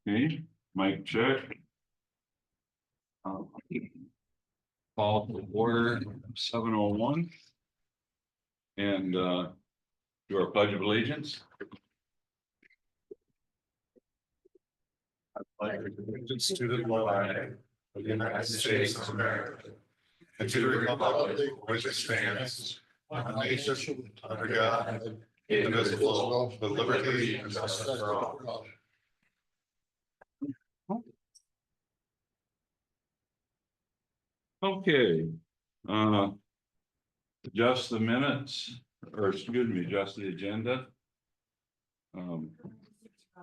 Okay, mic check. Call to order 7:01. And do our pledge of allegiance. I pledge allegiance to the flag of the United States of America and to the republic which it stands, one nation under God, indivisible, with liberty and justice for all. Okay, adjust the minutes, or excuse me, adjust the agenda. Now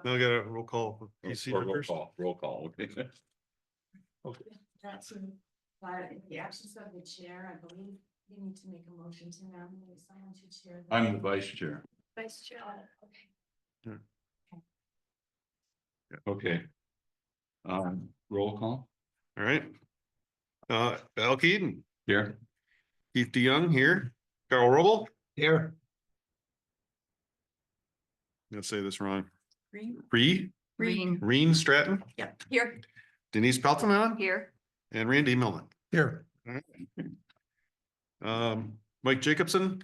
we got a roll call. PC Roll call, okay. That's in the absence of the chair, I believe you need to make a motion to nominate someone to chair. I'm the vice chair. Vice chair, okay. Okay. Roll call. All right. Al Keaton, Here. Keith DeYoung here, Carl Roble. Here. I'm gonna say this wrong. Green. Reen Stratton, Yep, here. Denise Pelton Here. and Randy Millman. Here. Mike Jacobson.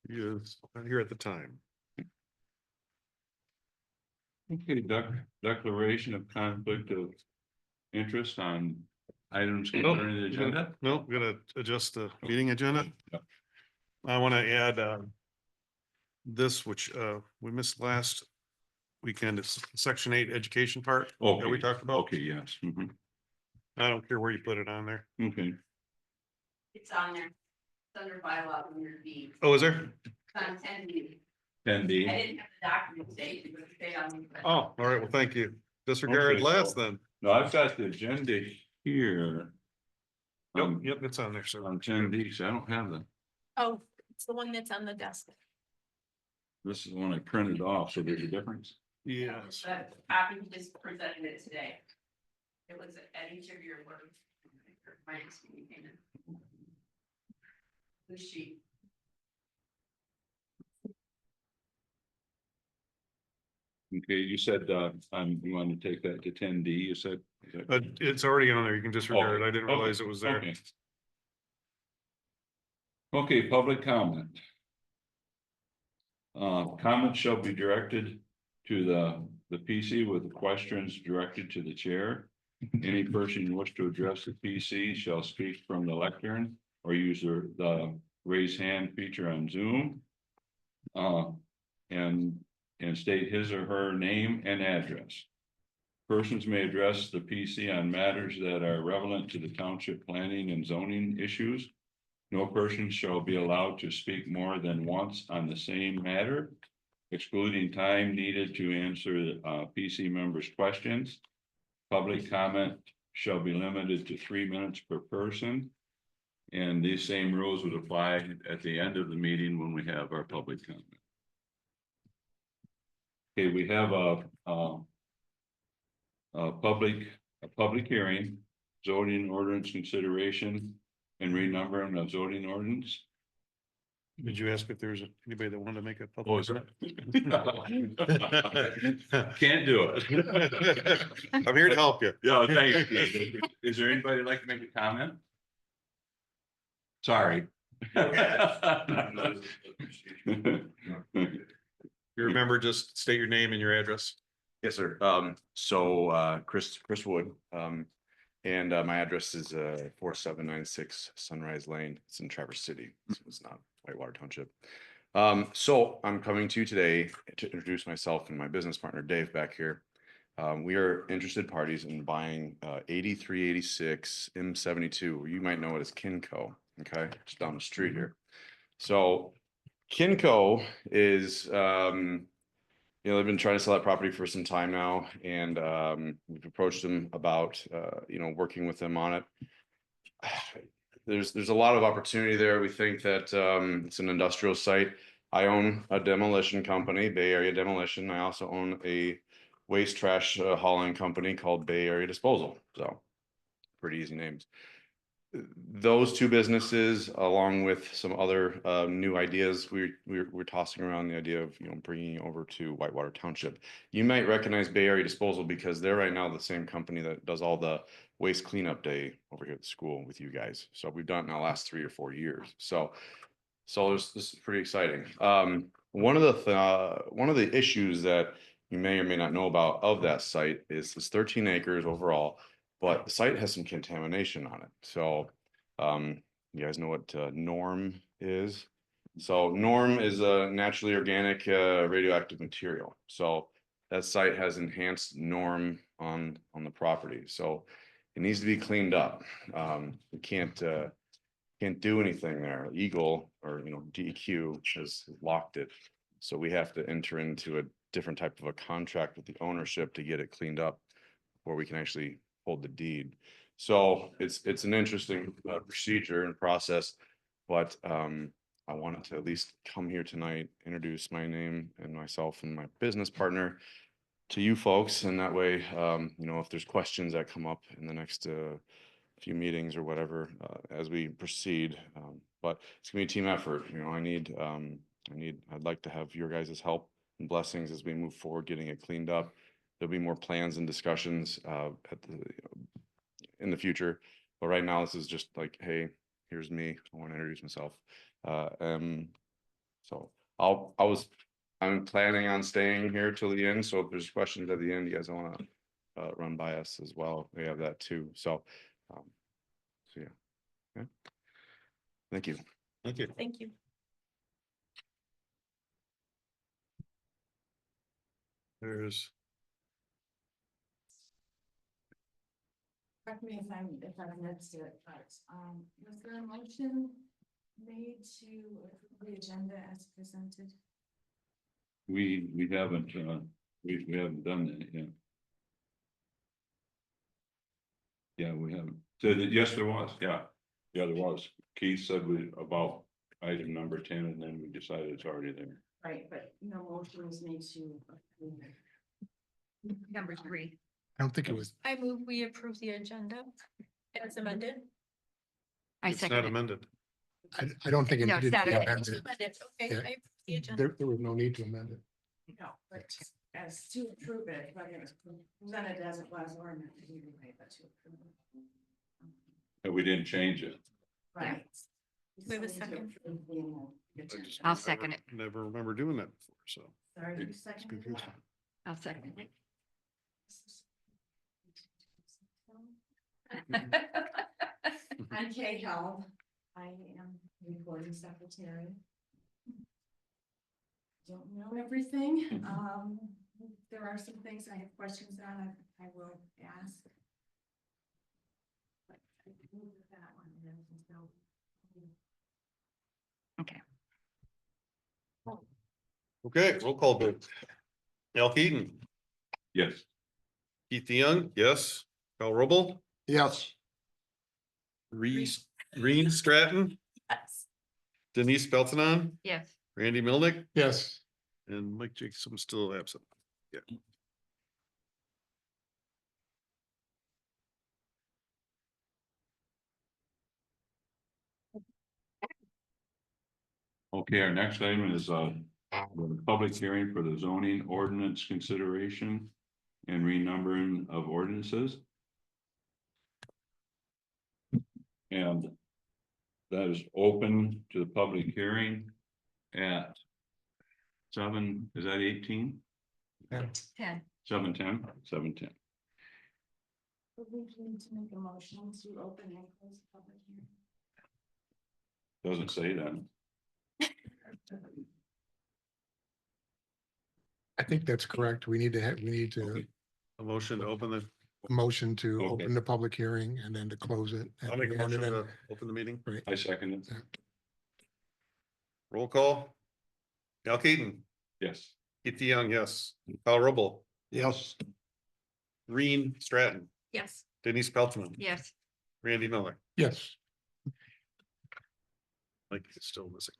He is not here at the time. Okay, declaration of conflict of interest on items concerning the agenda. No, we're gonna adjust the meeting agenda. Yep. I want to add this, which we missed last weekend. It's section 8 education part that we talked about. Okay, yes. I don't care where you put it on there. Okay. It's on there. It's under bylaw under B. Oh, is there? It's on 10B. 10D. I didn't have the documentation, but they on. Oh, all right. Well, thank you. Disregarded Okay, last so- then. No, I've got the agenda here. Yep, it's on there, sir. On 10D, so I don't have the, Oh, it's the one that's on the desk. this is the one I printed off, so there's a difference. Yes. That copy just presented it today. It was at each of your words. Minus when you came in. The sheet. Okay, you said, you want to take that to 10D, you said? Is that- It's already on there. You can disregard it. I didn't Okay, realize it was there. Okay. Okay, public comment. Comments shall be directed to the PC with questions directed to the chair. Any person who wishes to address the PC shall speak from the lectern or use the raise hand feature on Zoom. And state his or her name and address. Persons may address the PC on matters that are relevant to the township planning and zoning issues. No person shall be allowed to speak more than once on the same matter, excluding time needed to answer PC members' questions. Public comment shall be limited to 3 minutes per person. And these same rules would apply at the end of the meeting when we have our public comment. Okay, we have a public hearing, zoning ordinance consideration and renumbering of zoning ordinance. Did you ask if there's anybody that wanted to make a public? Oh, is that? Can't do it. I'm here to help you. Yeah, thanks. Is there anybody that'd like to make a comment? Sorry. You remember, just state your name and your address. Yes, sir. Chris Wood. And my address is 4796 Sunrise Lane. It's in Traverse City. So it's not Whitewater Township. So I'm coming to you today to introduce myself and my business partner, Dave, back here. We are interested parties in buying 8386 M72. You might know it as Kinco. Okay, just down the street here. So Kinco is they've been trying to sell that property for some time now, and we've approached them about working with them on it. There's a lot of opportunity there. We think that it's an industrial site. I own a demolition company, Bay Area Demolition. I also own a waste trash hauling company called Bay Area Disposal. So pretty easy names. those two businesses, along with some other new ideas, we're tossing around the idea of, bringing it over to Whitewater Township. You might recognize Bay Area Disposal because they're right now the same company that does all the waste cleanup day over here at the school with you guys. So we've done it now the last 3 or 4 years. So this is pretty exciting. One of the issues that you may or may not know about of that site is it's 13 acres overall, but the site has some contamination on it. So, you guys know what norm is? So norm is a naturally organic radioactive material. So that site has enhanced norm on the property. So it needs to be cleaned up. We can't do anything there. Eagle or, DEQ has locked it. So we have to enter into a different type of a contract with the ownership to get it cleaned up where we can actually hold the deed. So it's an interesting procedure and process, but I wanted to at least come here tonight, introduce my name and myself and my business partner to you folks. And that way, if there's questions that come up in the next few meetings or whatever, as we proceed. But it's gonna be a team effort. I'd like to have your guys' help and blessings as we move forward, getting it cleaned up. There'll be more plans and discussions in the future. But right now, this is just like, hey, here's me. I want to introduce myself. So I'm planning on staying here till the end. So if there's questions at the end, you guys want to run by us as well. We have that too. So yeah. Okay. Thank you. Thank you. Thank you. There's, Correct me if I missed it, but, was there a motion made to approve the agenda as presented? We haven't, we haven't done that yet. Yeah, we haven't. So yes, there was. Yeah, there was. Keith said about item number 10, and then we decided it's already there. Right, but no motion was made to approve it. Number 3. I don't think it was, I move we approve the agenda as amended. it's not amended. I don't think it No, it's needed not to be amended. amended. Okay, Yeah. I approve the agenda. There was no need to amend it. No, but as to approve it, whether it was presented as it was or amended, either way, but to approve it. And we didn't change it. Right. We have a So to second. approve the agenda. I'll second it. Never remember doing that before, so. Sorry, you it's seconded it? confusing. I'll second it. I'm Kay Held. I am recording secretary. Don't know everything. There are some things I have questions on, I will ask. But I can move with that one, and then so. Okay. Okay, roll call vote. Al Keaton, Yes. Keith DeYoung, yes. Kyle Rubble, Yes, Reen Stratton, Yes. Denise Beltonon, Yes. Randy Milnick, yes, and Mike Jacobson still absent. Yeah. Okay, our next item is the public hearing for the zoning ordinance consideration and renumbering of ordinances. And that is open to the public hearing at 7, is that 18? 10. 7:10, 7:10. We need to make a motion to open and close the public hearing. Doesn't say that. I think that's correct. We need to Okay. A motion to open the, motion to Okay. open the public hearing and then to close it. at I'll make a the end, motion and to then- open the meeting. I second it. Roll call. Al Keaton, Yes. Keith DeYoung, yes. Kyle Rubble, Yes, Reen Stratton, Yes. Denise Beltonon, Yes. Randy Miller. yes, Mike is still missing.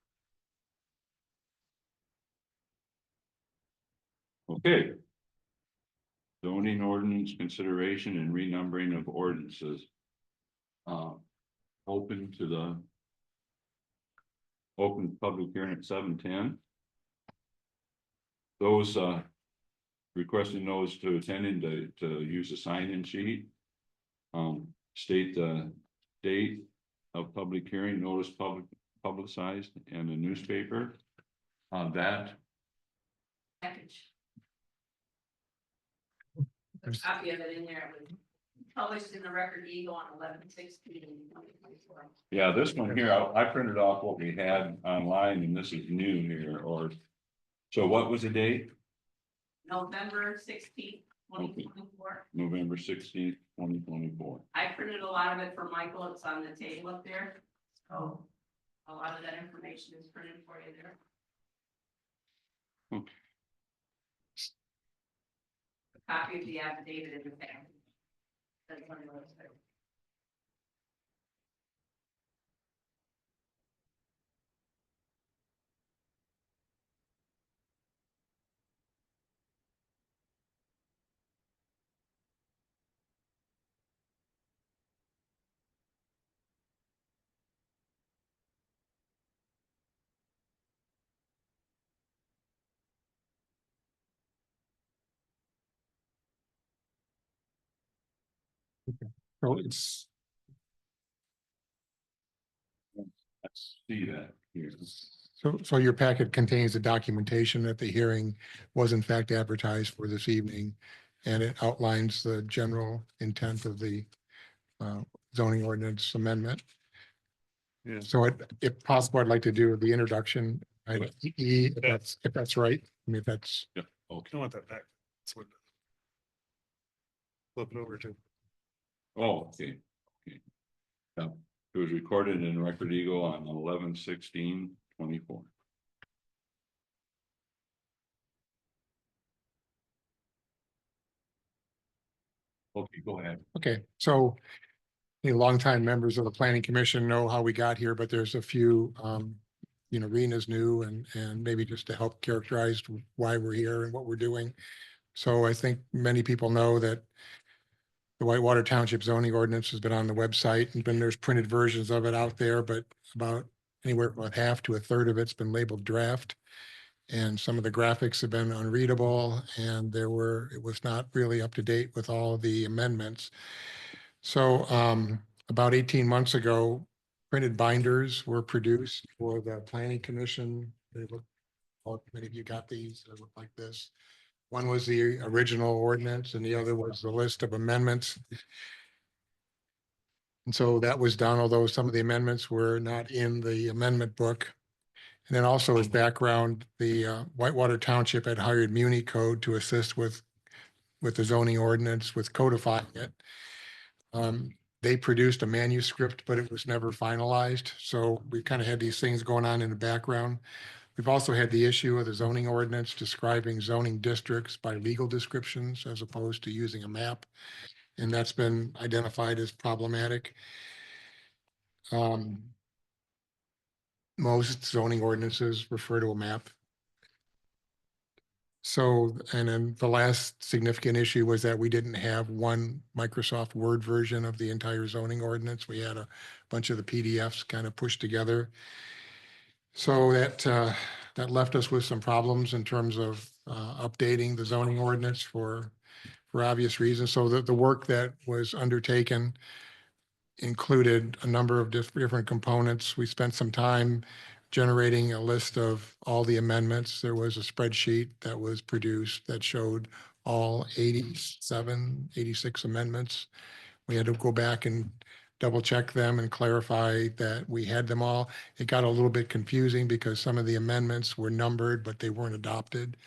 Okay. Zoning ordinance consideration and renumbering of ordinances. open to the open public hearing at 7:10. Those requesting those to attending to use a sign-in sheet. State the date of public hearing, notice publicized in the newspaper. That Package. A copy of it in there, it was published in the Record Eagle on 11/16/2024. Yeah, this one here, I printed off what we had online and this is new here, or. So what was the date? November 16th, 2024. November 16th, 2024. I printed a lot of it for Michael. It's on the table up there. So a lot of that information is printed for you there. Okay. A copy of the affidavit in the back. That's on the website. So it's, Let's see that here. so your packet contains the documentation that the hearing was in fact advertised for this evening. And it outlines the general intent of the zoning ordinance amendment. Yeah. So if possible, I'd like to do the introduction. If that's right. I mean, if that's, Yeah, I okay. don't want that back. That's what. Flip it over to. Oh, okay, okay. Yeah, it was recorded in Record Eagle on 11/16/24. Okay, go ahead. okay, so longtime members of the planning commission know how we got here, but there's a few, Rena's new and maybe just to help characterize why we're here and what we're doing. So I think many people know that the Whitewater Township zoning ordinance has been on the website and there's printed versions of it out there, but about anywhere from half to a third of it's been labeled draft. And some of the graphics have been unreadable and it was not really up to date with all of the amendments. So about 18 months ago, printed binders were produced for the planning commission. They look, many of you got these, they look like this. One was the original ordinance and the other was the list of amendments. And so that was done, although some of the amendments were not in the amendment book. And then also as background, the Whitewater Township had hired Muni Code to assist with the zoning ordinance, with codifying it. They produced a manuscript, but it was never finalized. So we kind of had these things going on in the background. We've also had the issue of the zoning ordinance describing zoning districts by legal descriptions as opposed to using a map. And that's been identified as problematic. Most zoning ordinances refer to a map. So, and then the last significant issue was that we didn't have one Microsoft Word version of the entire zoning ordinance. We had a bunch of the PDFs kind of pushed together. So that left us with some problems in terms of updating the zoning ordinance for obvious reasons. So the work that was undertaken included a number of different components. We spent some time generating a list of all the amendments. There was a spreadsheet that was produced that showed all 86 amendments. We had to go back and double check them and clarify that we had them all. It got a little bit confusing because some of the amendments were numbered, but they weren't adopted.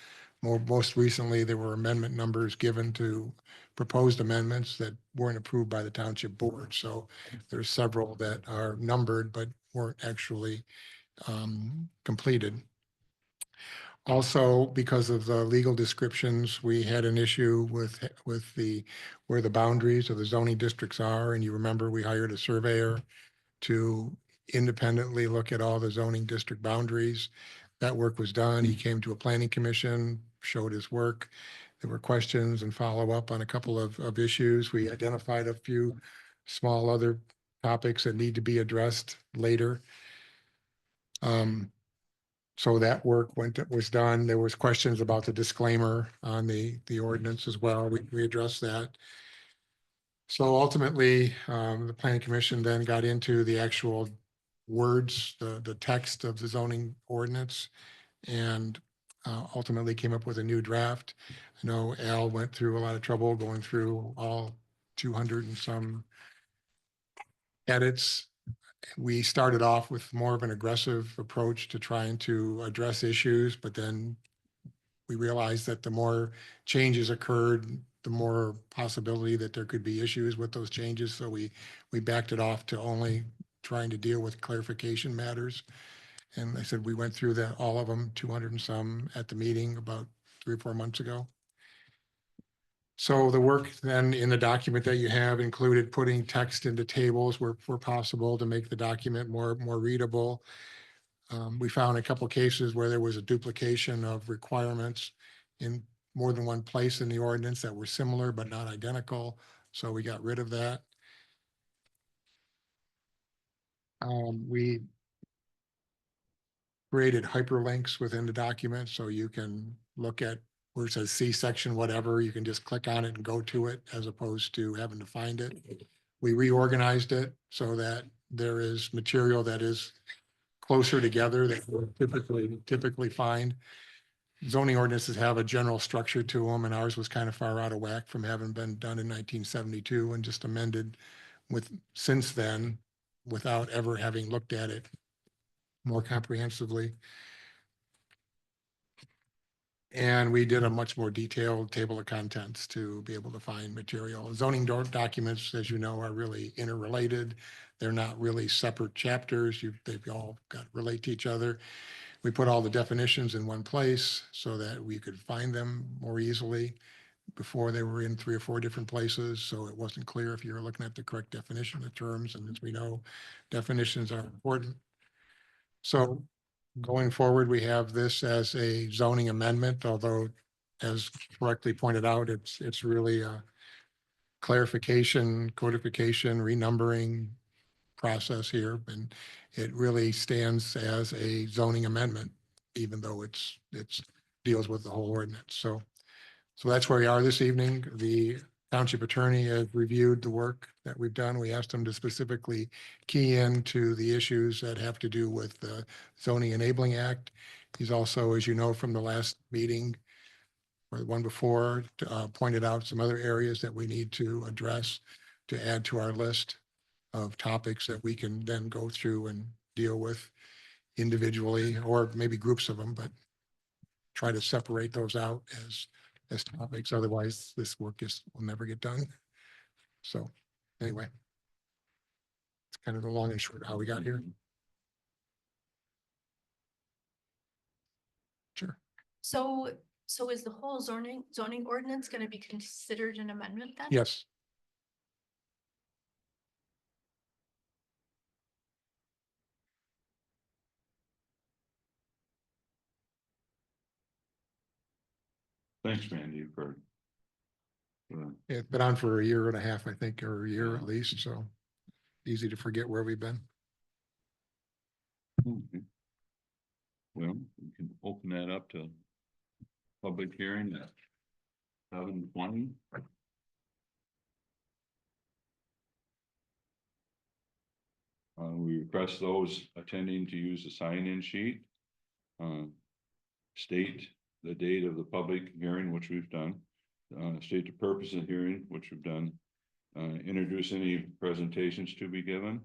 Most recently, there were amendment numbers given to proposed amendments that weren't approved by the township board. So there's several that are numbered but weren't actually completed. Also, because of the legal descriptions, we had an issue with where the boundaries of the zoning districts are. And you remember we hired a surveyor to independently look at all the zoning district boundaries. That work was done. He came to a planning commission, showed his work. There were questions and follow up on a couple of issues. We identified a few small other topics that need to be addressed later. So that work was done. There was questions about the disclaimer on the ordinance as well. We addressed that. So ultimately, the planning commission then got into the actual words, the text of the zoning ordinance, and ultimately came up with a new draft. I know Al went through a lot of trouble going through all 200 and some edits. We started off with more of an aggressive approach to trying to address issues, but then we realized that the more changes occurred, the more possibility that there could be issues with those changes. So we backed it off to only trying to deal with clarification matters. And I said, we went through all of them, 200 and some at the meeting about 3 or 4 months ago. So the work then in the document that you have included putting text into tables where possible to make the document more readable. We found a couple cases where there was a duplication of requirements in more than one place in the ordinance that were similar but not identical. So we got rid of that. We created hyperlinks within the document so you can look at where it says C section, whatever, you can just click on it and go to it as opposed to having to find it. We reorganized it so that there is material that is closer together that we typically find. Zoning ordinances have a general structure to them, and ours was kind of far out of whack from having been done in 1972 and just amended since then without ever having looked at it more comprehensively. And we did a much more detailed table of contents to be able to find material. Zoning documents, as you know, are really interrelated. They're not really separate chapters. They've all got relate to each other. We put all the definitions in one place so that we could find them more easily. Before, they were in 3 or 4 different places, so it wasn't clear if you were looking at the correct definition of terms. And as we know, definitions are important. So going forward, we have this as a zoning amendment, although as correctly pointed out, it's really a clarification, codification, renumbering process here. And it really stands as a zoning amendment, even though it's deals with the whole ordinance. So that's where we are this evening. The township attorney has reviewed the work that we've done. We asked him to specifically key into the issues that have to do with the zoning enabling act. He's also, as you know, from the last meeting or the one before, pointed out some other areas that we need to address to add to our list of topics that we can then go through and deal with individually, or maybe groups of them, but try to separate those out as topics. Otherwise, this work will never get done. So anyway, it's kind of the long and short how we got here. Sure. So is the whole zoning ordinance gonna be considered an amendment then? Yes. Thanks, Randy, for. It's been on for a year and a half, I think, or a year at least. So easy to forget where we've been. Okay. Well, we can open that up to public hearing at 7:20. We request those attending to use the sign-in sheet. State the date of the public hearing, which we've done. State the purpose of the hearing, which we've done. Introduce any presentations to be given.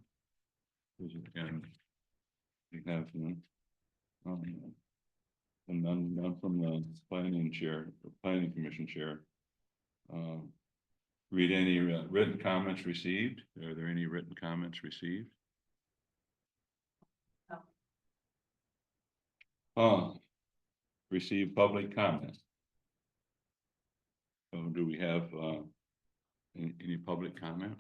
And we have none. And none from the planning commission chair. Read any written comments received. Are there any written comments received? Receive public comment. So do we have any public comment?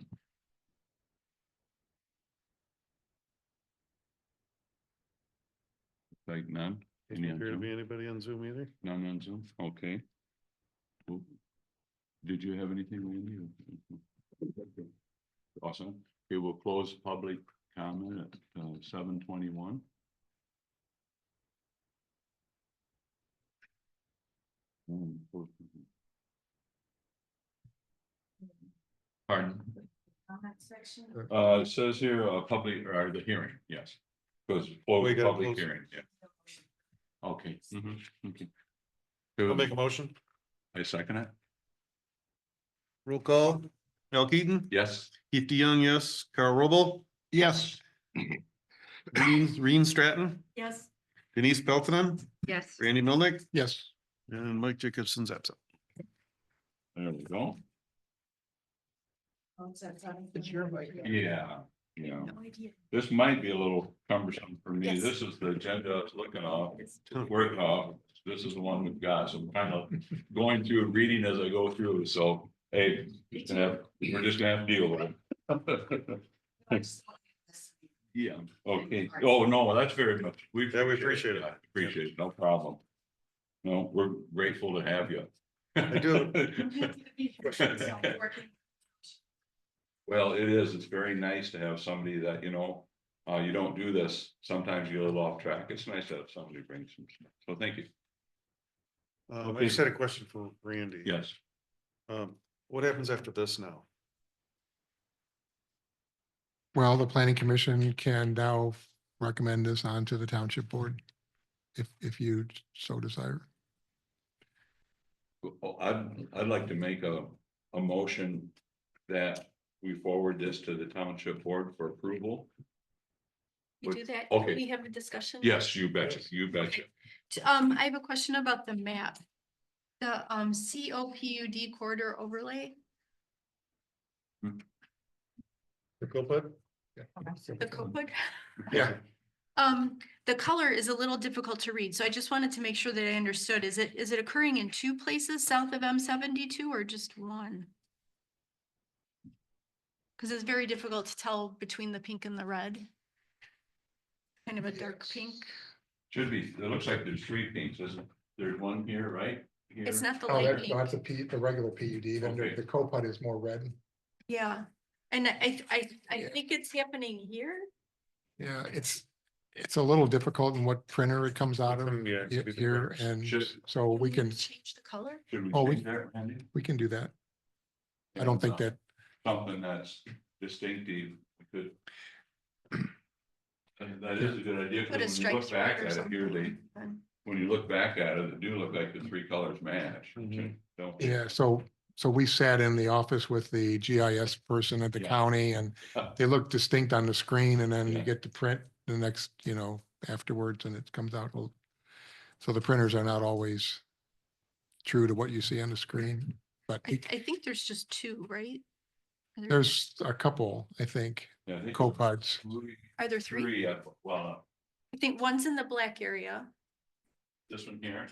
Like none? Doesn't Any on appear to Zoom? be anybody on Zoom either. None on Zoom? Okay. Well, did you have anything, Randy? Awesome. Okay, we'll close public comment at 7:21. Pardon? Comment section. It says here, public, or the hearing, yes. Because We close gotta public close. hearing, yeah, okay. Okay. I'll make a motion. I second it, Roll call. Al Keaton. yes. Keith DeYoung, yes. Carl Rubble. Yes. Reen Stratton. Yes. Denise Pelton. Yes. Randy Milnick. Yes. And Mike Jacobson's absent. There we go. It's your mic. Yeah, yeah. No idea. This might be a little cumbersome for me. Yes. This is the agenda I was looking off, working off. This is the one we've got, so I'm kind of going through and reading as I go through, so, hey, we're just gonna have to deal with it. Yeah, okay. Oh, no, that's very much. Yeah, we appreciate it. Appreciate it, no problem. No, we're grateful to have you. I do. Well, it is. It's very nice to have somebody that, you don't do this. Sometimes you get a little off track. It's nice to have somebody bring some, so thank you. I just had a question for Randy. Yes. What happens after this now? Well, the planning commission can now recommend this on to the township board if you so desire. I'd like to make a motion that we forward this to the township board for approval. You do that? Okay. Can we have a discussion? Yes, you betcha, you betcha. I have a question about the map. The COPUD corridor overlay, The COPUD? the COPUD. Yeah. The color is a little difficult to read, so I just wanted to make sure that I understood. Is it occurring in two places south of M72 or just one? Because it's very difficult to tell between the pink and the red. Kind of a dark pink. Should be, it looks like there's three pinks, isn't There's one here, right? Here. It's not the Oh, light that's pink. the regular PUD, then Okay. the COPUD is more red. Yeah, and I Yeah. think it's happening here. Yeah, it's a little difficult in what printer it comes out of Yeah, it should be the here, printers. and Should- so we can, Change the color. Should we Oh, we- change that, Randy? we can do that. I don't think that, Something that's distinctive, we could. And that is a good idea, Put a because when you stripe look through back it or at it here, something. when you look back at it, they do look like the three colors match. Mhm. Don't they? yeah, so we sat in the office with the GIS person at the Yeah. county, and they look distinct on the screen, and then you Yeah. get to print the next, afterwards, and it comes out. So the printers are not always true to what you see on the screen, but I think there's just two, right? there's a couple, I think, Yeah, I think COPUDs. Are there three? Three, well, I think one's in the black area. this one here,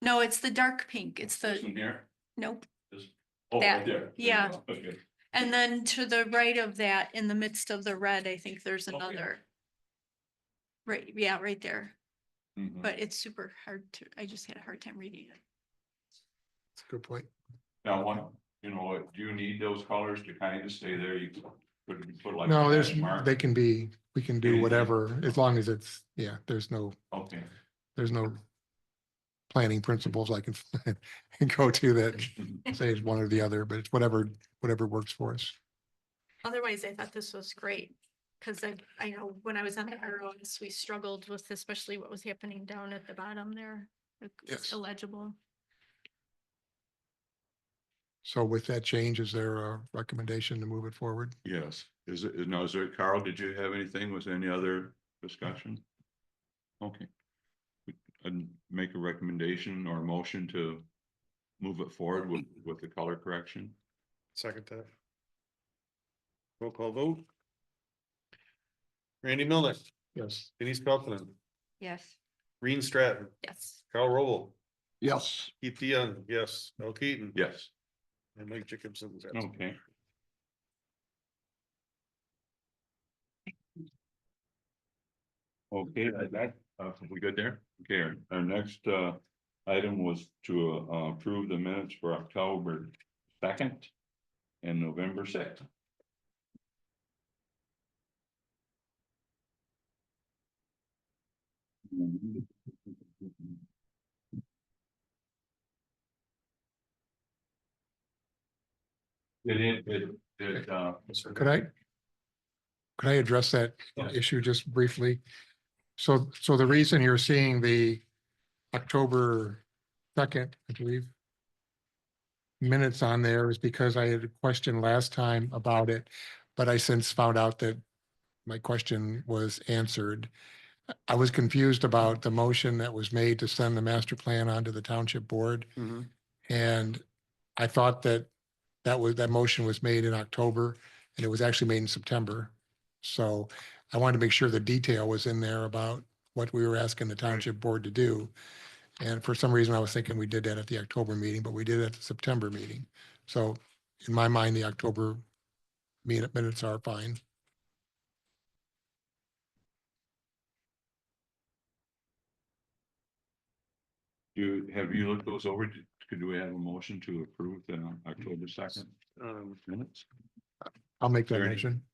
No, it's the dark pink. It's this the, one here, nope. oh, That- right there. There you yeah. go. Okay. And then to the right of that, in the midst of the red, I think there's Okay. another. Right, yeah, right there. Mhm. But it's super hard I just had a hard time reading it. That's a good point. Now, do you need those colors to kind of stay there? You put like. No, a there's, hash mark? we can do Anything. whatever, as long as it's, there's no Okay. planning principles I can go to that say it's one or the other, but it's whatever works for us. Otherwise, I thought this was great. Cause I know when I was on the ROS, we struggled with especially what was happening down at the bottom there. It was Yes. illegible. So with that change, is there a recommendation to move it forward? Yes, is there, Carl, did you have anything with any other discussion? Okay. And make a recommendation or a motion to move it forward with the color correction? Second that. Roll call vote. Randy Milnick, Yes. Denise Pelton, Yes. Reen Stratton, Yes. Carl Rowell, Yes. Keith DeYoung, yes. Al Keaton. Yes, And Mike Jacobson's absent. okay. Okay, we good there? Okay, our next item was to approve the minutes for October 2nd and November 6th. Could I address that Yeah. issue just briefly? So the reason you're seeing the October 2nd, I believe, minutes on there is because I had a question last time about it, but I since found out that my question was answered. I was confused about the motion that was made to send the master plan onto the township board. Mhm. And I thought that motion was made in October and it was actually made in September. So I wanted to make sure the detail was in there about what we were asking the township board to do. And for some reason, I was thinking we did that at the October meeting, but we did it at the September meeting. So in my mind, the October minutes are fine. Have you looked those over? Could we have a motion to approve the October 2nd minutes? I'll make that There any- motion.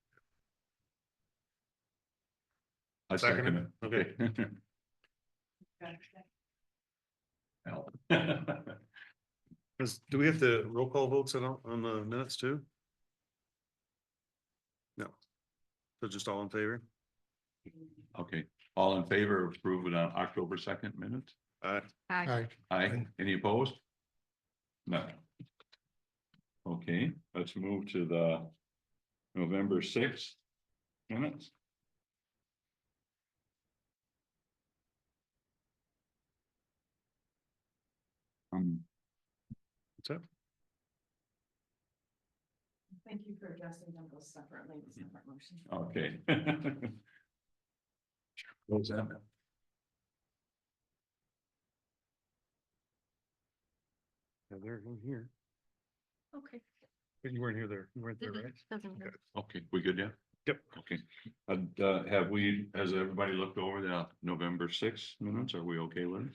I second it. Okay. Al. Do we have the roll call votes on the minutes too? No. So just all in favor? Okay, all in favor of approving on October 2nd minutes? Aye. Aye. Aye. Any opposed? No. Okay, let's move to the November 6th minutes. What's that? Thank you for addressing them both separately, separate motion. Okay. What was that? Yeah, they're in here. Okay. But you weren't here there. You weren't there, right? Doesn't matter. Okay, we good, yeah? Yep. Okay, and has everybody looked over the November 6th minutes? Are we okay with it?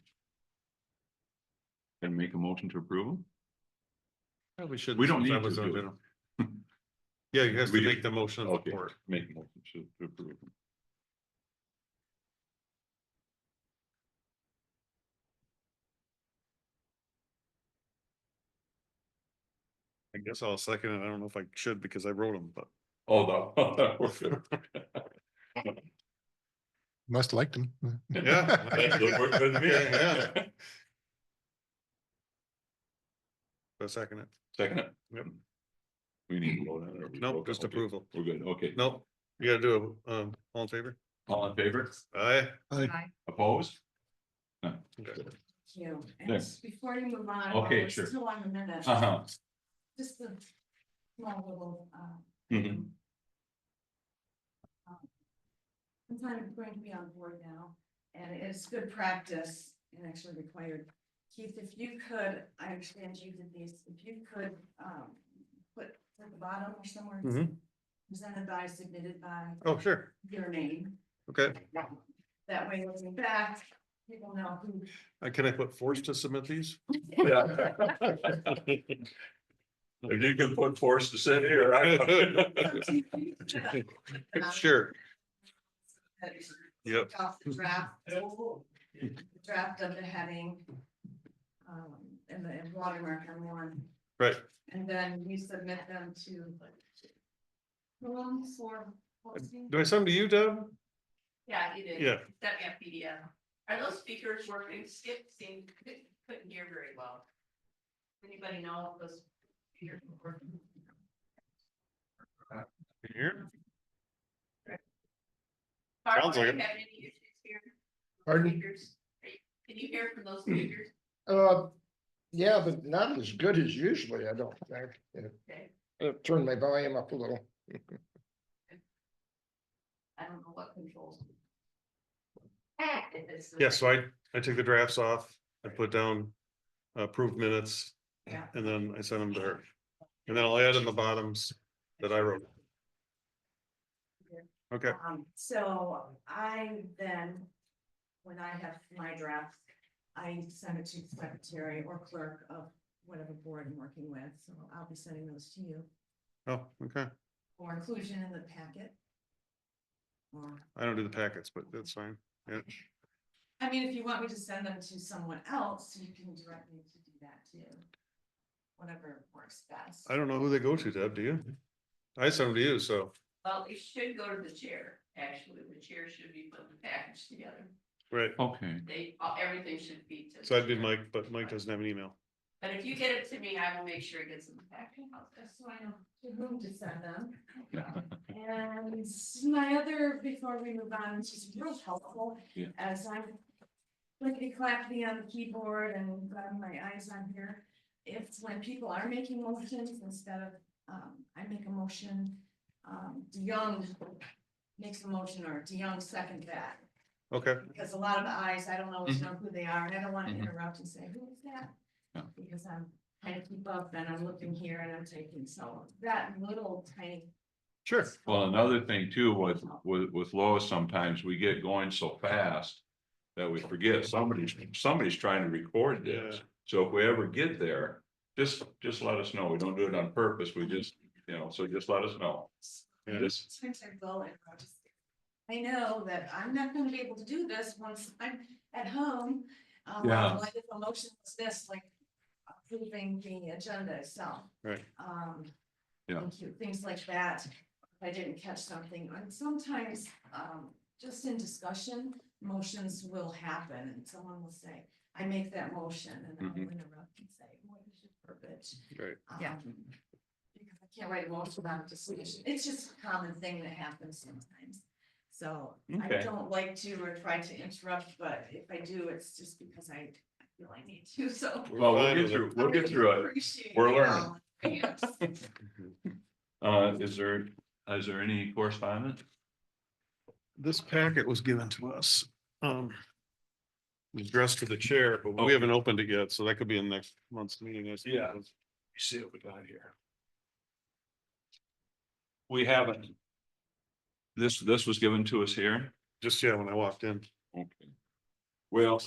And make a motion to approve them? Probably should. We don't since need that was to on do it. general. Yeah, you have We to do- make the motion of the Okay, board. make a motion to approve them. I guess I'll second it. I don't know if I should because I wrote them, but. Oh, no. We're good. Must have liked them. Yeah. That's what we're good to be. Yeah. I'll second it. Second it? Yep. We need to vote on it. or we Nope, vote? just Okay, approval. We're good, okay. Nope, you gotta do a, all in favor? All in favor? Aye. Aye. Opposed? No. Okay. Thank you. There. And before you move on, Okay, while we're sure. still on the minute, Uh-huh. just a small little, Mhm. I'm kind of going to be on board now, and it's good practice and actually required. Keith, if you could, I understand you did these, if you could, put at the bottom or somewhere. Mhm. Presented by, submitted by Oh, sure. your name. Okay. That way, looking back, people know who. Can I put forced to submit these? Yeah. If you can put force to sit here. Sure. Yep. Off the draft. Draft of the heading. And the watermark on one, Right. and then we submit them to. For posting. Do I send them to you, Deb? Yeah, you did. Yeah. Sent me a PDF. Are those speakers working? Skip couldn't hear very well. Anybody know if those speakers are working? Here? Carl, Sounds are like you it. having any issues here? Pardon? Speakers? Can you hear from those speakers? Yeah, but not as good as usually, I don't think. Okay. Turn my volume up a little. I don't know what controls. If it's the Yeah, right- so I took the drafts off, I put down approved minutes, Yeah. and then I sent them to her. And then I'll add in the bottoms that I wrote. Okay, So I then, when I have my draft, I send it to the secretary or clerk of whatever board I'm working with, so I'll be sending those to you oh, okay, for inclusion in the packet. Or I don't do the packets, but that's fine, yeah. I mean, if you want me to send them to someone else, you can direct me to do that too. Whatever works best. I don't know who they go to, Deb, do you? I sent them to you, so, Well, it should go to the chair, actually, the chair should be putting the package together. right, Okay, Everything should be to. so the I'd be chair. Mike, but Mike doesn't have an email. But if you get it to me, I will make sure it gets in the package. Just so I know to whom to send them. And my other, before we move on, which is real helpful, Yeah. as I'm clickety clackety on the keyboard and got my eyes on here. If when people are making motions, instead of, I make a motion, DeYoung makes a motion or DeYoung second that. Okay, Because a lot of eyes, I don't always know who they are, and I don't want to Mhm. interrupt and say, who is that? Yeah. Because I'm trying to keep up and I'm looking here and I'm taking, so that little tiny. sure. well, another thing too, with Lois, sometimes we get going so fast. That we forget somebody's trying to record this, Yeah. so if we ever get there, just let us know, we don't do it on purpose, we just, so just let us know. Yeah. Just, Sometimes I will and I'll just- I know that I'm not gonna be able to do this once I'm at home. Yeah. Like if a motion was this, like approving the agenda itself. Right. Yeah. Thank you, things like that. If I didn't catch something, and sometimes, just in discussion, motions will happen and someone will say, I make that motion and I will interrupt and say, what is your purpose? Right. Yeah. Because I can't write a motion without a decision. It's just a common thing that happens sometimes. So I Okay. don't like to or try to interrupt, but if I do, it's just because I feel I need to, so. well, fine with it. we'll get through it. Appreciate We're it learning. all. Is there any correspondence? This packet was given to us, addressed to the chair, but we Okay. haven't opened it yet, so that could be in next month's meeting. I suppose. Yeah. See what we got here. We haven't. This was given to us here. Just, yeah, when I walked in. Okay. Well,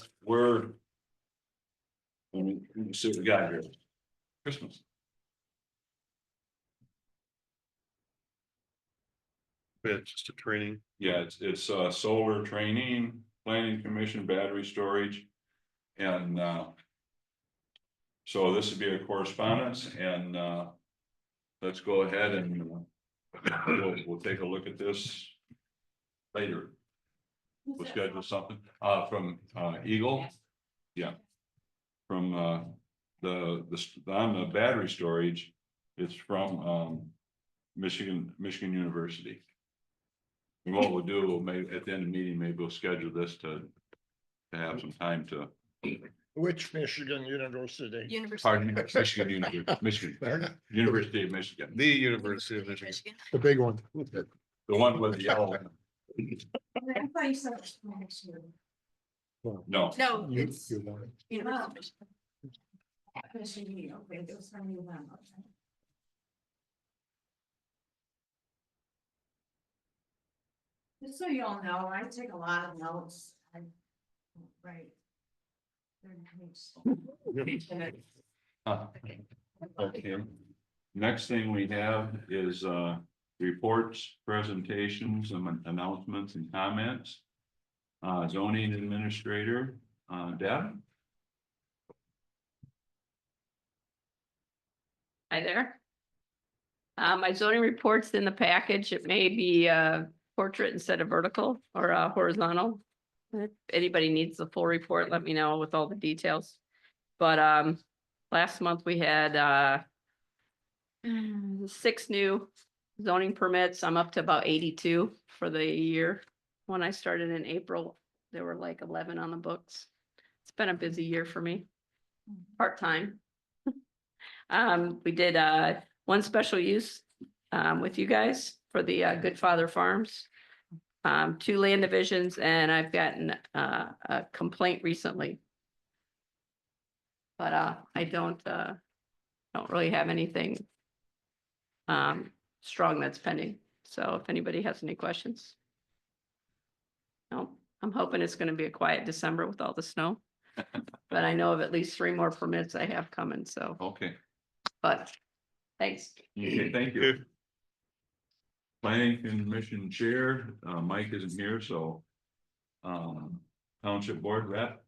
let me see what we got here. Christmas. It's just a training. Yeah, it's solar training, planning commission, battery storage. And so this would be a correspondence and let's go ahead and we'll take a look at this later. We'll schedule something from Eagle. Yeah. From on the battery storage, it's from Michigan University. And what we'll do, maybe at the end of the meeting, maybe we'll schedule this to have some time to, Which Michigan University? University. pardon me, Michigan University of Michigan, The University of Michigan. The big one. the one with the yellow. I thought you said it was next year. No, No, You- it's. you want it. University. Michigan, okay, it was from you then, okay. Just so you all know, I take a lot of notes. Right. okay. Next thing we have is reports, presentations, and announcements and comments. Zoning administrator, Deb. Hi there. My zoning report's in the package. It may be portrait instead of vertical or horizontal. If anybody needs the full report, let me know with all the details. But last month we had 6 new zoning permits. I'm up to about 82 for the year. When I started in April, there were like 11 on the books. It's been a busy year for me, part-time. We did one special use with you guys for the Good Father Farms. 2 land divisions, and I've gotten a complaint recently. But I don't really have anything strong that's pending. So if anybody has any questions. No, I'm hoping it's gonna be a quiet December with all the snow. But I know of at least 3 more permits I have coming, so, Okay, but thanks. okay, thank you. Planning Commission Chair, Mike isn't here, so Township Board Rep,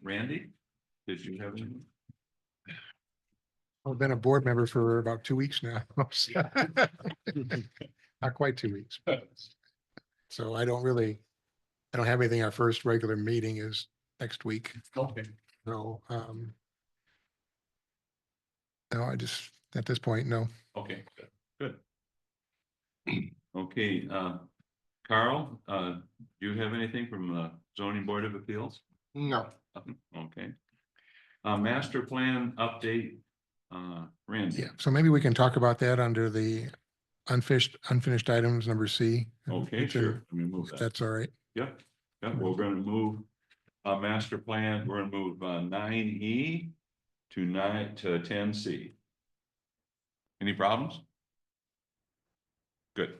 Randy, did you have any? I've been a board member for about 2 weeks now. Not quite 2 weeks. So I don't have anything. Our first regular meeting is next week. Okay. So, no, at this point, no. Okay, good. Okay, Carl, do you have anything from the zoning board of appeals? No, Nothing? Okay. Master plan update, Randy. Yeah, so maybe we can talk about that under the unfinished items, number C. Okay, We can- sure. Let me move If that. that's all right. Yep, yep, we're gonna move, master plan, we're gonna move, 9E to 10C. Any problems? Good.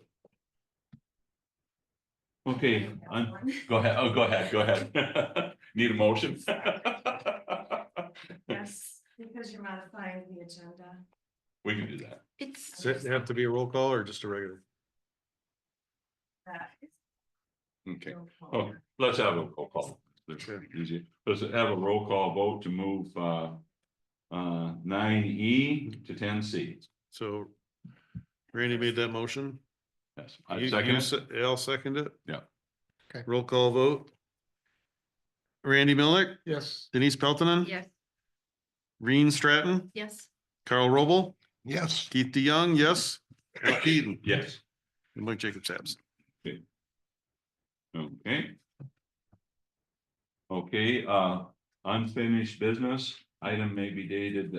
Okay, go ahead, go ahead. Need a motion? Yes, because you're modifying the agenda. We can do that. It's, Does it have to be a roll call or just a regular? That is Okay, roll call. oh, let's have a roll call. That's easy. Let's have a roll call vote to move, 9E to 10C. So Randy made that motion. Yes, I You- second you it. se- Al second it. Yeah. Okay. Roll call vote. Randy Millick, yes, Denise Peltonen. Yes. Reen Stratton, yes, Carl Roble, yes, Keith DeYoung, yes. Al Keaton. Yes. And Mike Jacobs absent. Okay. Okay, unfinished business, item may be dated,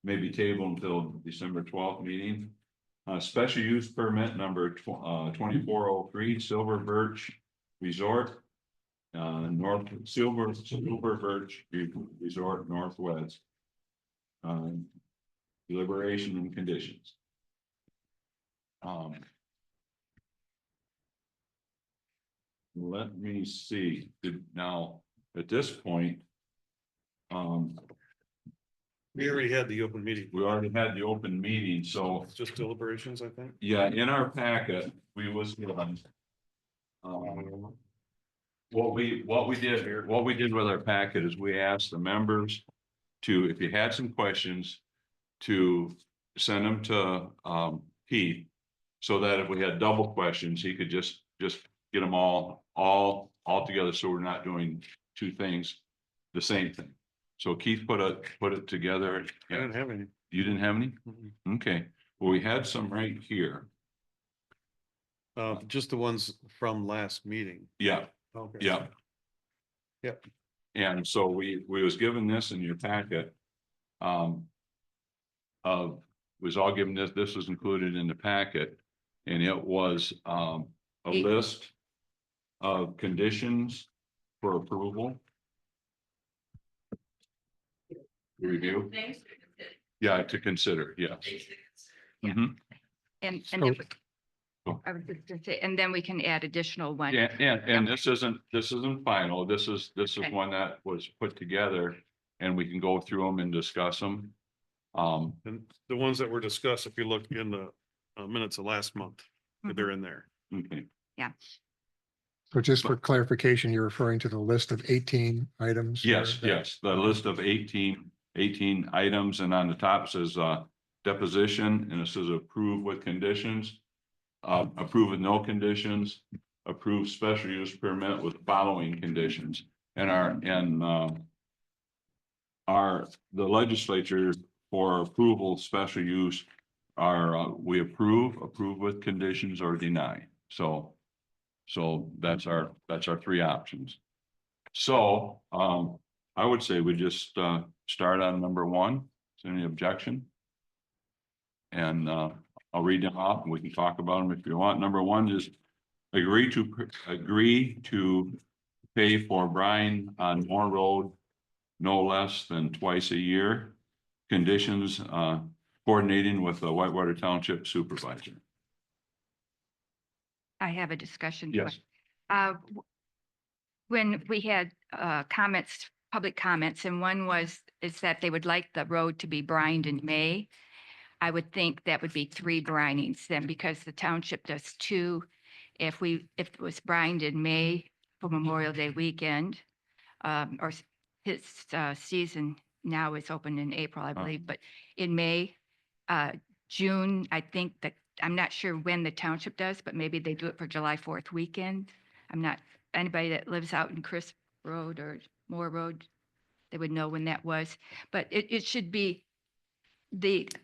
may be tabled until December 12th meeting. Special use permit number 2403 Silver Birch Resort. Silver Birch Resort Northwest. Deliberation and conditions. Let me see, now, at this point. We already had the open meeting. We already had the open meeting, so, It's just deliberations, I think. yeah, in our packet, we was given. What we did with our packet is we asked the members to, if you had some questions, to send them to, Keith. So that if we had double questions, he could just get them all together, so we're not doing two things, the same thing. So Keith put it together. I didn't have any. You didn't have any? Mhm. Okay, well, we had some right here. Just the ones from last meeting. Yeah, Okay. yeah. Yep. And so we was given this in your packet. Was all given this was included in the packet. And it was, a list of conditions for approval. Review, Thanks. yeah, to consider, yes. Yeah. Mhm. And So- then, Oh. I was just gonna say, and then we can add additional ones. Yeah, and this isn't final, this is Okay. one that was put together. And we can go through them and discuss them. And the ones that were discussed, if you look in the minutes of last month, they're in there. Okay, So just for clarification, you're referring to the list of 18 items? yes, that- yes, the list of 18 items, and on the top says, deposition, and it says approve with conditions. Approve with no conditions, approve special use permit with following conditions. And the legislature for approval, special use are, we approve with conditions, or deny. So that's our 3 options. So, I would say we just, start on number 1. Is there any objection? And, I'll read them off and we can talk about them if you want. Number 1 is agree to pay for brine on Moore Road no less than twice a year. Conditions, coordinating with the Whitewater Township supervisor. I have a discussion. Yes. When we had comments, public comments, and one is that they would like the road to be brined in May. I would think that would be 3 brinings then, because the township does 2. If it was brined in May, for Memorial Day weekend. His season now is open in April, I believe, but in May, June, I think that, I'm not sure when the township does, but maybe they do it for July 4th weekend. I'm not, anybody that lives out in Crisp Road or Moore Road, they would know when that was. But it should be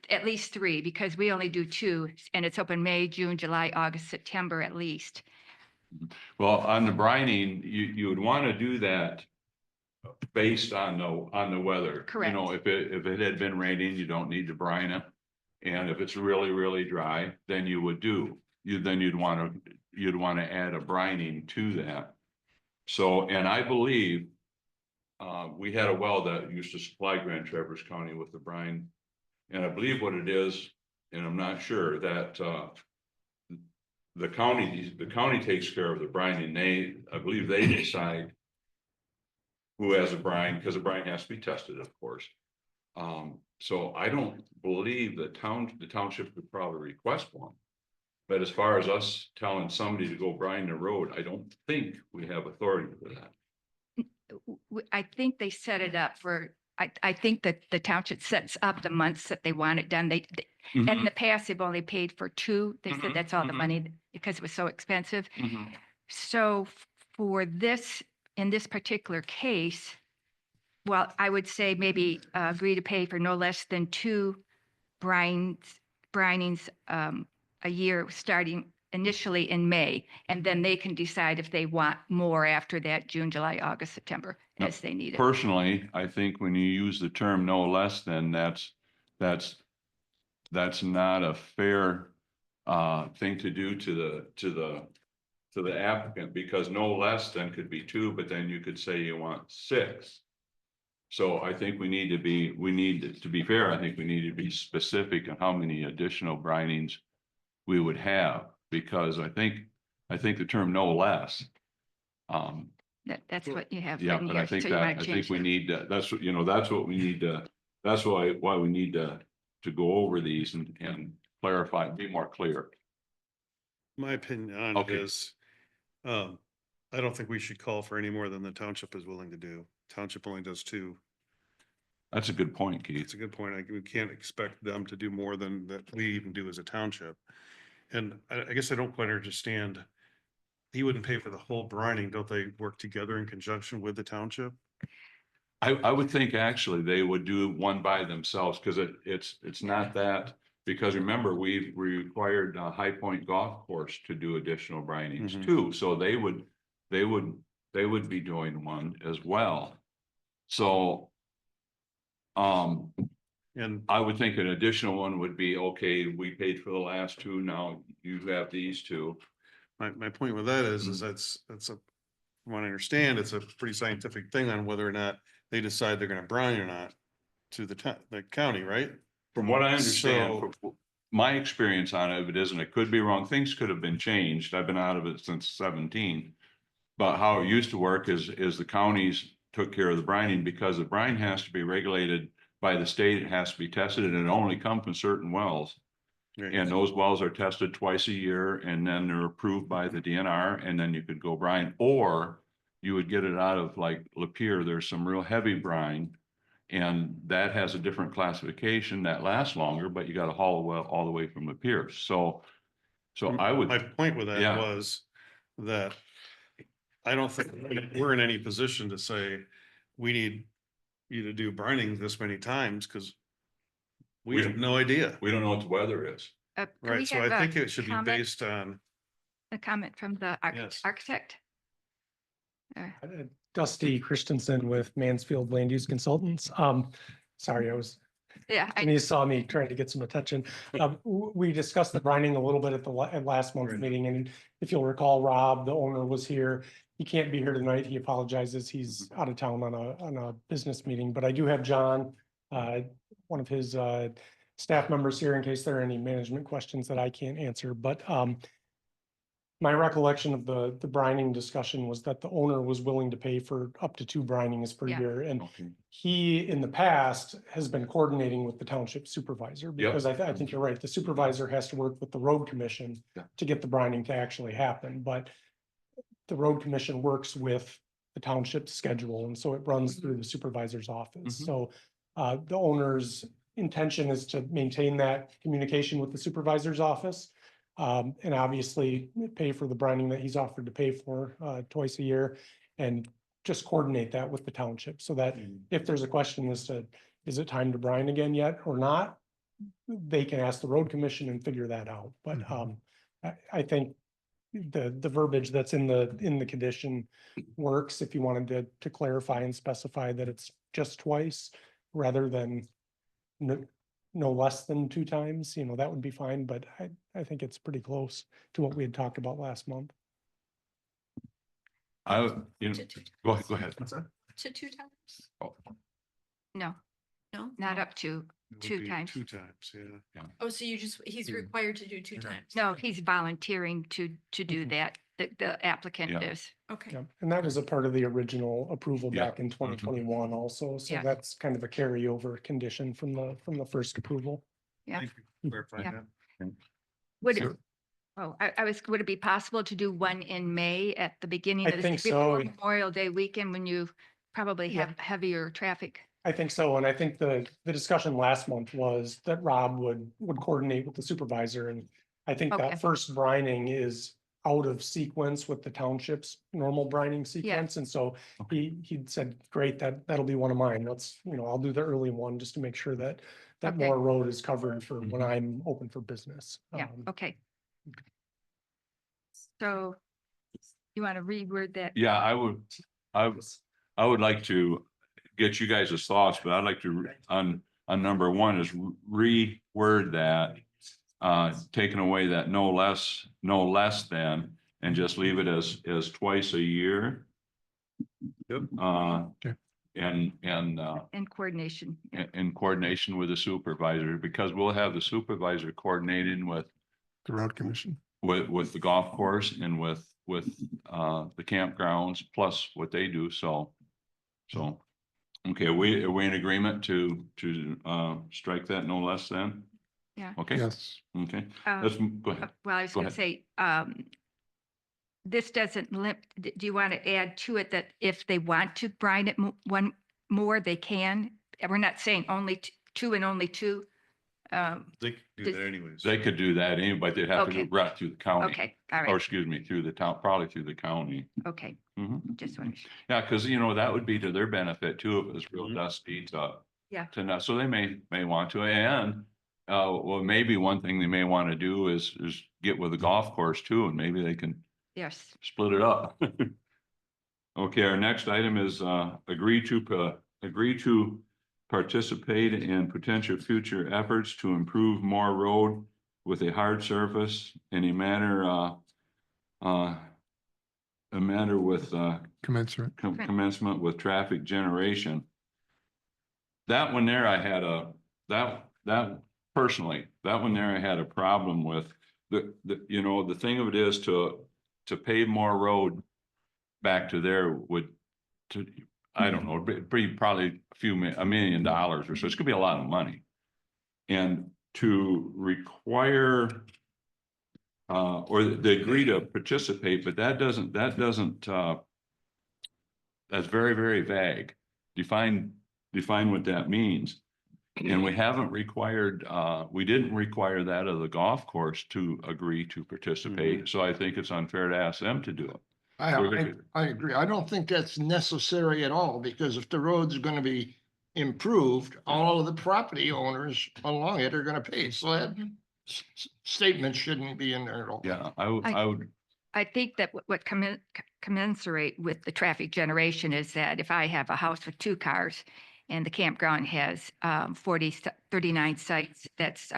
at least 3, because we only do 2, and it's open May, June, July, August, September at least. Well, on the brining, you would want to do that based on the weather. Correct. You know, if it had been raining, you don't need to brine it. And if it's really, really dry, then you'd want to add a brining to that. So, and I believe we had a well that used to supply Grand Traverse County with the brine. And I believe what it is, and I'm not sure, that the county takes care of the brining. I believe they decide who has a brine, because the brine has to be tested, of course. So I don't believe the township could probably request one. But as far as us telling somebody to go brine the road, I don't think we have authority for that. I think they set it up for, I think that the township sets up the months that they want it done. In the past, they've only paid for 2. They said that's all the money because it was so expensive. So for this, in this particular case, well, I would say maybe agree to pay for no less than 2 brinings a year, starting initially in May, and then they can decide if they want more after that, June, July, August, September, Now, as they need it. Personally, I think when you use the term no less than, that's not a fair thing to do to the applicant, because no less than could be 2, but then you could say you want 6. So I think we need to be fair, I think we need to be specific on how many additional brinings we would have, because I think the term no less. That's what you have Yeah, written but here. I think So you that, want I to think change we that. need to, that's what we need to, that's why we need to go over these and clarify, be more clear. My opinion on it Okay. is, I don't think we should call for any more than the township is willing to do. Township only does 2. That's a good point, Keith. It's a good point. We can't expect them to do more than that we even do as a township. And I guess I don't quite understand. He wouldn't pay for the whole brining. Don't they work together in conjunction with the township? I would think actually they would do one by themselves, because it's not that, because remember, we required High Point Golf Course to do additional brinings Mhm. too, so they would be doing one as well. So And I would think an additional one would be, okay, we paid for the last 2, now you have these 2. my point with that is that's from what I understand, it's a pretty scientific thing on whether or not they decide they're gonna brine or not to the county, right? From what I understand, my experience on it is, and it could be wrong, things could have been changed. I've been out of it since 17. But how it used to work is the counties took care of the brining, because the brine has to be regulated by the state. It has to be tested, and it only comes from certain wells. Right. And those wells are tested twice a year, and then they're approved by the DNR, and then you could go brine, or you would get it out of like Lapeer. There's some real heavy brine, and that has a different classification that lasts longer, but you got to haul well all the way from Lapeer. So I would. My point with that Yeah. was that I don't think we're in any position to say we need you to do brining this many times, because we We have don't- no idea. We don't know what the weather is. Can we Right, so have I a think it should be comment- based on, A comment from the Yes. architect? Dusty Christensen with Mansfield Land Use Consultants. Sorry, Yeah, Denise saw me trying to get some attention. We discussed the brining a little bit at last month's Right. meeting, and if you'll recall, Rob, the owner, was here. He can't be here tonight. He apologizes. He's out of town on a business meeting, but I do have John, one of his staff members here in case there are any management questions that I can't answer, but my recollection of the brining discussion was that the owner was willing to pay for up to 2 brinings per Yeah. year. And Okay. he, in the past, has been coordinating with the township supervisor, because I think you're right. The supervisor has to work with the road commission Yeah. to get the brining to actually happen, but the road commission works with the township schedule, and so it runs through the supervisor's office. Mhm. So the owner's intention is to maintain that communication with the supervisor's office. And obviously pay for the brining that he's offered to pay for twice a year, and just coordinate that with the township so that if there's a question as to, is it time to brine again yet or not? They can ask the road commission and figure that out. But I think the verbiage that's in the condition works if you wanted to clarify and specify that it's just twice rather than no less than 2 times, that would be fine, but I think it's pretty close to what we had talked about last month. Go ahead. To 2 times? No, No? not up to It would 2 be times. 2 times, yeah. Oh, so he's Yeah. required to do 2 times? No, he's volunteering to do that. The applicant Yeah. is. Okay. Yeah, and that was a part of the original approval Yeah. back in 2021 also, so Yeah. that's kind of a carryover condition from the first approval. Yeah. Thank you for clarifying Yeah. that. Would So- it, would it be possible to do one in May at the beginning I of the think before so. Memorial Day weekend when you probably Yeah. have heavier traffic? I think so, and I think the discussion last month was that Rob would coordinate with the supervisor, and I think Okay. that first brining is out of sequence with the township's normal brining sequence, and so he said, great, that'll be one of mine, I'll do the early one just to make sure that Okay. more road is covered for when I'm open for business. Yeah, okay. So you want to reword that? Yeah, I would like to get you guys' thoughts, but I'd like to, on number one is reword that. Taking away that no less than, and just leave it as twice a year. Yep. Okay. And In coordination. Yeah. in coordination with the supervisor, because we'll have the supervisor coordinating with The road commission. the golf course and with the campgrounds, plus what they do, so. Okay, are we in agreement to strike that no less than? Yeah. Okay, Yes. okay, Um, let's, go ahead. Well, I was Go going to say, this doesn't do you want to add to it that if they want to brine it one more, they can? We're not saying only 2 and only 2. They could do Does- that anyways. They could do that anyway, but they'd have to do Okay. it right through the county. Okay, all Or right, excuse me, through the town, probably through the county. okay, Mhm. just want to, Yeah, because that would be to their benefit too, if it was real Mhm. dusty Yeah. to not, so they may want to, and well, maybe one thing they may want to do is get with the golf course too, and maybe they can yes, split it up. Okay, our next item is agree to participate in potential future efforts to improve Moore Road with a hard surface in a manner with Commensurate. commencement with traffic generation. That one there, I had personally, that one there I had a problem with. The thing of it is to pave more road back to there I don't know, it'd be probably $1 million or so. It's gonna be a lot of money. And to require or they agree to participate, but that doesn't, that's very, very vague. Define what that means. And we haven't required, we didn't require that of the golf course to agree to participate. So I think it's unfair to ask them to do it. I agree. I don't think that's necessary at all, because if the road's gonna be improved, all of the property owners along it are gonna pay, so that statement shouldn't be in there at all. Yeah, I would, I think that what commensurate with the traffic generation is that if I have a house with 2 cars and the campground has 39 sites, that's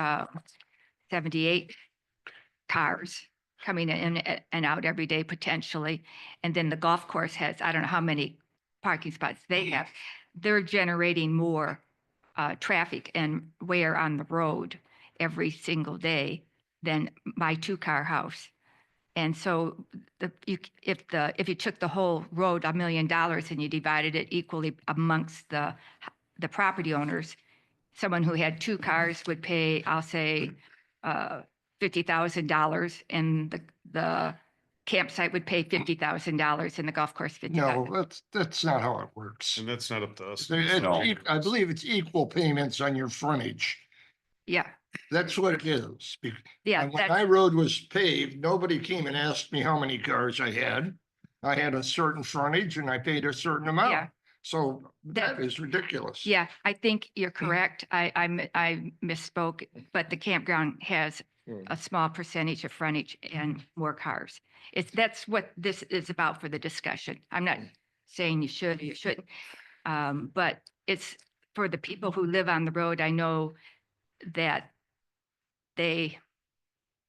78 cars coming in and out every day potentially. And then the golf course has, I don't know how many parking spots they have. They're generating more traffic and wear on the road every single day than my 2-car house. And so if you took the whole road $1 million and you divided it equally amongst the property owners, someone who had 2 cars would pay, I'll say, $50,000, and the campsite would pay $50,000 and the golf course No, 50,000. that's not how it works. And that's not up to us. No. I believe it's equal payments on your frontage. Yeah, That's what it is. yeah, And when that's, my road was paved, nobody came and asked me how many cars I had. I had a certain frontage and I paid a certain Yeah. amount. So That- that is ridiculous. yeah, I think you're correct. I misspoke, but the campground has a small percentage of frontage and more cars. That's what this is about for the discussion. I'm not saying you should or you shouldn't. But it's for the people who live on the road. I know that they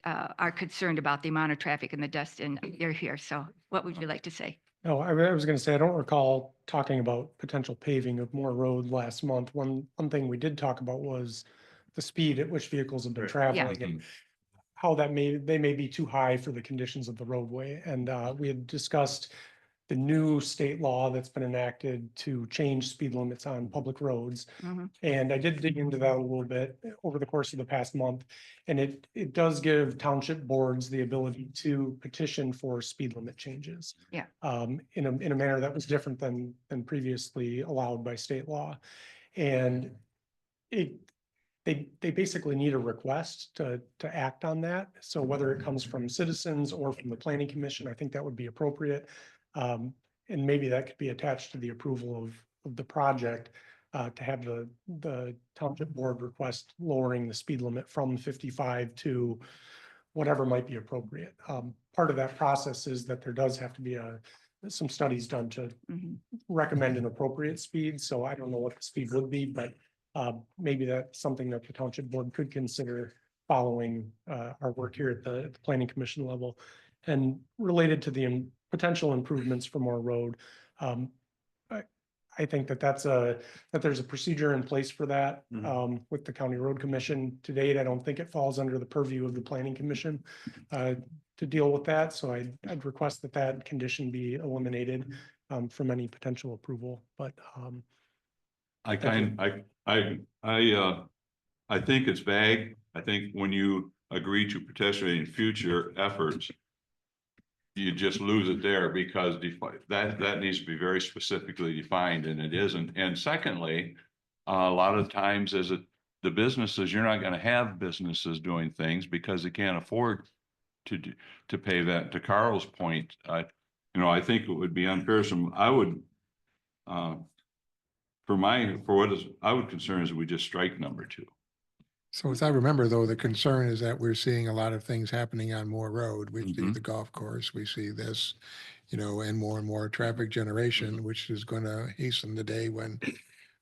are concerned about the amount of traffic and the dust, and you're here. So what would you like to say? No, I was gonna say, I don't recall talking about potential paving of more road last month. One thing we did talk about was the speed at which vehicles have been Right. traveling and how they may be too high for the conditions of the roadway. And we had discussed the new state law that's been enacted to change speed limits on public roads. Mhm. And I did dig into that a little bit over the course of the past month. And it does give township boards the ability to petition for speed limit changes. Yeah. In a manner that was different than previously allowed by state law. And they basically need a request to act on that. So whether it comes from citizens or from the planning commission, I think that would be appropriate. And maybe that could be attached to the approval of the project, to have the township board request lowering the speed limit from 55 to whatever might be appropriate. Part of that process is that there does have to be some studies done to Mhm. recommend an appropriate speed. So I don't know what the speed would be, but maybe that's something that the township board could consider following our work here at the planning commission level. And related to the potential improvements for more road, I think that there's a procedure in place for that with the county road commission. To date, I don't think it falls under the purview of the planning commission to deal with that. So I'd request that condition be eliminated from any potential approval, but I think it's vague. I think when you agree to participate in future efforts, you just lose it there because that needs to be very specifically defined and it isn't. And secondly, a lot of times the businesses, you're not going to have businesses doing things because they can't afford to pay that. To Carl's point, I think it would be unfair. I would concern is we just strike number 2. So as I remember, though, the concern is that we're seeing a lot of things happening on Moore Road. We see Mhm. the golf course, we see this, and more traffic generation, which is going to hasten the day when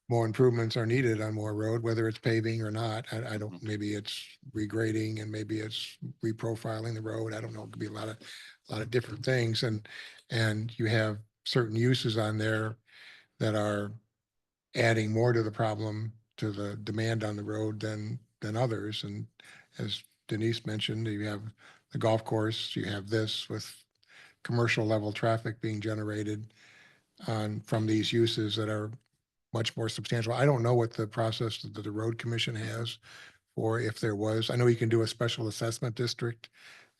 more improvements are needed on Moore Road, whether it's paving or not. I don't, maybe it's regrading and maybe it's reprofiling the road. I don't know. It could be a lot of different things. And you have certain uses on there that are adding more to the problem, to the demand on the road than others. And as Denise mentioned, you have the golf course, you have this with commercial level traffic being generated from these uses that are much more substantial. I don't know what the process that the road commission has, or if there was. I know you can do a special assessment district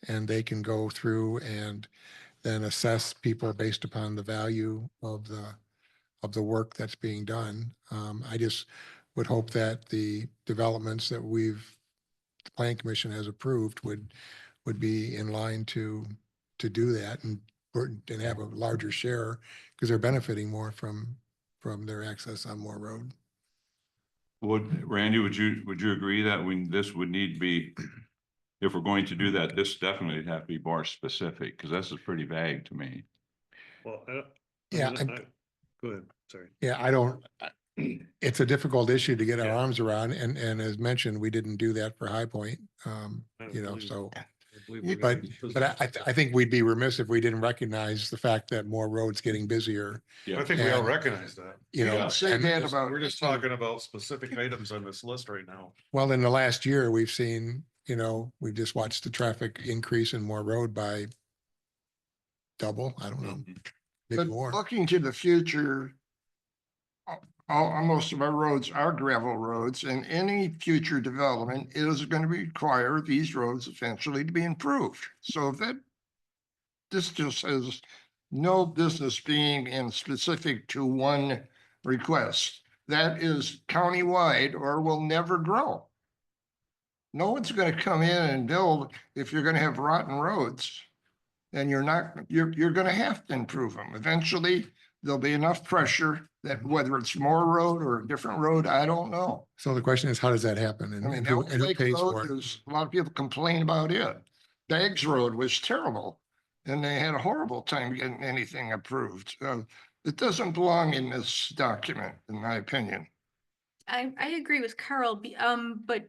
and they can go through and then assess people based upon the value of the work that's being done. I just would hope that the developments that the planning commission has approved would be in line to do that and have a larger share because they're benefiting more from their access on Moore Road. Randy, would you agree that this would need to be, if we're going to do that, this definitely have to be more specific because this is pretty vague to me. Well, Yeah, go ahead, sorry. Yeah, it's a difficult issue to get our Yeah. arms around. And as mentioned, we didn't do that for High Point. believe- But I think we'd be remiss if we didn't recognize the fact that more roads getting busier, I think we all And- recognize that. Say and that about. We're just talking about specific items on this list right now. well, in the last year, we've seen, we've just watched the traffic increase in Moore Road by double, I don't know, maybe But more. looking to the future, most of our roads are gravel roads, and any future development is going to require these roads eventually to be improved. So if that this just says no business being in specific to one request. That is countywide or will never grow. No one's gonna come in and build if you're gonna have rotten roads. And you're gonna have to improve them. Eventually, there'll be enough pressure that whether it's more road or a different road, I don't know. So the question is, how does that happen? I And mean, who Elk Lake pays Road for it? is, a lot of people complain about it. Baggs Road was terrible. And they had a horrible time getting anything approved. It doesn't belong in this document, in my opinion. I agree with Carl, but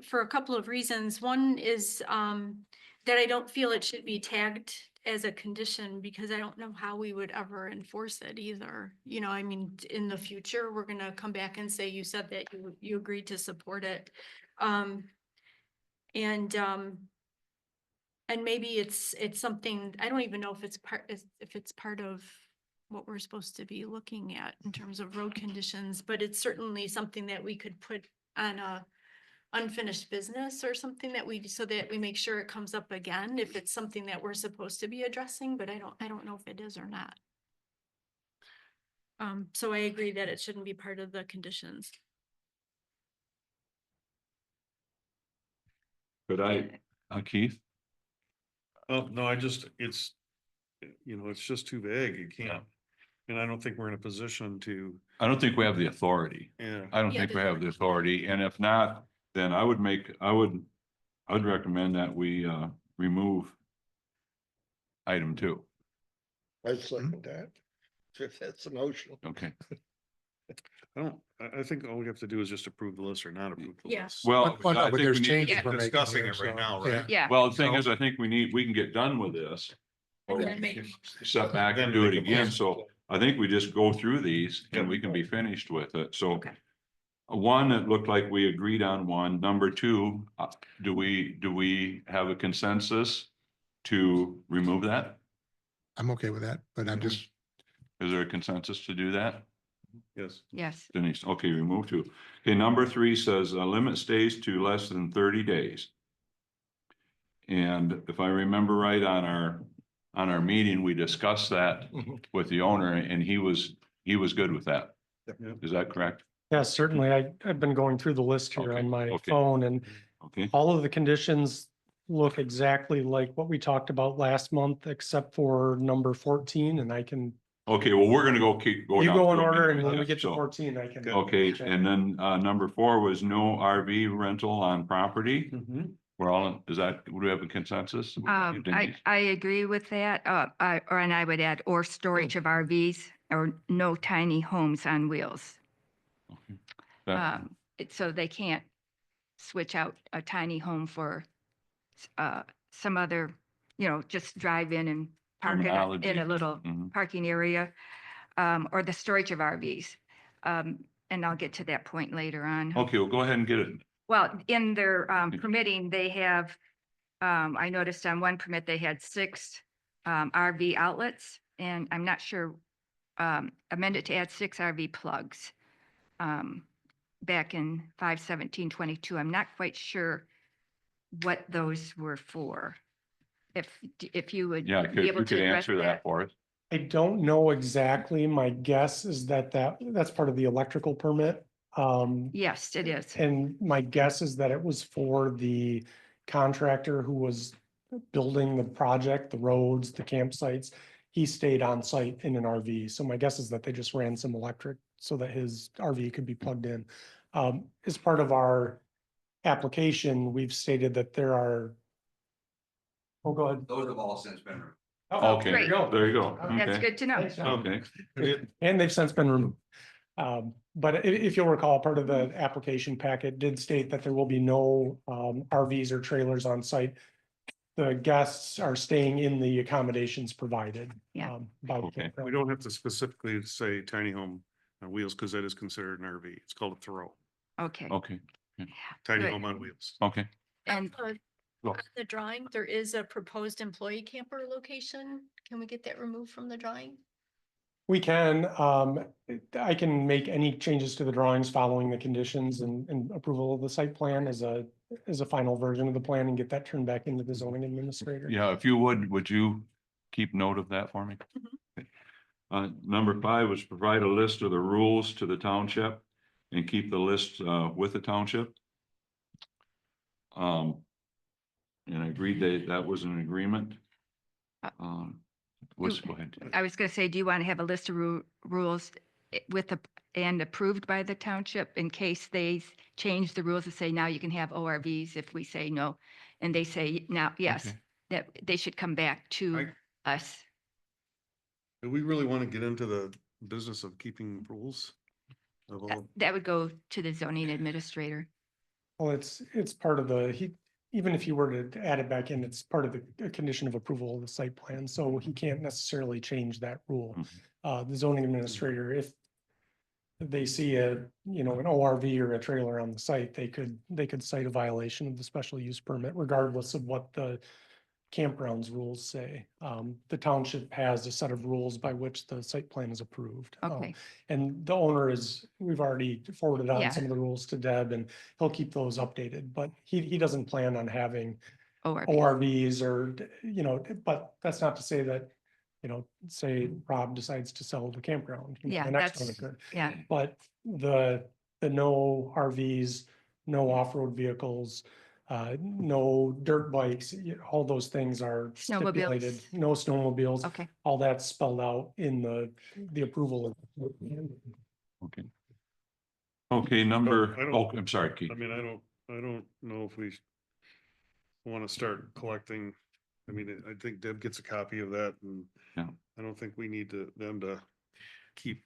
for a couple of reasons. One is that I don't feel it should be tagged as a condition because I don't know how we would ever enforce it either. You know, I mean, in the future, we're gonna come back and say, you said that you agreed to support it. And maybe it's something, I don't even know if it's part of what we're supposed to be looking at in terms of road conditions, but it's certainly something that we could put on a unfinished business or something so that we make sure it comes up again if it's something that we're supposed to be addressing, but I don't know if it is or not. So I agree that it shouldn't be part of the conditions. Could Keith? Oh, no, it's, it's just too vague. You can't. And I don't think we're in a position to, I don't think we have the authority. yeah. I don't Yeah, think we there's have the authority, and if not, then I would recommend that we remove item 2. I second that. If that's the motion. Okay, I think all we have to do is just approve the list or not approve the Yeah. list. well, Well, no, I but think there's we need- changes Yeah. we're making Discussing here, it right so, now, right? Yeah. Well, the thing is, I think we can get done with this. Or And then we make- can Step back and Then do it make a again, motion. so I think we just go through these and we can be finished with it, so. Okay. One, it looked like we agreed on one. Number 2, do we have a consensus to remove that? I'm okay with that, but I'm just, Is there a consensus to do that? Yes. Yes. Denise, okay, remove 2. Okay, number 3 says limit stays to less than 30 days. And if I remember right on our meeting, we discussed that with the owner and he was good with that. Yep. Is that correct? Yeah, certainly. I've been going through the list here Okay, on my okay. phone and Okay, all of the conditions look exactly like what we talked about last month, except for number 14, and I can, okay, well, we're gonna go you down go in through them order and anyway, when we get to so- 14, I can. Okay, check. and then number 4 was no RV rental on property. Mhm. We're all, do we have a consensus? I agree with that. And I would add, or storage of RVs or no tiny homes on wheels. That- So they can't switch out a tiny home for some other, just drive in and park it in a Terminology. little Mhm. parking area, or the storage of RVs. And I'll get to that point later on. Okay, well, go ahead and get it. Well, in their permitting, they have, I noticed on one permit, they had 6 RV outlets, and I'm not sure, amended to add 6 RV plugs. Back in 5/17/22, I'm not quite sure what those were for. If you would Yeah, be able you to could address answer that for us. I don't know exactly. My guess is that's part of the electrical permit. Yes, it is. And my guess is that it was for the contractor who was building the project, the roads, the campsites. He stayed on site in an RV. So my guess is that they just ran some electric so that his RV could be plugged in. As part of our application, we've stated that there are. Oh, go ahead. Those have all since been removed. Oh, Okay, there you go. there you go. That's Okay, good to know. Thanks, John. okay. And they've since been removed. But if you'll recall, part of the application packet did state that there will be no RVs or trailers on site. The guests are staying in the accommodations provided. Yeah. By the Okay. campground. We don't have to specifically say tiny home on wheels because that is considered an RV. It's called a throw, Okay. Okay, tiny Good. home on wheels. okay. And Go. On the drawing, there is a proposed employee camper location. Can we get that removed from the drawing? We can, I can make any changes to the drawings following the conditions and approval of the site plan as a final version of the plan and get that turned back into the zoning administrator. Yeah, if you would you keep note of that for me? Okay. Number 5 was provide a list of the rules to the township and keep the list with the township. And I agreed that that was an agreement. Go ahead. I was going to say, do you want to have a list of rules with and approved by the township in case they change the rules and say, now you can have ORVs if we say no, and they say now, yes, Okay. that they should come back to us. Do we really want to get into the business of keeping rules? Of all, That would go to the zoning administrator. Well, it's part of even if you were to add it back in, it's part of the condition of approval of the site plan, so he can't necessarily change that rule. The zoning administrator, if they see an ORV or a trailer on the site, they could cite a violation of the special use permit regardless of what the campgrounds rules say. The township has a set of rules by which the site plan is approved. Okay. And the owner we've already forwarded Yeah. on some of the rules to Deb, and he'll keep those updated, but he doesn't plan on having ORVs or, but that's not to say that, say Rob decides to sell the campground. Yeah, the next that's- owner could. Yeah. But the no RVs, no off-road vehicles, no dirt bikes, all those things are stipulated, Snowmobiles. no snowmobiles. Okay. All that's spelled out in the approval. Okay. Okay, number, I don't- oh, I'm sorry, Keith. I mean, I don't know if we want to start collecting. I mean, I think Deb gets a copy of that, and Yeah. I don't think we need them to keep,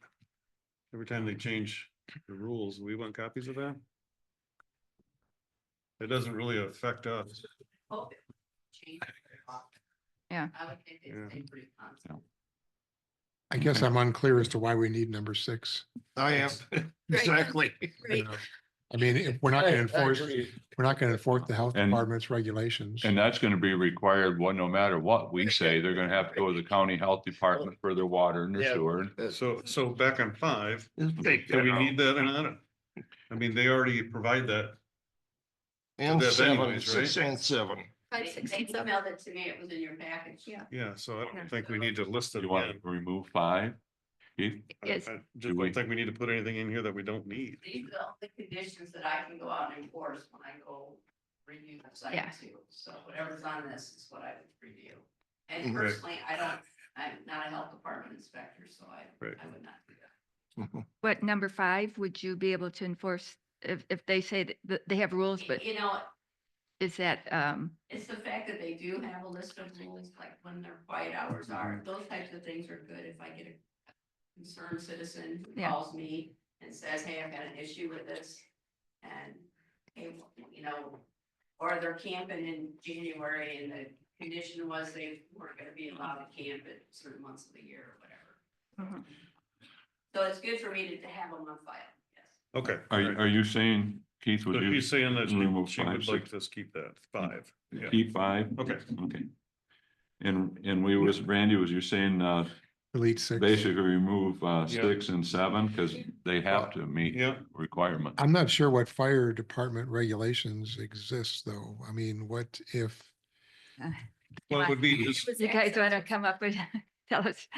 every time they change the rules, we want copies of that. It doesn't really affect us. Yeah. I guess I'm unclear as to why we need number 6. I am, exactly. You know, I mean, if we're not going to enforce, agree. we're not going to enforce the health And- department's regulations. And that's gonna be required, no matter what we say, they're gonna have to go to the county health department for their water and their Yeah. sewer. So back on 5, Just take do we that need out. that or not? I mean, they already provide that. And Deb 7, anyways, 6 right? and 7. Five, They six, and seven. emailed it to me, it was in your package. Yeah. Yeah, so I don't think we need to list it You want again. to remove 5? Keith? Yes. I just Do we- don't think we need to put anything in here that we don't need. These are the conditions that I can go out and enforce when I go review the site Yeah. too. So whatever's on this is what I would review. And Right. personally, I'm not a health department inspector, so I Right. would not do that. What number 5 would you be able to enforce if they say that they have rules, but You know, is that, it's the fact that they do have a list of rules, like when their quiet hours are, those types of things are good. If I get a concerned citizen who Yeah. calls me and says, hey, I've got an issue with this. And, hey, or they're camping in January and the condition was they weren't gonna be allowed to camp at certain months of the year or whatever. Mhm. So it's good for me to have them on file, yes. Okay. Are you saying, Keith, So would you he's saying that remove she 5, would like 6? to keep that 5. Yeah. Keep 5? Okay. Okay. And Randy, was you saying, Delete 6. basically remove 6 and 7 because they have to meet Yeah. requirements. I'm not sure what fire department regulations exist, though. I mean, what if, Well, it would be just, you guys want to come up with, tell us?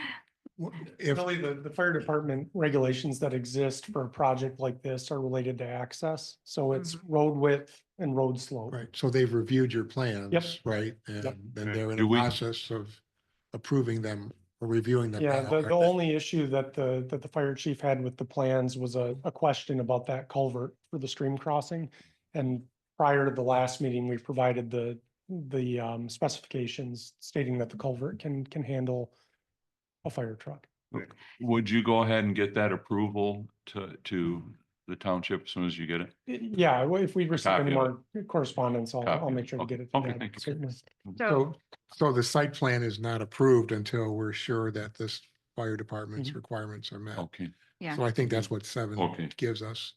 if, Really, the fire department regulations that exist for a project like this are related to access. So it's road width and road slope. right, so they've reviewed your plans. Yep. Right, and Yep. then they're in Do the we- process of approving them or reviewing them. Yeah, now, the aren't they? only issue that the fire chief had with the plans was a question about that culvert for the stream crossing. And prior to the last meeting, we provided the specifications stating that the culvert can handle a fire truck. Would you go ahead and get that approval to the township as soon as you get it? Yeah, well, if we receive any Copy of more correspondence, I'll Copy. make sure to Okay. get it. to Okay, Deb, thank you. certainly. So, So the site plan is not approved until we're sure that this fire department's Mhm. requirements are met. Okay, yeah. So I think that's what 7 Okay. gives us.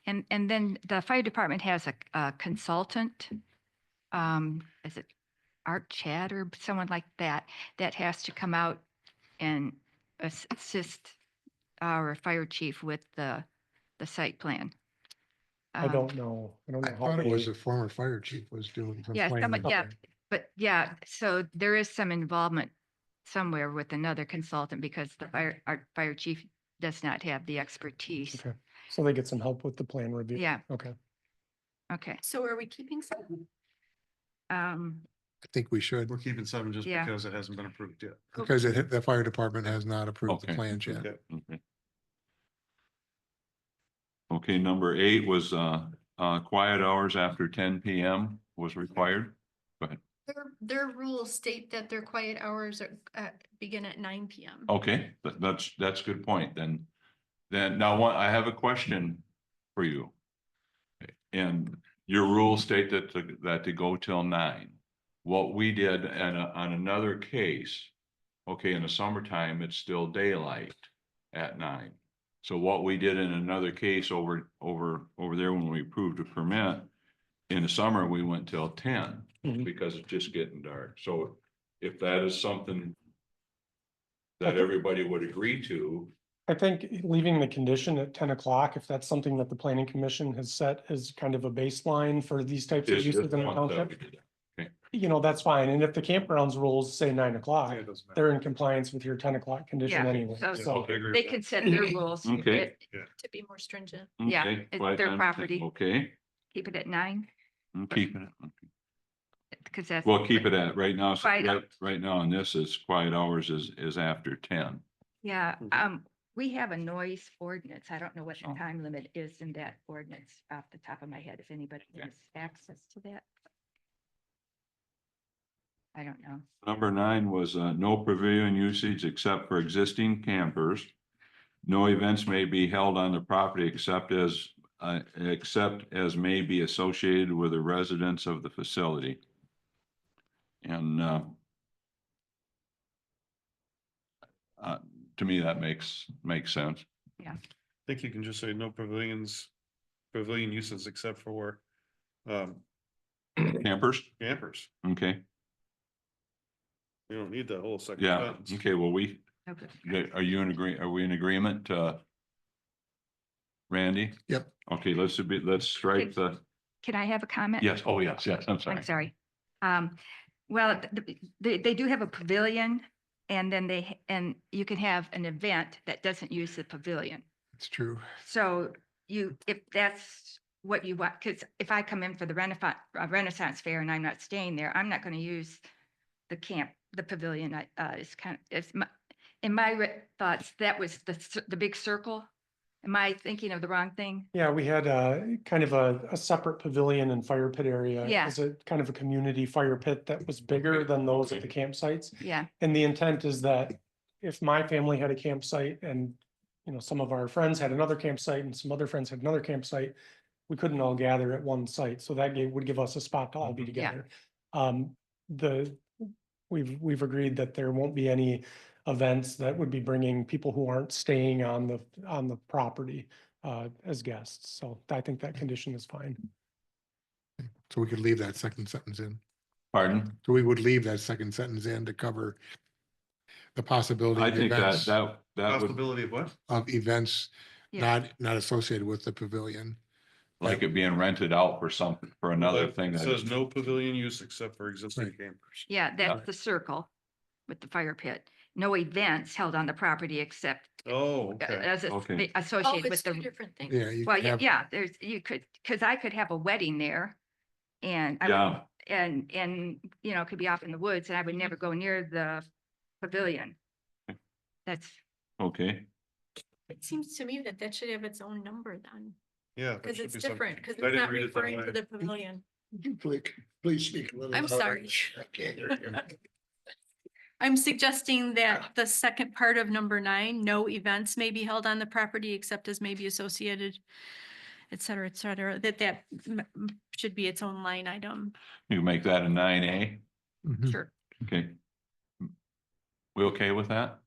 And then the fire department has a consultant. Is it Art Chad or someone like that, that has to come out and assist our fire chief with the site plan. I don't know. I don't I know. how thought it was they- the former fire chief was doing. some Yeah, planning. yeah, but yeah, so there is some involvement somewhere with another consultant because our fire chief does not have the expertise. Okay, so they get some help with the plan review. Yeah, Okay, okay. So are we keeping some? I think we should, We're keeping 7 just Yeah. because it hasn't been approved yet. because the fire department has not approved the Okay. plans yet. Okay. Okay. Okay, number 8 was, quiet hours after 10 PM was required. Go ahead. Their rules state that their quiet hours are, begin at 9 PM. Okay, that's a good point. Then now I have a question for you. And your rules state that to go till 9. What we did on another case, okay, in the summertime, it's still daylight at 9. So what we did in another case over there when we approved a permit, in the summer, we went till 10 Mhm. because it's just getting dark. So if that is something that Okay. everybody would agree to, I think leaving the condition at 10 o'clock, if that's something that the planning commission has set as kind of a baseline for these types of is uses just in the one that we township, did that. you know, that's fine. And if the campgrounds rules say 9 o'clock, Yeah, it doesn't matter. they're in compliance with your 10 o'clock condition Yeah, anyway. so- So, I agree They with can that. set their rules. Okay. To be more stringent. Yeah, Okay, it's quiet their time, property. Okay, Keep it at 9 I'm keeping it. because that's. Well, keep it at, right now, Quiet right now on this is quiet hours is after 10. Yeah, Mhm. we have a noise ordinance. I don't know what the Oh. time limit is in that ordinance off the top of my head, if anybody Okay. has access to that. I don't know. Number 9 was no pavilion usage except for existing campers. No events may be held on the property except as may be associated with the residents of the facility. And to me, that makes sense. I think you can just say no pavilion uses except for Campers, campers. okay, You don't need that whole second yeah, sentence. okay, well, Okay. are we in agreement, Randy? Yep. Okay, let's strike the, Can I have a comment? yes, oh, yes, I'm sorry. I'm sorry. Well, they do have a pavilion and then and you can have an event that doesn't use the pavilion. It's true. So if that's what you want, because if I come in for the Renaissance Fair and I'm not staying there, I'm not going to use the pavilion. It's kind of, in my thoughts, that was the big circle. Am I thinking of the wrong thing? yeah, we had kind of a separate pavilion and fire pit area. Yeah. As a kind of a community fire pit that was bigger than those at the campsites. Yeah, And the intent is that if my family had a campsite and, you know, some of our friends had another campsite and some other friends had another campsite, we couldn't all gather at one site. So that would give us a spot to all be together. We've agreed that there won't be any events that would be bringing people who aren't staying on the property as guests. So I think that condition is fine. So we could leave that second sentence in. Pardon? So we would leave that second sentence in to cover the possibility I of think events, that would, Possibility of what? of events yeah. not associated with the pavilion. like it being rented out for another It thing. says no pavilion use except for existing campers. Yeah, that's the circle with the fire pit. No events held on the property except Oh, okay. as Okay. Oh, associated it's with two the, different things. Yeah. you well, could yeah, have- because I could have a wedding there and Yeah, and it could be off in the woods and I would never go near the pavilion. That's, okay, It seems to me that should have its own number then, Yeah. that because should it's be something. different, because I it's didn't not read it that referring to way. the pavilion. Could you please speak a little. I'm louder? sorry. I can't hear you. I'm suggesting that the second part of number 9, no events may be held on the property except as may be associated, et cetera, that should be its own line item. you can make that a 9A, Mhm. sure. okay. We okay with that?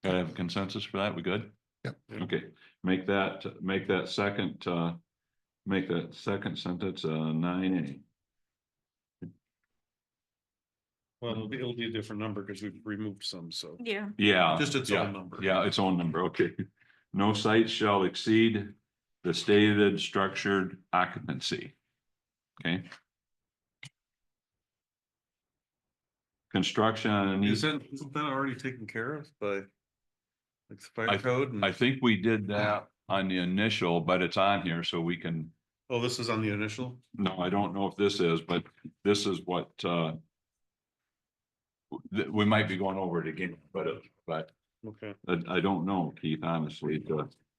Gotta have a consensus for that, we good? Yep. Okay, make that second sentence 9A. Well, it'll be a different number because we've removed some, so. Yeah. Yeah. Just its yeah, own number. Yeah, its own number, okay. No site shall exceed the stated structured occupancy. Okay. Construction on Isn't each, isn't that already taken care of by like the I- fire code? and- I think we did that on the initial, but it's on here so we can, Oh, this is on the initial? no, I don't know if this is, but this is what, we might be going over it again, but Okay. I don't know, Keith, honestly.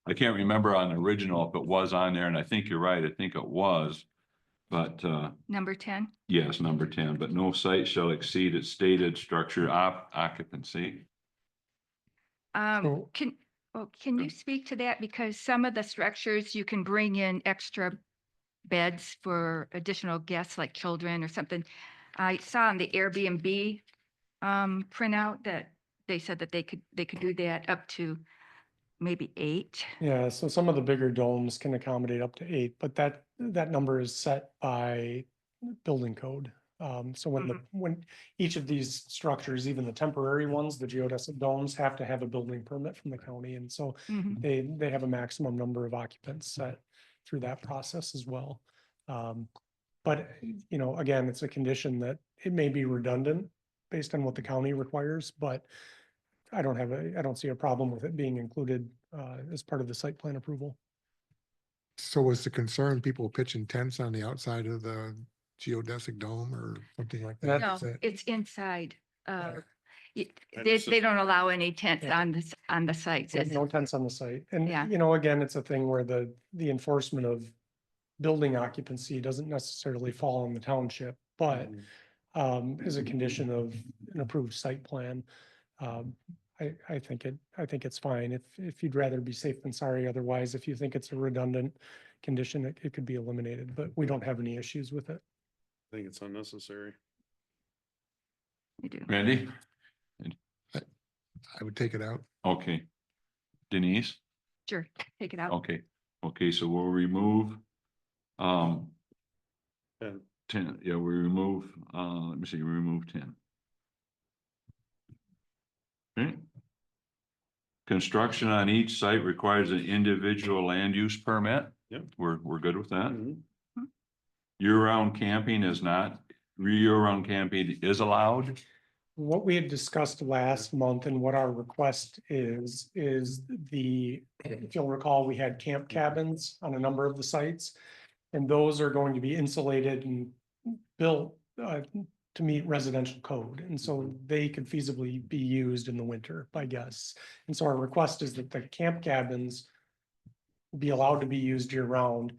I can't remember on the original if it was on there, and I think you're right. I think it was. But Number 10. yes, number 10, but no site shall exceed its stated structure occupancy. So- Can you speak to that? Because some of the structures, you can bring in extra beds for additional guests like children or something. I saw on the Airbnb printout that they said that they could do that up to maybe 8. Yeah, so some of the bigger domes can accommodate up to 8, but that number is set by building code. So when each of these structures, even the temporary ones, the geodesic domes, have to have a building permit from the county. And so Mhm. they have a maximum number of occupants set through that process as well. But, you know, again, it's a condition that it may be redundant based on what the county requires, but I don't see a problem with it being included as part of the site plan approval. So was the concern people pitching tents on the outside of the geodesic dome or something like that? No, Is that- it's inside. They just- don't allow any tents Yeah. on the sites. Yeah, It's- no tents on the site. And, Yeah. you know, again, it's a thing where the enforcement of building occupancy doesn't necessarily fall on the township, but as a condition of an approved site plan, I think it's fine. If you'd rather be safe than sorry, otherwise, if you think it's a redundant condition, it could be eliminated, but we don't have any issues with it. I think it's unnecessary. You do. Randy? I would take it out. Okay. Denise? Sure, take it out. Okay, so we'll remove, And 10, yeah, we remove, let me see, remove 10. Okay. Construction on each site requires an individual land use permit. Yep. We're good with that. Mhm. Year-round camping is not, year-round camping is allowed. What we had discussed last month and what our request is if you'll recall, we had camp cabins on a number of the sites. And those are going to be insulated and built to meet residential code. And so they could feasibly be used in the winter by guests. And so our request is that the camp cabins be allowed to be used year round.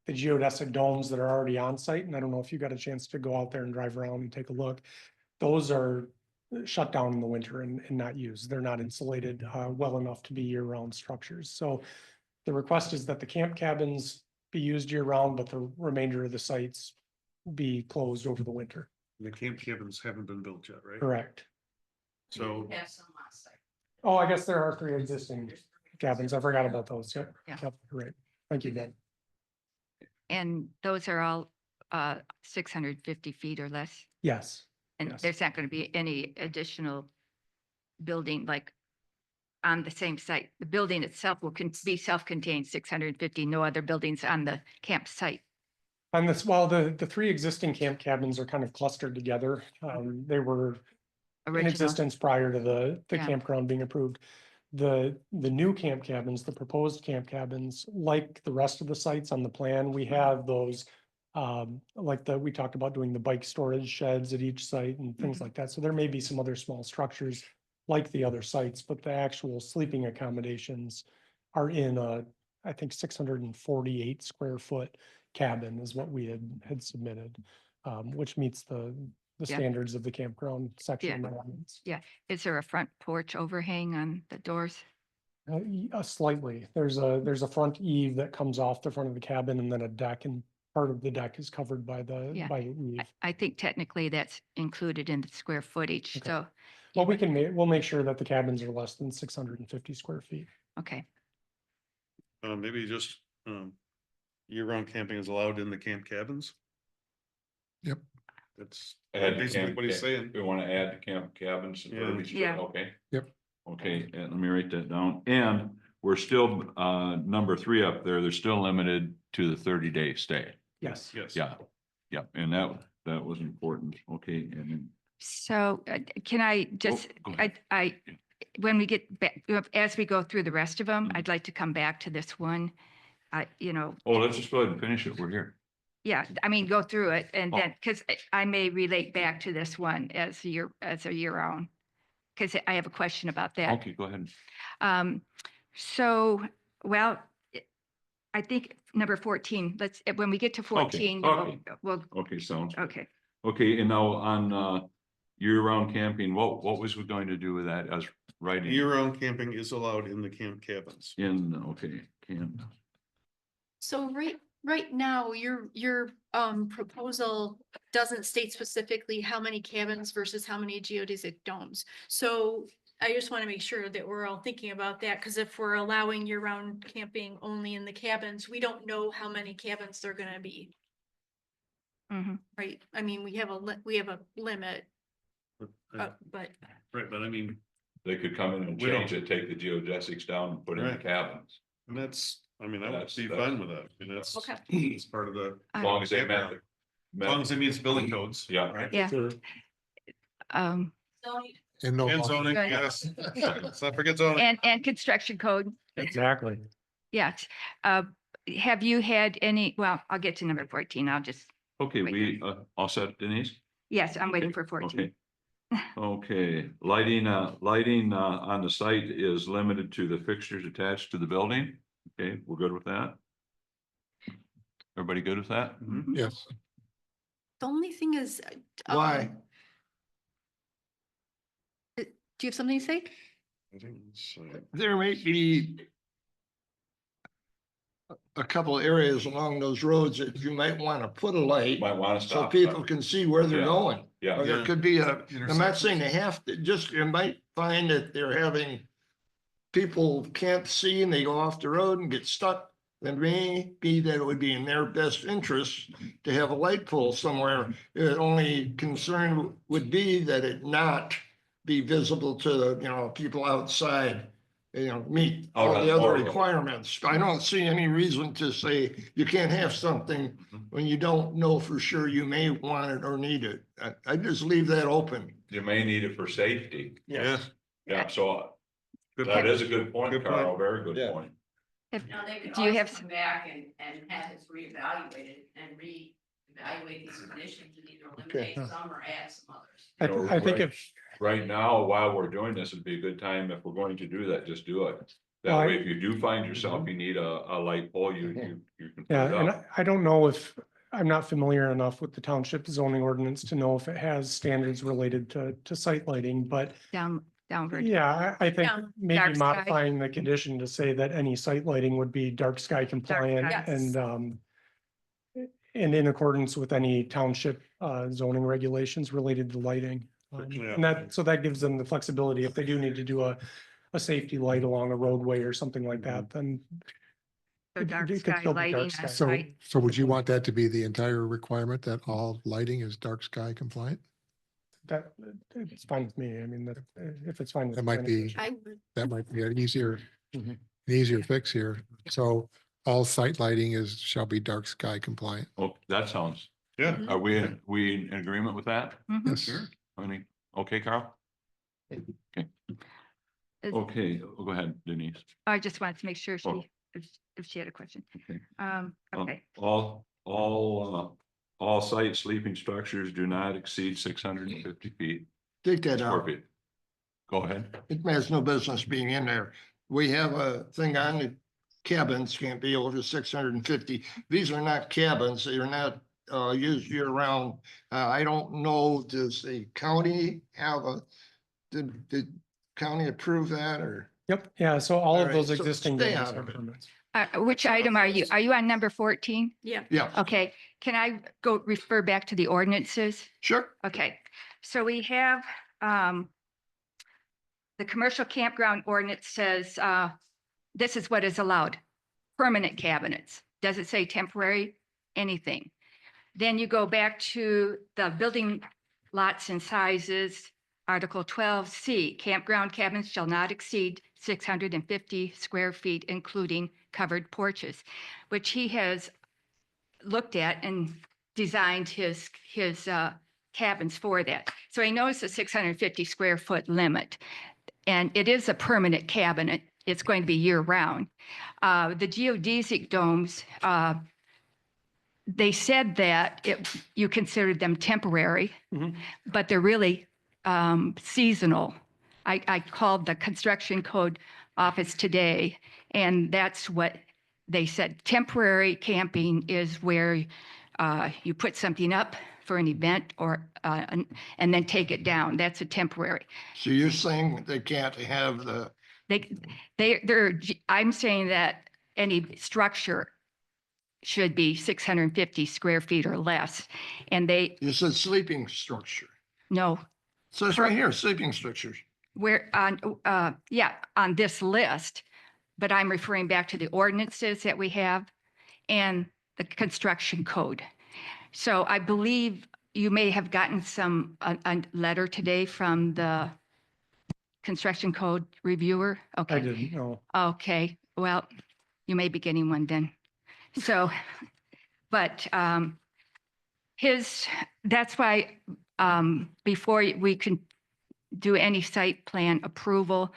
The geodesic domes that are already on site, and I don't know if you got a chance to go out there and drive around and take a look. Those are shut down in the winter and not used. They're not insulated well enough to be year-round structures. So the request is that the camp cabins be used year-round, but the remainder of the sites be closed over the winter. the camp cabins haven't been built yet, right? Correct. So Have some last site. Oh, I guess there are 3 existing cabins. I forgot about those. Yep. Yeah. Yep, great. Thank you, Dan. And those are all 650 feet or less. Yes. And Yes. there's not going to be any additional building like on the same site. The building itself will be self-contained, 650, no other buildings on the campsite. On this, well, the 3 existing camp cabins are kind of clustered together. They were in Original. existence prior to the Yeah. campground being approved. The new camp cabins, the proposed camp cabins, like the rest of the sites on the plan, we have those. We talked about doing the bike storage sheds at each site and things like that. So there may be some other small structures like the other sites, but the actual sleeping accommodations are in I think 648 square foot cabin is what we had submitted, which meets the Yeah. standards of the campground section. Is there a front porch overhang on the doors? Slightly. There's a front eave that comes off the front of the cabin and then a deck, and part of the deck is covered by the Yeah. eave. I think technically that's included in the square footage. Okay. So, Well, we'll make sure that the cabins are less than 650 square feet. okay. maybe just year-round camping is allowed in the camp cabins. Yep. That's Add basically camp- what he's saying. We want to add the camp cabins and Yeah. verbiage, Yeah. okay? Yep. Okay, and let me write that down. And we're still, number 3 up there, they're still limited to the 30-day stay. Yes. Yes. Yeah, and that was important. Okay, and then So can I just, go ahead. when we get back, as we go through the rest of them, I'd like to come back to this one. You know, Oh, let's just go ahead and finish it. We're here. yeah, I mean, go through it and Oh. then, because I may relate back to this one as a year own. Because I have a question about that. Okay, go ahead. So, well, I think number 14, when we get to 14, okay. we'll, Okay, sounds. okay. Okay, and now on year-round camping, what was we going to do with that as writing? Year-round camping is allowed in the camp cabins. Okay, camp. So right now, your proposal doesn't state specifically how many cabins versus how many geodesic domes. So I just want to make sure that we're all thinking about that, because if we're allowing year-round camping only in the cabins, we don't know how many cabins they're gonna be, Mhm. right? I mean, we have a limit, but Right, but I mean, They could come in and We don't- change it, take the geodesics down and put in the Right. cabins. and that's, I mean, I would That's- be that's- fine with that. I mean, that's, Okay. it's part of the, As long as they As long as it meets building codes. Yeah. Right? Yeah. Sure. Um, And no, And zoning, Good. yes. Let's not forget zoning. and construction code, Exactly. yes. Have you had any, well, I'll get to number 14. I'll just, Okay, Wait. we all set, Denise? yes, I'm waiting Okay, for 14. Okay. Okay, lighting on the site is limited to the fixtures attached to the building. Okay, we're good with that? Everybody good with that? yes, the only thing is. Why? Do you have something to say? I think it's, There may be a couple areas along those roads that you might want to put a light Might want to so stop. people can see where they're Yeah. going. Or Yeah, there Yeah. could be I'm not saying Intersections. they have to, just, you might find that they're having people can't see and they go off the road and get stuck. Then may be that it would be in their best interest to have a light pole somewhere. The only concern would be that it not be visible to the, people outside. Meet Out all on the other Moore Road. requirements. I don't see any reason to say you can't have something when you don't know for sure you may want it or need it. I just leave that open. you may need it for safety. yeah. Yeah, so Good that point. is a good point, Good point. Carl, very good Yeah. point. Now, they could Do you also have come back and have this reevaluated and reevaluate these conditions and either eliminate some or add some others. I, You know, I think right. if, Right now, while we're doing this, would be a good time, if we're going to do that, just do it. That Well, way, if you do find yourself, you need a light pole, you can. put yeah, it and up. I don't know if, I'm not familiar enough with the township zoning ordinance to know if it has standards related to site lighting, but Downward. yeah, I think Yeah. maybe Dark sky. modifying the condition to say that any site lighting would be dark sky compliant Yes. and in accordance with any township zoning regulations related to lighting. Yeah. And so that gives them the flexibility if they do need to do a safety light along a roadway or something like that, then So It- dark it could sky still be dark lighting sky. on so, site. so would you want that to be the entire requirement that all lighting is dark sky compliant? that, it's fine with me. I mean, that, if it's fine. with That might planning be- commission. I would. That might be an easier, Mhm. an easier fix here. So all site lighting shall be dark sky compliant. Oh, that sounds, Yeah. are we in agreement with that? Mhm. Yes. Honey, okay, Carl? Okay. Is- Okay, go ahead, Denise. I just wanted to make sure Oh. if she had a question. Okay. Okay, All site sleeping structures do not exceed 650 feet. Take that Square out. feet. Go ahead. It has no business being in there. We have a thing on the cabins can't be over 650. These are not cabins. They are not used year round. I don't know, does the county have did county approve that or? Yep, yeah, so all of Alright, those so existing stay buildings out have of it. permits. which item are you? Are you on number 14? Yeah. Yeah, Okay, can I go refer back to the ordinances? sure. Okay, so we have, the commercial campground ordinance says, this is what is allowed. Permanent cabinets. Does it say temporary? Anything. Then you go back to the building lots and sizes, Article 12C, campground cabins shall not exceed 650 square feet, including covered porches, which he has looked at and designed his cabins for that. So I know it's a 650 square foot limit. And it is a permanent cabin. It's going to be year round. The geodesic domes, they said that you considered them temporary, Mhm. but they're really seasonal. I called the construction code office today, and that's what they said. Temporary camping is where you put something up for an event or and then take it down. That's a temporary. So you're saying they can't have I'm saying that any structure should be 650 square feet or less. And you said sleeping structure. no, So it's right here, sleeping structures. we're on, on this list, but I'm referring back to the ordinances that we have and the construction code. So I believe you may have gotten a letter today from the construction code reviewer. Okay. I didn't know. Okay, well, you may be getting one then. So, but that's why before we can do any site plan approval,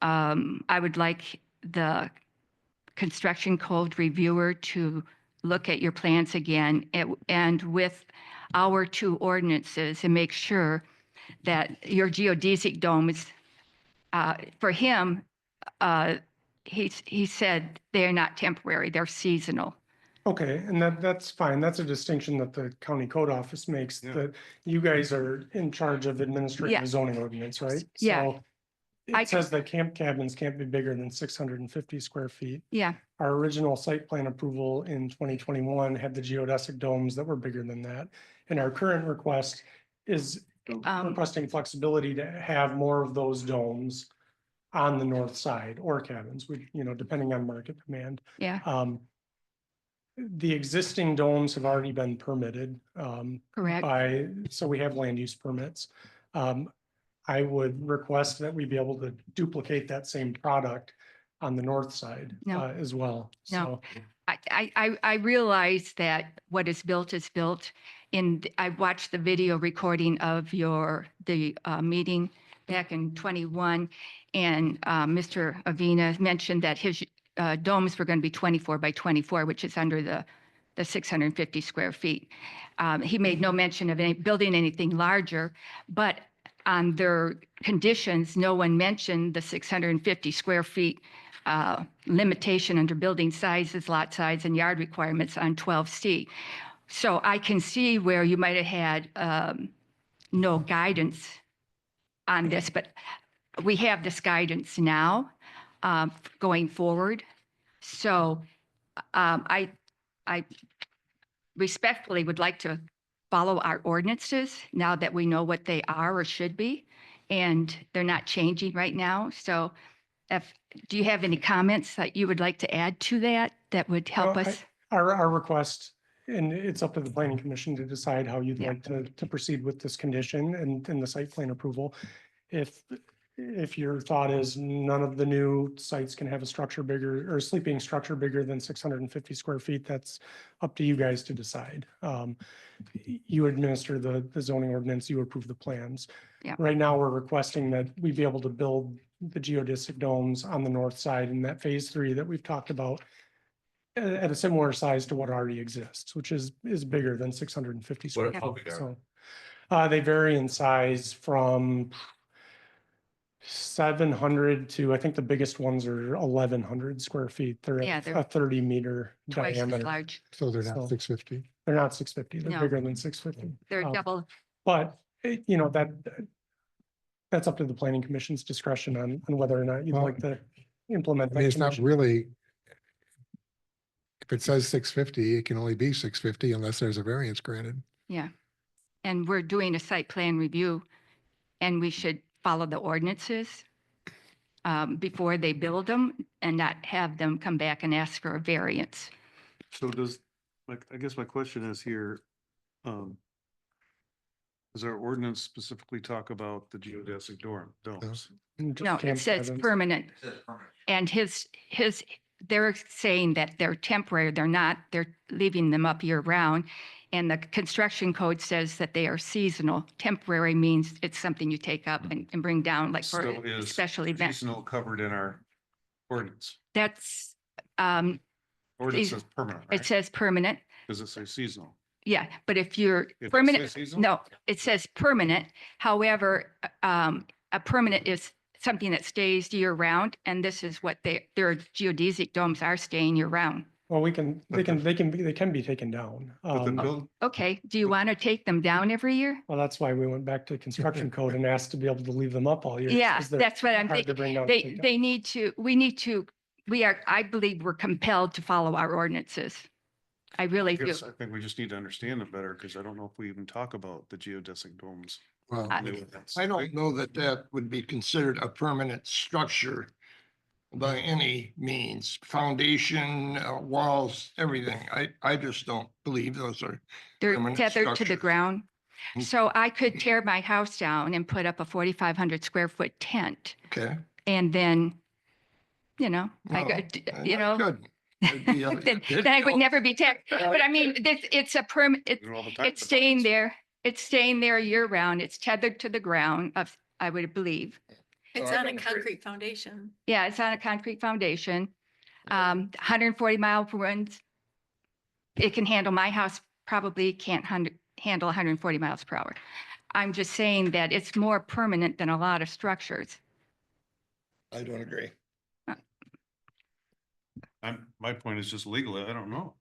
I would like the construction code reviewer to look at your plans again and with our two ordinances and make sure that your geodesic dome is, for him, he said they're not temporary, they're seasonal. Okay, and that's fine. That's a distinction that the county code office makes, Yeah. that you guys are in charge of administrating Yeah. the zoning ordinance, right? Yeah. So I it says that camp cabins can't be bigger than 650 square feet. Yeah, Our original site plan approval in 2021 had the geodesic domes that were bigger than that. And our current request is requesting flexibility to have more of those domes on the north side or cabins, depending on market demand. yeah, The existing domes have already been permitted. correct. So we have land use permits. I would request that we be able to duplicate that same product on the north side No. as well. No. So, I realize that what is built is built. I watched the video recording of the meeting back in 21, and Mr. Avina mentioned that his domes were going to be 24 by 24, which is under the 650 square feet. He made no mention of building anything larger, but on their conditions, no one mentioned the 650 square feet limitation under building sizes, lot size, and yard requirements on 12C. So I can see where you might have had no guidance on this, but we have this guidance now going forward. So I respectfully would like to follow our ordinances now that we know what they are or should be, and they're not changing right now. So do you have any comments that you would like to add to that would help well, us? our request, and it's up to the planning commission to decide how you'd Yeah. like to proceed with this condition and the site plan approval. If your thought is none of the new sites can have a structure bigger or a sleeping structure bigger than 650 square feet, that's up to you guys to decide. You administer the zoning ordinance, you approve the plans. Yeah. Right now, we're requesting that we be able to build the geodesic domes on the north side in that phase 3 that we've talked about at a similar size to what already exists, which is bigger than 650 square how feet. big are So they vary in size from 700 to, I think the biggest ones are 1,100 square feet. They're Yeah, at they're a 30-meter Twice as diameter. large. So they're So- not 650. They're not 650, they're No. bigger than 650. They're Um, double. But, that's up to the planning commission's discretion on whether or not you'd Well, like to implement I mean, that it's not condition. really. If it says 650, it can only be 650 unless there's a variance granted. Yeah. And we're doing a site plan review, and we should follow the ordinances before they build them and not have them come back and ask for a variance. So I guess my question is here, does our ordinance specifically talk about the geodesic domes? And just No, it camp says cabins. permanent. And they're saying that they're temporary, they're not, they're leaving them up year round. And the construction code says that they are seasonal. Temporary means it's something you take up and bring down, like for So a is special event. seasonal covered in our ordinance? That's, Ordinance Season- says permanent, it right? says permanent. Does it say seasonal? Yeah, but if you're It does say permanent, seasonal? no, it says permanent. However, a permanent is something that stays year round. And this is what their geodesic domes are staying year round. Well, they But can be taken down. But the build, Okay, do you want to take them down every year? Well, that's why we went back to construction code and asked to be able to leave them up all year. Yeah, 'cause they're that's what I'm hard to thinking. bring down. They need to, I believe we're compelled to follow our ordinances. I I really do. guess I think we just need to understand it better because I don't know if we even talk about the geodesic domes. Well, I- in the ordinance, I don't right? know that that would be considered a permanent structure by any means, foundation, walls, everything. I just don't believe those are. They're permanent tethered to the structures. ground. Mm. So I could tear my house down and put up a 4,500 square foot tent. Okay. And then, I Well, got, Good. That'd be a- then I would never be taxed. But I mean, it's a We do all the time it's with staying buildings. there. It's staying there year round. It's tethered to the ground I would believe. It's I on a don't agree. concrete foundation. Yeah, it's on a concrete foundation. 140-mile winds. It can handle, my house probably can't handle 140 miles per hour. I'm just saying that it's more permanent than a lot of structures. I don't agree. My point is just legally, I don't know.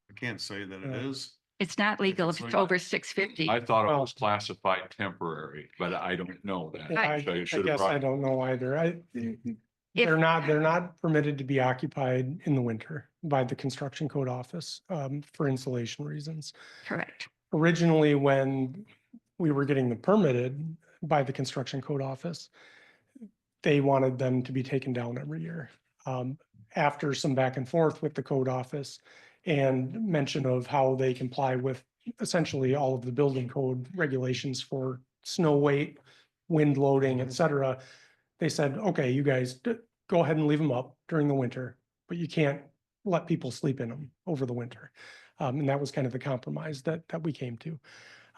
I can't say that it Yeah. is. It's not legal if It's it's like- over 650. I thought it Well- was classified temporary, but I don't know that. I So you I should have guess I brought- don't know either. They're not permitted to be occupied in the winter by the construction code office, for insulation reasons. Correct. Originally, when we were getting them permitted by the construction code office, they wanted them to be taken down every year. After some back and forth with the code office and mention of how they comply with essentially all of the building code regulations for snow weight, wind loading, et cetera, they said, okay, you guys go ahead and leave them up during the winter, but you can't let people sleep in them over the winter. And that was kind of the compromise that we came to.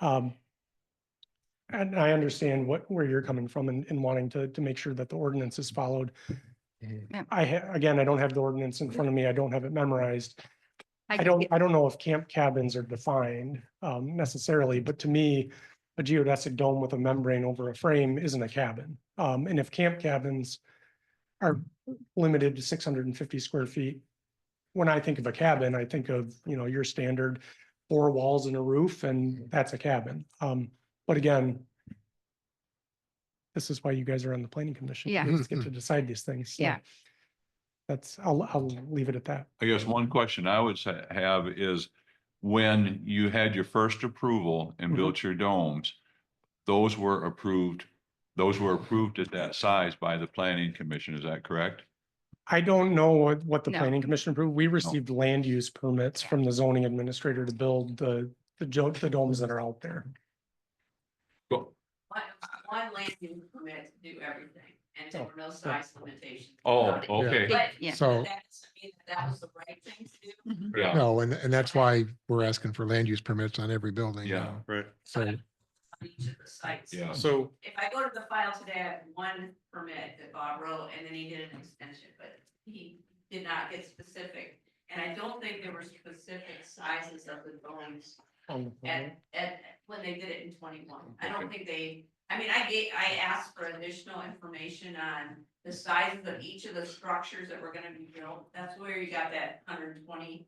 And I understand where you're coming from in wanting to make sure that the ordinance is followed. Again, I don't have the ordinance in front of me. I don't have it memorized. I don't know if camp cabins are defined necessarily, but to me, a geodesic dome with a membrane over a frame isn't a cabin. And if camp cabins are limited to 650 square feet, when I think of a cabin, I think of, your standard 4 walls and a roof, and that's a cabin. But again, this is why you guys are on the planning commission. Yeah. You guys get to decide these things. So Yeah. I'll leave it at that. I guess one question I would have is when you had your first approval and Mhm. built your domes, those were approved at that size by the planning commission, is that correct? I don't know what the No. planning commission approved. We received land use permits from the zoning administrator to build the domes that are out there. Go- One land use permit to do everything, and there were no size limitations. Oh, on it. okay. But Yeah. So- that doesn't mean that was the right thing to do. Yeah. No, and that's why we're asking for land use permits on every building Yeah. now. Right. So, On each of the sites. Yeah. So If I go to the file today, I have one permit that Bob wrote, and then he did an extension, but he did not get specific. And I don't think there were specific sizes of the domes when they did it in 21. I don't think I asked for additional information on the sizes of each of the structures that were gonna be built. That's where you got that 120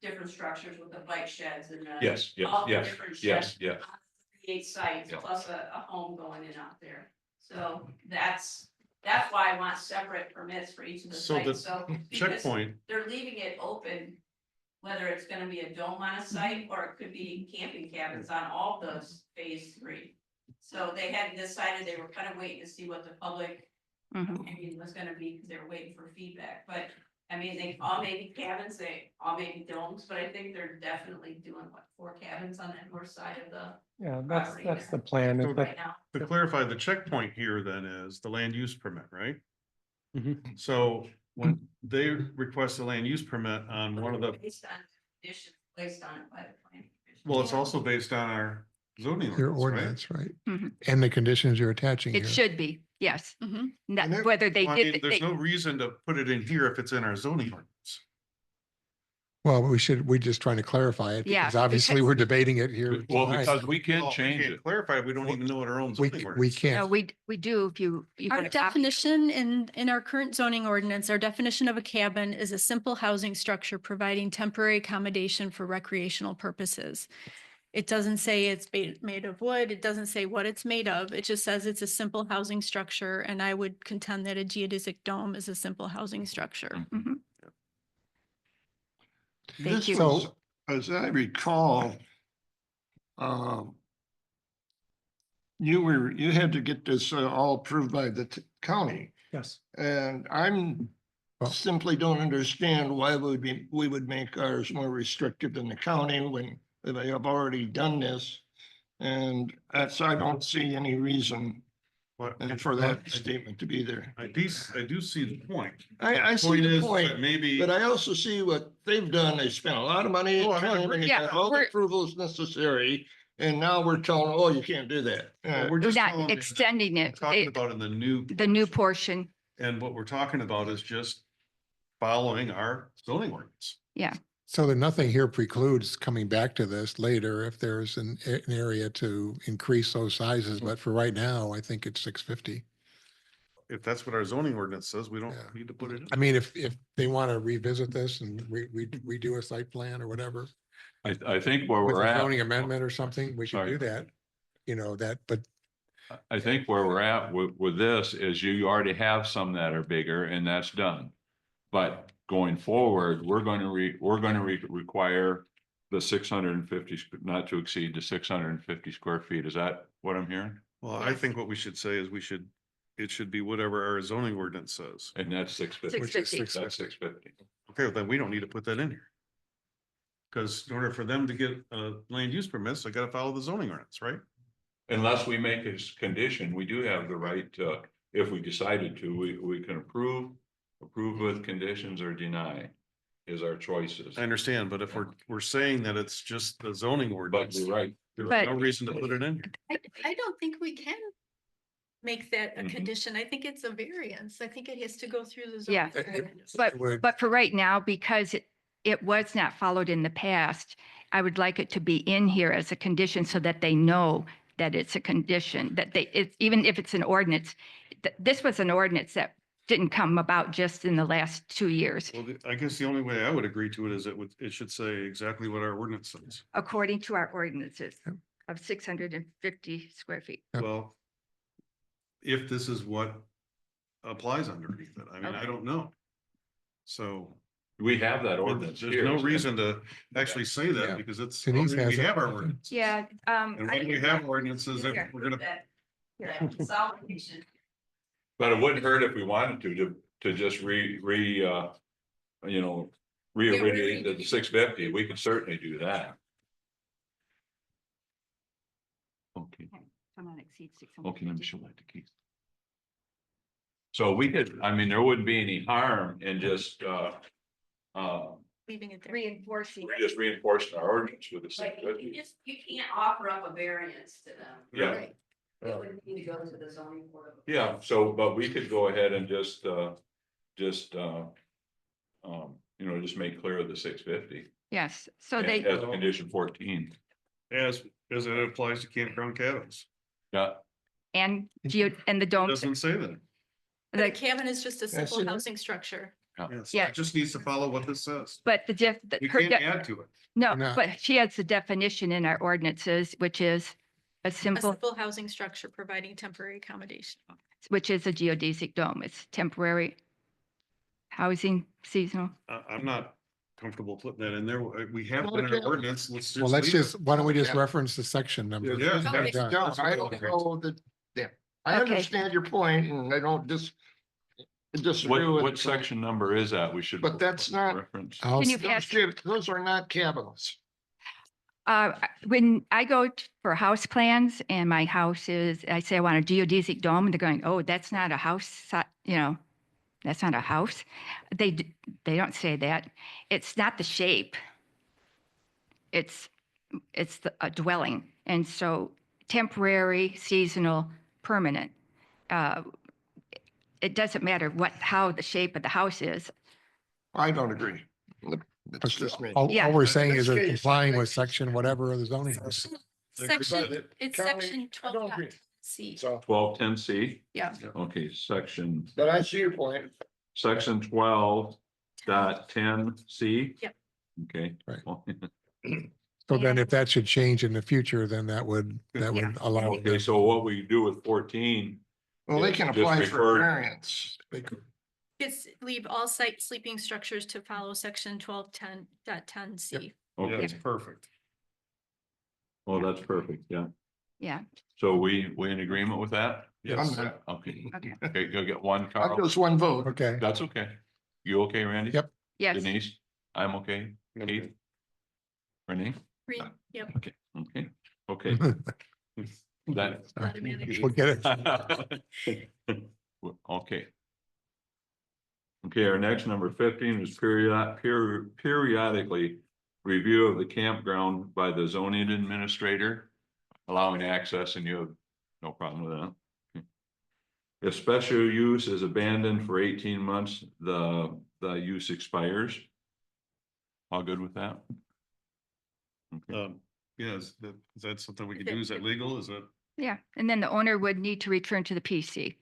different structures with the bike sheds and the. Yes, all the yes, different yes, sheds yes. 8 sites Yeah. plus a home going in out there. So that's why I want separate permits for each of the So the sites. So because checkpoint, they're leaving it open, whether it's gonna be a dome on a site or it could be camping cabins on all those phase 3. So they hadn't decided, they were kind of waiting to see what the public Mhm. opinion was gonna be, because they were waiting for feedback. But I mean, they all may be cabins, they all may be domes, but I think they're definitely doing 4 cabins on that north side of the Yeah, that's the plan. is that- right now. to clarify, the checkpoint here then is the land use permit, right? Mhm. So when they request a land use permit on one of the, Based on conditions placed on it by the planning commission. Well, it's also based on our zoning Your ordinance, right? ordinance, right? Mhm. And the conditions you're attaching It here. should be, yes. Mhm. Not And it- whether they Well, I mean, did, there's they, no reason to put it in here if it's in our zoning ordinance. Well, we're just trying to clarify it Yeah, because obviously because- we're debating it here. Well, tonight. because we can Well, change can't it. clarify, we don't even know what our own We, zoning we ordinance. no, can't, we do if you. Our want a copy. definition in our current zoning ordinance, our definition of a cabin is a simple housing structure providing temporary accommodation for recreational purposes. It doesn't say it's made of wood. It doesn't say what it's made of. It just says it's a simple housing structure. And I would contend that a geodesic dome is a simple housing structure. Mhm. This you. was, as I recall, um, you had to get this all approved by the county. Yes. And I'm Well- simply don't understand why we would make ours more restrictive than the county when they have already done this. And that's, I don't see any reason for that statement to be there. I do see the point. I see Point the is point, that maybe, but I also see what they've done. They spent a lot of money, Oh, I time, agree. and they Yeah, got all the we're- approvals necessary. And now we're telling, oh, you can't do that. well, we're We're just not telling you, extending we're it, talking about in the new portion. and what we're talking about is just following our zoning ordinance. so that nothing here precludes coming back to this later if there's an area to increase those sizes. But for right now, I think it's 650. If that's what our zoning ordinance says, we don't Yeah. need to put it in. I mean, if they want to revisit this and redo a site plan or whatever. I think where With we're a at. zoning amendment or something, we should Sorry. do that. You know, but I think where we're at with this is you already have some that are bigger and that's done. But going forward, we're gonna require the 650, not to exceed the 650 square feet. Is that what I'm hearing? Well, I think what we should say is it should be whatever our zoning ordinance says. And that's 650. which is 650. That's 650. Okay, well, then we don't need to put that in here. Because in order for them to get land use permits, they gotta follow the zoning ordinance, right? Unless we make a condition, we do have the right to, if we decided to, we can approve with conditions or deny is our choices. I understand, but if we're saying that it's just the zoning But ordinance, you're right. there's But- no reason to put it in here. I don't think we can make that a Mhm. condition. I think it's a variance. I think it has to go through the. Yeah. zoning ordinance. But for right now, because it was not followed in the past, I would like it to be in here as a condition so that they know that it's a condition, that even if it's an ordinance, this was an ordinance that didn't come about just in the last 2 years, Well, I guess the only way I would agree to it is it should say exactly what our ordinance says. according to our ordinances of 650 square feet. Yep. Well, if this is what applies underneath it, I mean, I Okay. don't know. So We have that ordinance there's here. no reason to actually say Yeah. that because it's, Denise we has it. have our ordinance. Yeah. And when we have ordinances, if Here. we're gonna, That consolidation. But it wouldn't hurt if we wanted to just reiterate the 650. We could certainly do that. Okay, Shall not exceed 650. okay, let me show that to Keith. So we could, I mean, there wouldn't be any harm in just, Leaving it there. Reinforcing. we just reinforcing our ordinance with the Like, you 650. you can't offer up a variance to them. Yeah. Right. It would need to go to the zoning board. of Yeah, appeals. so, but we could go ahead and just make clear the 650 Yes, so as they, condition 14. as it applies to campground cabins, Yeah, and the it domes, doesn't say that. But a the- cabin is just a simple it. housing structure. Yes, Yeah. it just needs to follow what this says. but We her, can't add to it. no, No. but she has the definition in our ordinances, which is a A simple, simple housing structure providing temporary accommodation. which is a geodesic dome. It's temporary housing, seasonal. I'm not comfortable putting that in there. We have Well, it in our okay. ordinance. Let's well, just. let's leave it. just, why don't we just Yeah. reference the section number? Yeah. No, Okay. I don't know that, yeah, I Okay. understand your point and I don't disagree with. what it, section number is that? We should. But that's not- Reference. I'll Can you s- pass? Those are not cabins. When I go for house plans and my house is, I say I want a geodesic dome, and they're going, oh, that's not a house, that's not a house. They don't say that. It's not the shape. It's a dwelling. And so temporary, seasonal, permanent. It doesn't matter how the shape of the house is. I don't agree. It's just me. All Yeah. we're saying In is this they're case, complying I with think- section whatever of the zoning. is. Section, it's County, section I 12. don't agree. C. So, 1210C, Yeah. okay, section, but I see your point. section 12.10C. Yep. Okay. Right. So then if that should change in the future, then that would Yeah. allow. Okay, so what we do with 14, Well, they Yeah, can just apply for refer- variance. It's leave all site sleeping structures to follow section 1210.10C. Yeah, okay, it's perfect. well, that's perfect, yeah. Yeah. So we in agreement with that? I'm not. Okay, Okay. okay, go get one, I'm Carl. just one vote. Okay. That's okay. You okay, Randy? Yep. Yes. Denise, I'm okay. Keith? Renee? Yep. Okay, okay. That. Automatic. We'll get it. Okay. Okay, our next number 15 is periodically review of the campground by the zoning administrator, allowing access, and you have no problem with that. Okay. If special use is abandoned for 18 months, the use expires. All good with that? Okay. Yeah, is that something we can do? Is that legal? Is Yeah. And then the owner would need to return to the PC.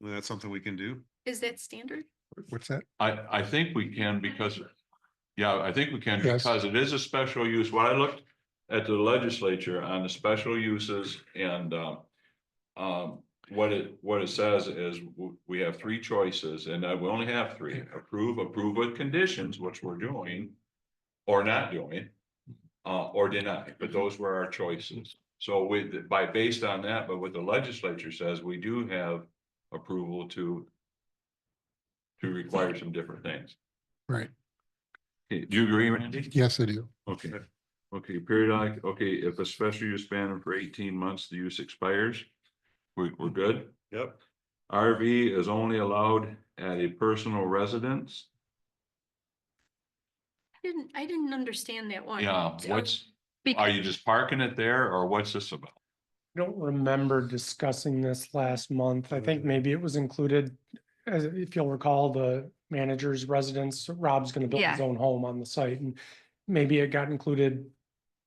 that something we can do? Is that standard? What's that? I think we can because, yeah, I think we can Yes. because it is a special use. When I looked at the legislature on the special uses and what it says is we have three choices and we only have three: approve with conditions, which we're doing, or not doing, or deny. But those were our choices. So based on that, but what the legislature says, we do have approval to require some different things. Right. Okay, do you agree, Randy? Yes, I do. Okay, okay, periodic, okay, if a special use ban for 18 months, the use expires, we're good. Yep. RV is only allowed at a personal residence. I didn't understand that one. Yeah, So- are you just parking it there or what's this about? I don't remember discussing this last month. I think maybe it was included, as if you'll recall, the manager's residence. Rob's gonna build his Yeah. own home on the site, and maybe it got included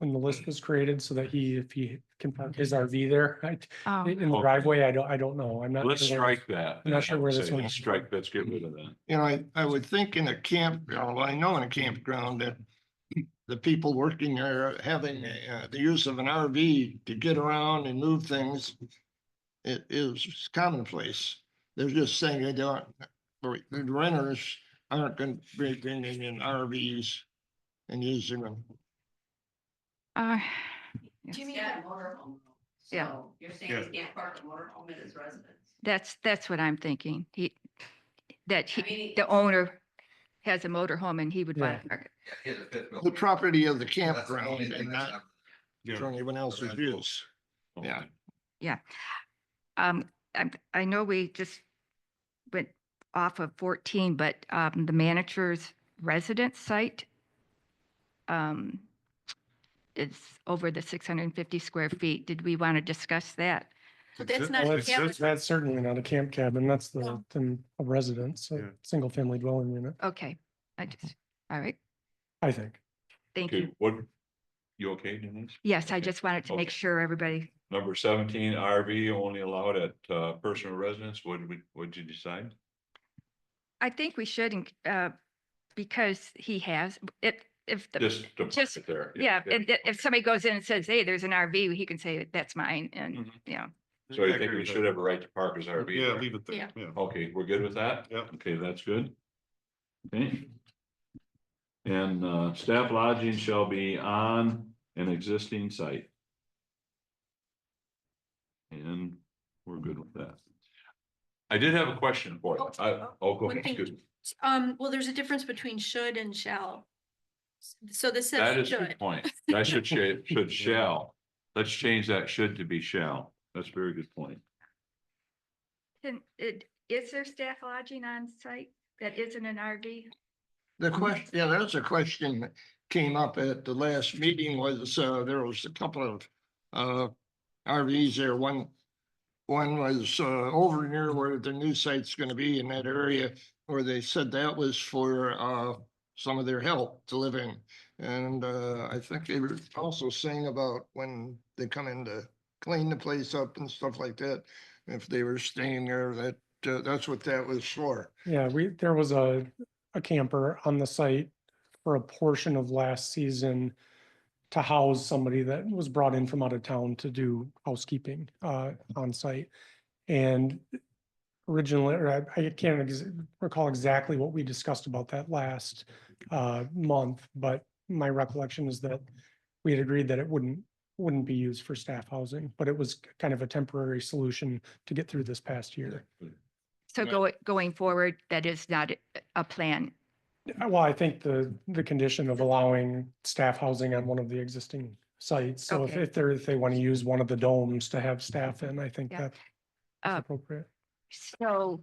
when the list was created so that if he can park his RV there, Oh, in the driveway, I don't know. I'm not. Let's sure where- strike that. I'm not sure where this Say, one- Strike, let's get rid of that. You know, I would think in a campground, well, I know in a campground that the people working there are having the use of an RV to get around and move things. It is commonplace. They're just saying they don't, or the renters aren't going to be bringing in RVs and using them. uh, Do you He's mean got a that- motorhome. Yeah. So you're saying he can't park a motorhome at his residence? that's what I'm thinking. I mean, The owner has a motor home and he would want to park it. The property of the campground and not Yeah. for anyone else's use. Yeah. I know we just went off of 14, but the manager's residence site is over the 650 square feet. Did we want to discuss that? But that's Exist- not. Well, a cabin. that's certainly not a camp cabin. That's No. a residence, Yeah. a single family dwelling unit, Okay, all right, I think. thank Okay, you. what, you okay, Denise? Yes, I Okay. just wanted to make Okay. sure everybody, Number 17, RV only allowed at personal residence. What'd you decide? I think we should, because he has, if the, Just to park just- it there. yeah, and if somebody goes in and says, hey, there's an RV, he can say, that's mine, and, Mhm. yeah. So you think we should have a right to park his RV Yeah, there? leave it there. Yeah. Yeah. Okay, we're good with that? Yep. Okay, that's good. Okay. And staff lodging shall be on an existing site. And we're good with that. I did have a question for you. Go One ahead, thing- excuse me. Well, there's a difference between should and shall. So this That says is a good should. point. That should shall. Let's change that should to be shall. That's a very good point. Is there staff lodging on site that isn't an RV? The question, yeah, that's a question came up at the last meeting was, there was a couple of, RVs there. One was, over near where the new site's gonna be in that area, where they said that was for, some of their help to live in. And, I think they were also saying about when they come in to clean the place up and stuff like that, if they were staying there, that, that's what that was for. Yeah, there was a camper on the site for a portion of last season to house somebody that was brought in from out of town to do housekeeping on site. And originally, or I can't recall exactly what we discussed about that last month, but my recollection is that we had agreed that it wouldn't be used for staff housing, but it was kind of a temporary solution to get through this past year. So going forward, that is not a plan. Well, I think the condition of allowing staff housing on one of the existing sites. So Okay. if they want to use one of the domes to have staff in, I think Yeah. that's Uh, appropriate. So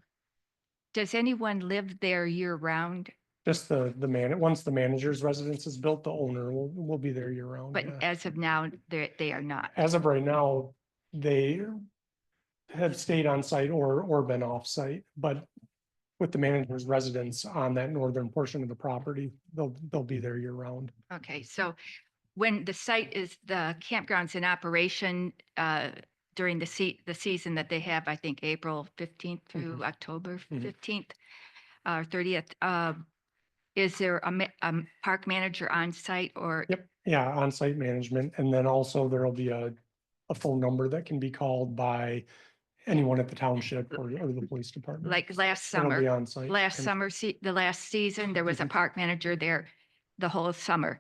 does anyone live there year round? Just once the manager's residence is built, the owner will be there year round. But yeah. as of now, they are not. As of right now, they have stayed on site or been off site, but with the manager's residence on that northern portion of the property, they'll be there year round. Okay, so when the campground's in operation during the season that they have, I think April 15th through October Mhm. 15th or 30th, is there a park manager on site or? Yep, yeah, on-site management, and then also there'll be a phone number that can be called by anyone at the township or the police department. Like last It'll be summer, on-site. the last season, there was a park manager there the whole summer.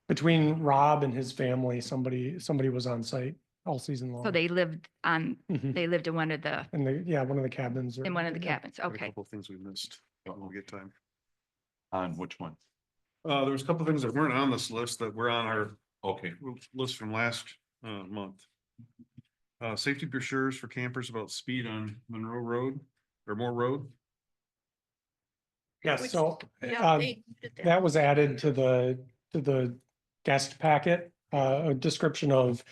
Between Rob and his family, somebody was on site all season long. So they lived Mhm. they lived in one of the One of the cabins. in one of the yeah. cabins. Got a Okay. couple of things we missed. We'll get time. On which one? There was a couple of things that weren't on this list that were on our Okay, list from last month. Safety brochures for campers about speed on Monroe Road or Moore Road. Yes, so Yeah, they did that was added to the guest packet, a description of,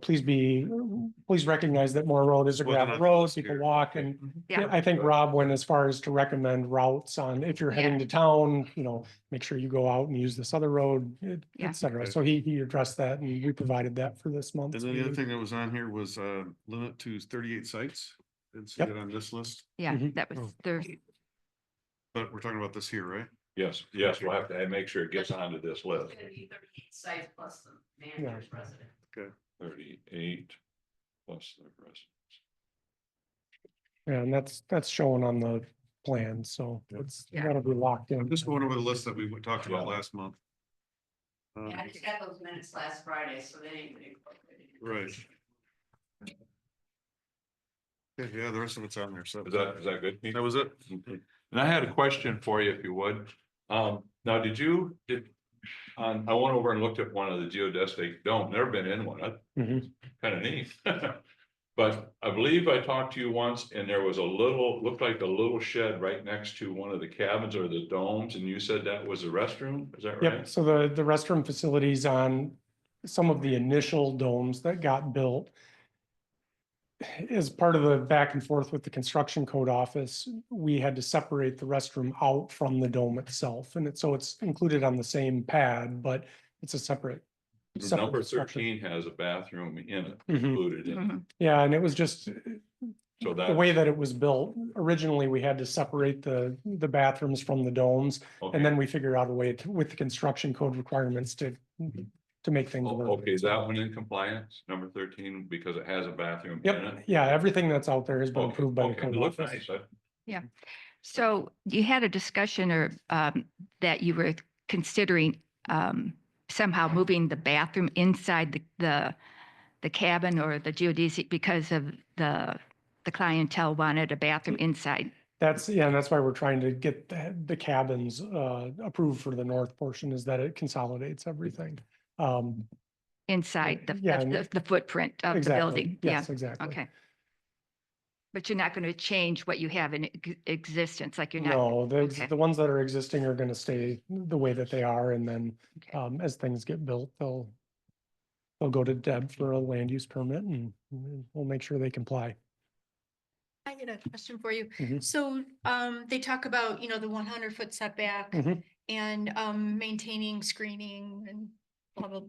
please recognize that Moore Road is a Wasn't gravel on the road, list people here. walk, and Yeah. I think Rob went as far as to recommend routes on, if you're heading Yeah. to town, make sure you go out and use this other road, Yeah. et cetera. Okay. So he addressed that, and we provided that for this month. And then the other thing that was on here was limit to 38 sites. Didn't see Yep. that on this list, Yeah, Mhm. that was their, but we're talking about this here, right? yes, we'll have to make sure it gets onto this It's list. gonna be 38 sites plus the manager's resident. 38 plus the rest. Yeah, and that's shown on the plan, so Yeah. that'll be locked in. I'm just going over the list that we talked about Yeah. last month. Yeah, I just got those minutes last Friday, so they ain't been incorporated. Right. Yeah, the rest of it's on there, so. Is that good? Pete? That was it. Okay. And I had a question for you, if you would. Now, I went over and looked at one of the geodesic dome, never been in one, Mhm. kind of neat. But I believe I talked to you once and there was looked like a little shed right next to one of the cabins or the domes, and you said that was a restroom, is that Yep, right? so the restroom facilities on some of the initial domes that got built. As part of the back and forth with the construction code office, we had to separate the restroom out from the dome itself, and so it's included on the same pad, but it's a separate. Number structure. 13 has a bathroom in it, Mhm. included in it. Mhm. Yeah, and it was just So the way that it was built. Originally, we had to separate the bathrooms from the domes, Okay. and then we figured out a way to, with the construction code requirements to make things work. Okay, is that one in compliance, number 13, because it has a bathroom in Yep, it? yeah, everything that's out there has been Okay, approved by the okay, code it looks office. nice. So you had a discussion or that you were considering somehow moving the bathroom inside the cabin or the geodesic because of the clientele wanted a bathroom inside. And that's why we're trying to get the cabins approved for the north portion, is that it consolidates everything. Inside Yeah, and the footprint of the Exactly. building. Yeah, Yes, exactly. okay. But you're not going to change what you have in existence, like you're not. No, okay. the ones that are existing are gonna stay the way that they are, and then, Okay. as things get built, they'll go to Deb for a land use permit and we'll make sure they comply. I get a question for you. Mhm. So, they talk about, the 100-foot setback Mhm. and, maintaining screening and blah, blah,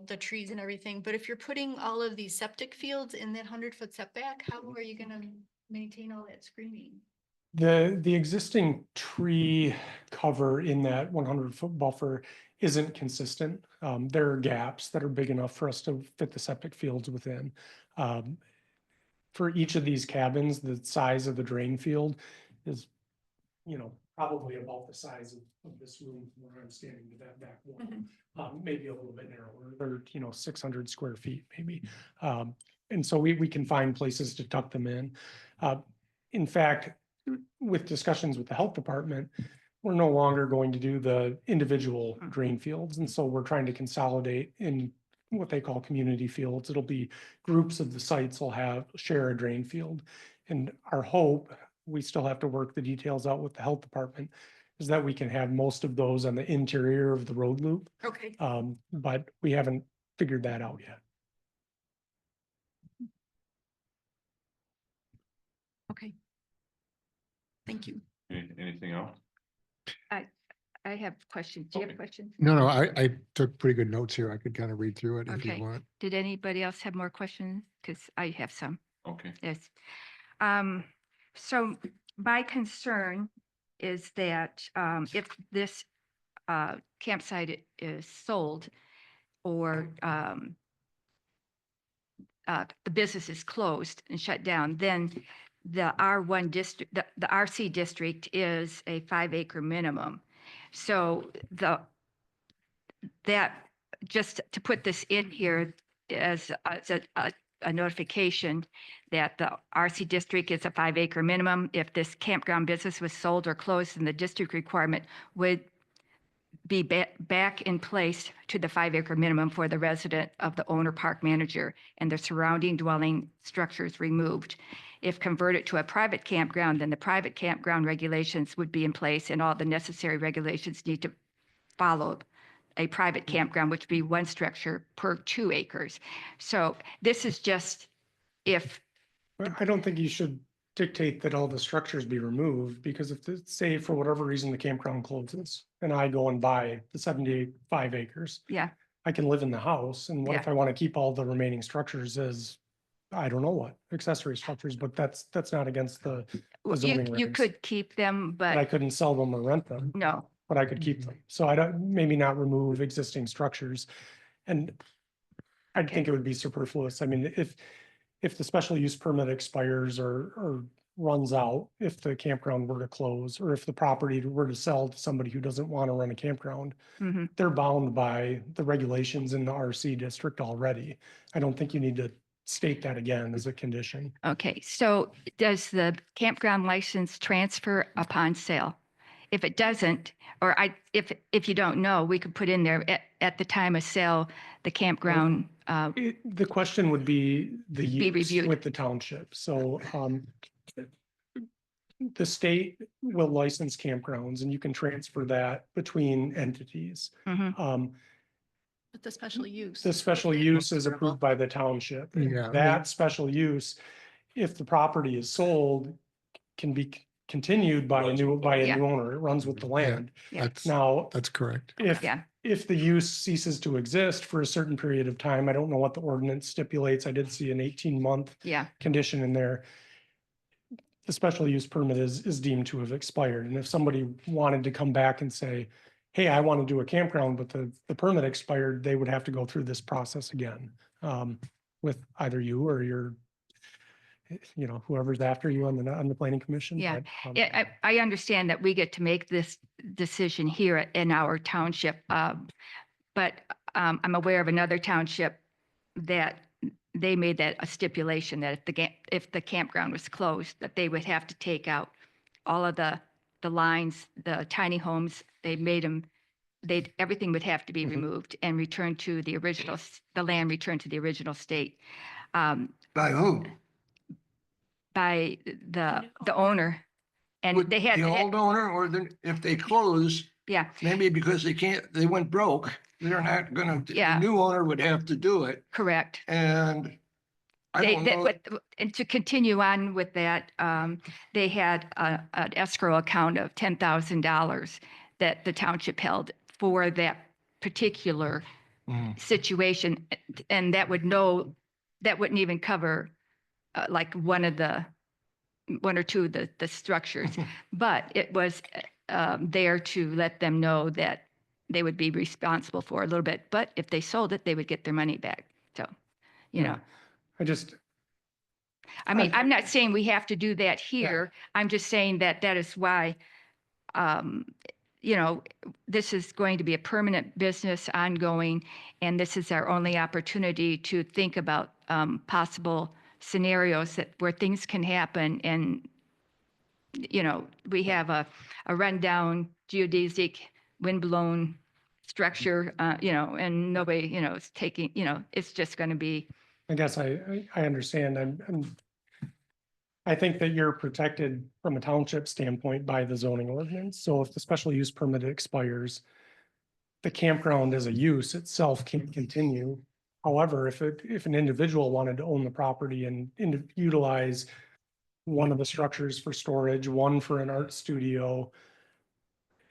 the trees and everything. But if you're putting all of these septic fields in that 100-foot setback, how are you gonna maintain all that screening? The existing tree cover in that 100-foot buffer isn't consistent. There are gaps that are big enough for us to fit the septic fields within. For each of these cabins, the size of the drain field is, probably about the size of this room from where I'm standing to that back wall. Maybe a little bit narrower, or 600 square feet maybe. And so we can find places to tuck them in. In fact, with discussions with the health department, we're no longer going to do the individual drain fields. And so we're trying to consolidate in what they call community fields. It'll be groups of the sites will share a drain field. And our hope, we still have to work the details out with the health department, is that we can have most of those on the interior of the road loop. Okay, But we haven't figured that out yet. okay. Thank you. Anything else? I have questions. Do you have Okay. questions? No, I took pretty good notes here. I could kind of read through it if Okay. you want. Did anybody else have more questions? Because I have some. Okay. Yes. So my concern is that if this campsite is sold or the business is closed and shut down, then the R1 district, the RC district is a 5-acre minimum. So that, just to put this in here as a notification that the RC district is a 5-acre minimum. If this campground business was sold or closed, then the district requirement would be back in place to the 5-acre minimum for the resident of the owner park manager and the surrounding dwelling structures removed. If converted to a private campground, then the private campground regulations would be in place and all the necessary regulations need to follow a private campground, which would be 1 structure per 2 acres. So this is just if, But I don't think you should dictate that all the structures be removed, because if, say, for whatever reason, the campground closes and I go and buy the 75 acres, yeah, I can live in the house. And what if Yeah. I want to keep all the remaining structures as, I don't know what, accessory structures, but that's not against the zoning you regs. could keep them, But I but couldn't sell them or rent them, no. but I could keep them. So I don't, maybe not remove existing structures. And I Okay. think it would be superfluous. I mean, if the special use permit expires or runs out, if the campground were to close, or if the property were to sell to somebody who doesn't want to run a campground, Mhm. they're bound by the regulations in the RC district already. I don't think you need to state that again as a condition. Okay, so does the campground license transfer upon sale? If it doesn't, or if you don't know, we could put in there at the time of sale, the campground, The question would be the Be use reviewed. with the township. So, the state will license campgrounds and you can transfer that between entities. mhm, But the special use. The special use is approved by the township. Yeah. That special use, if the property is sold, can be continued by a new Yeah. owner. It runs with the land. Yeah. That's, Now, that's correct. Yeah. if the use ceases to exist for a certain period of time, I don't know what the ordinance stipulates. I did see an 18-month yeah, condition in there. The special use permit is deemed to have expired. And if somebody wanted to come back and say, hey, I want to do a campground, but the permit expired, they would have to go through this process again. With either you or your, whoever's after you on the planning commission. Yeah. but, Yeah, I understand that we get to make this decision here in our township. But I'm aware of another township that they made that a stipulation that if the campground was closed, that they would have to take out all of the lines, the tiny homes. They made them, everything would have to be removed and returned to the original, the land returned to the original state. By who? by the owner. And Would they had, the old owner, or if they close, yeah, maybe because they went broke, they're not gonna, Yeah. the new owner would have to do it. correct. And I don't know, And to continue on with that, they had an escrow account of $10,000 that the township held for that particular situation. And that wouldn't even cover like one or two of the structures. But it was there to let them know that they would be responsible for a little bit. But if they sold it, they would get their money back. So, you know. I mean, I'm not saying we have to do that here. I'm just saying that is why, you know, this is going to be a permanent business ongoing, and this is our only opportunity to think about possible scenarios where things can happen. And, you know, we have a rundown geodesic windblown structure, you know, and nobody, you know, is taking, you know, it's just going to be. I guess I understand. I think that you're protected from a township standpoint by the zoning ordinance. So if the special use permit expires, the campground as a use itself can't continue. However, if an individual wanted to own the property and utilize one of the structures for storage, one for an art studio,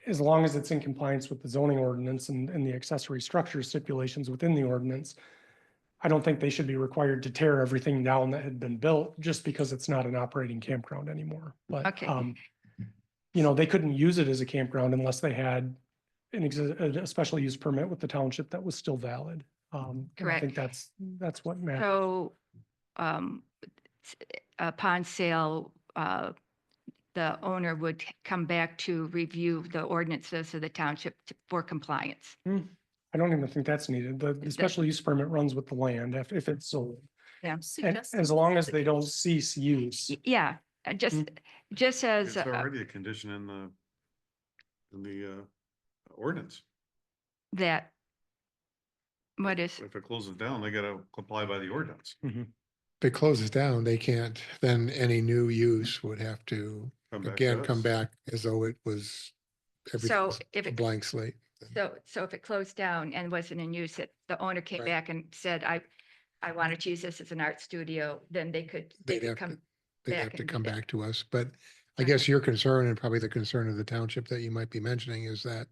as long as it's in compliance with the zoning ordinance and the accessory structure stipulations within the ordinance, I don't think they should be required to tear everything down that had been built just because it's not an operating campground anymore. But, Okay. you know, they couldn't use it as a campground unless they had a special use permit with the township that was still valid. And I Correct. think that's what matters. So, upon sale, the owner would come back to review the ordinances of the township for compliance. I don't even think that's needed. The special use permit runs with the land if it's sold. Yeah. And Suggesting as long as that they don't cease use. Yeah, just as, It's already a condition in the ordinance. that, what is, If it closes down, they gotta comply by the ordinance. If it closes down, they can't, then any new use would have to, Come back to again, come us. back as though it was so everything if a it, blank slate. so if it closed down and wasn't in use, the owner came Right. back and said, I wanted to use this as an art studio, then they could They'd have come. They'd back have to and do come that. back to us, but I guess your concern and probably the concern of the township that you might be mentioning is that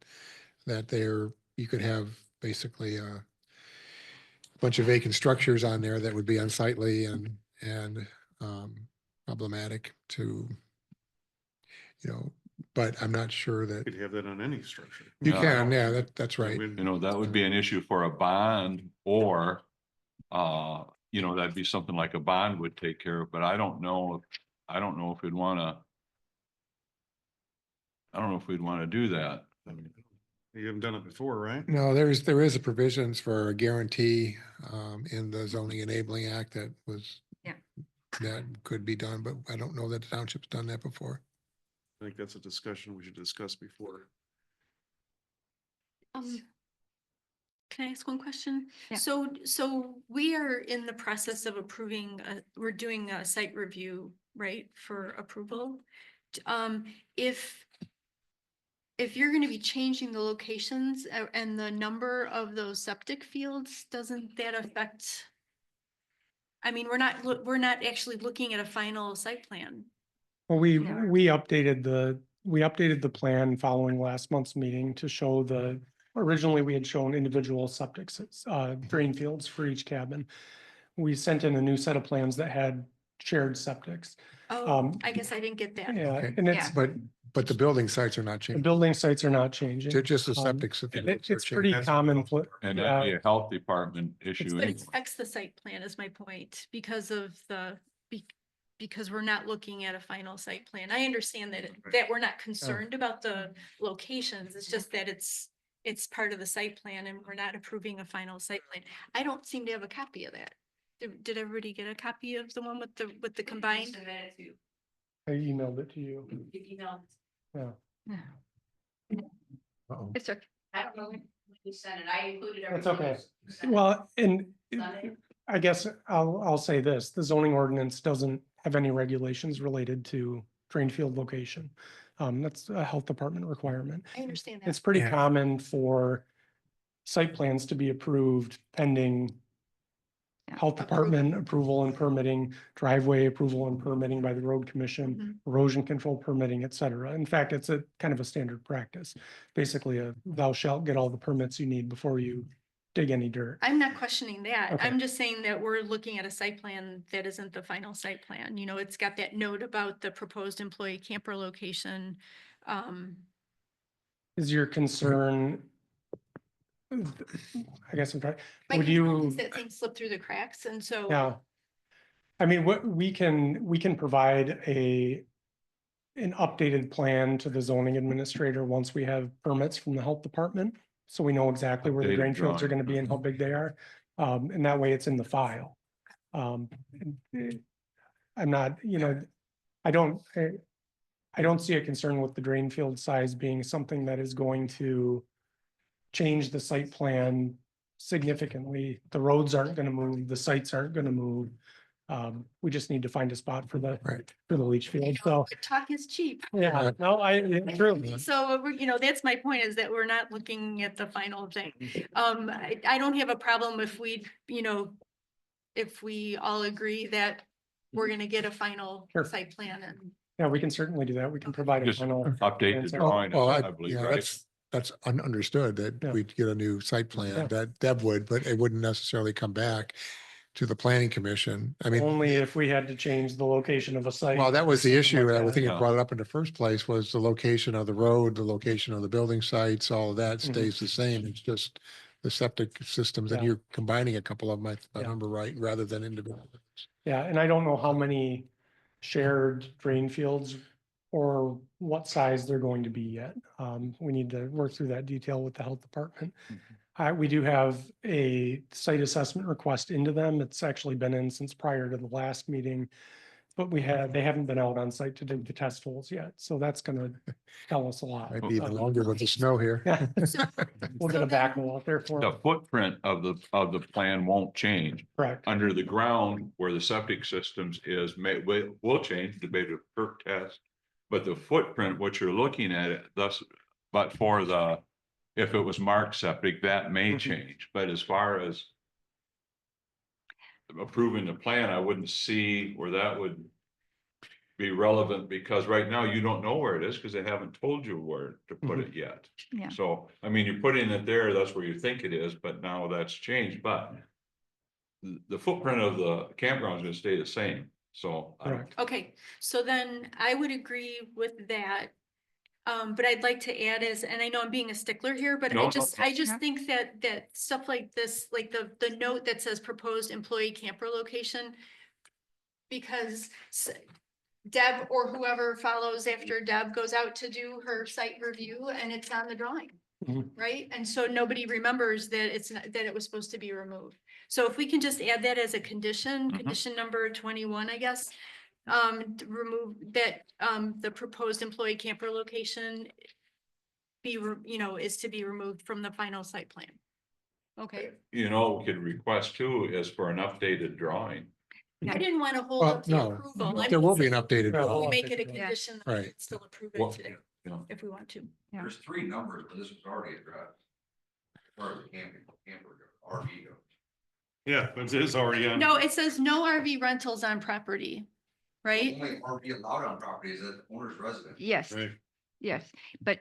you could have basically a bunch of vacant structures on there that would be unsightly and problematic to, you know, but I'm not sure that You could have that on any structure. you Yeah. can, yeah, that's right. We- You know, that would be an issue for a bond or, you know, that'd be something like a bond would take care of, but I don't know if we'd wanna. I don't know if we'd wanna do that. You haven't done it before, right? No, there is a provisions for a guarantee in the zoning enabling act that was Yeah. that could be done, but I don't know that the township's done that before. I think that's a discussion we should discuss before. Can I ask one question? Yeah. So we are in the process of approving, we're doing a site review, right, for approval. If you're gonna be changing the locations and the number of those septic fields, doesn't that affect? I mean, we're not actually looking at a final site plan. Well, we No. updated the plan following last month's meeting to show originally we had shown individual septic drain fields for each cabin. We sent in a new set of plans that had shared septics. Oh, I guess I didn't get that. Yeah, Okay. and it's, But the building sites are not the changing. building sites are not changing. Just the Um, septic. It's pretty common. And Yeah. that'd be a health department issue. But it anyway. affects the site plan is my point, because of because we're not looking at a final site plan. I understand that we're not concerned about the locations. It's just that it's part of the site plan and we're not approving a final site plan. I don't seem to have a copy of that. Did everybody get a copy of the one with the combined? Submit it to, I emailed it to you. you know, Yeah. Uh-oh. It's okay. I don't know when you sent it, I included That's everything. okay. you sent. Well, and Sunday? I guess I'll say this, the zoning ordinance doesn't have any regulations related to drain field location. That's a health department requirement. I understand that. It's pretty Yeah. common for site plans to be approved pending Yeah. health department approval and permitting, driveway approval and permitting by the road commission, erosion control permitting, et cetera. In fact, it's a kind of a standard practice. Basically, thou shalt get all the permits you need before you dig any dirt. I'm not questioning that. Okay. I'm just saying that we're looking at a site plan that isn't the final site plan. You know, it's got that note about the proposed employee camper location. Is your concern? I guess I'm trying, My would concern you? is that things slip through the cracks, and so. Yeah. I mean, what we can provide an updated plan to the zoning administrator once we have permits from the health department. So we know exactly where the Updated drain fields are drawing. gonna be and how big they are. And that way it's in the file. I'm not, I don't see a concern with the drain field size being something that is going to change the site plan significantly. The roads aren't gonna move, the sites aren't gonna move. We just need to find a spot for the leach field, so, Talk is cheap. yeah, no, true. So, that's my point, is that we're not looking at the final thing. I don't have a problem if if we all agree that we're gonna get a final Sure. site plan and. Yeah, we can certainly do that. We can provide a Just final. update the answer. drawing, Well, I believe, yeah, right? that's understood Yeah. that we'd get a new site Yeah. plan, that Deb would, but it wouldn't necessarily come back to the planning commission. I mean, Only if we had to change the location of a site. well, that was the something issue. like I would that. think it Yeah. brought it up in the first place was the location of the road, the location of the building sites, all of that Mhm. stays the same. It's just the septic systems and Yeah. you're combining a couple of them, if I Yeah. remember right, rather than individual. Yeah, and I don't know how many shared drain fields or what size they're going to be yet. We need to work through that detail with the health department. We do have a site assessment request into them. It's actually been in since prior to the last meeting. But they haven't been out on site to dig the test holes yet, so that's gonna tell us a lot. Might be even longer with the snow here. Yeah. So- We'll get a backhoe out there for The it. footprint of the plan won't change. Correct. Under the ground where the septic systems is will change, debate a perk test. But the footprint, what you're looking at it thus, but for if it was marked septic, that may Mhm. change, but as far as approving the plan, I wouldn't see where that would be relevant, because right now you don't know where it is because they haven't told you where to put it yet. Yeah. So, I mean, you're putting it there, that's where you think it is, but now that's changed, but the footprint of the campground is gonna stay the same, so. Correct. Okay, so then I would agree with that. But I'd like to add and I know I'm being a stickler here, but No, I no, just no. think that stuff like this, like the note that says proposed employee camper location. Because Deb or whoever follows after Deb goes out to do her site review and it's on the drawing. Mhm. Right? And so nobody remembers that that it was supposed to be removed. So if we can just add that as a condition, Mhm. condition number 21, I guess. To remove that, the proposed employee camper location is to be removed from the final site plan. Okay, We could request too is for an updated drawing. I didn't want to hold Well, up the no, approval. I there will be mean, an updated. Yeah, we we'll make it a update the drawing. condition, that we Right. can still approve Well, it today, if we want to. Yeah. There's 3 numbers, but this was already addressed. As far as the camper RV goes. Yeah, but it is already on. No, it says no RV rentals on property, right? Only RV allowed on property is the owner's residence. Yes, Right. yes, but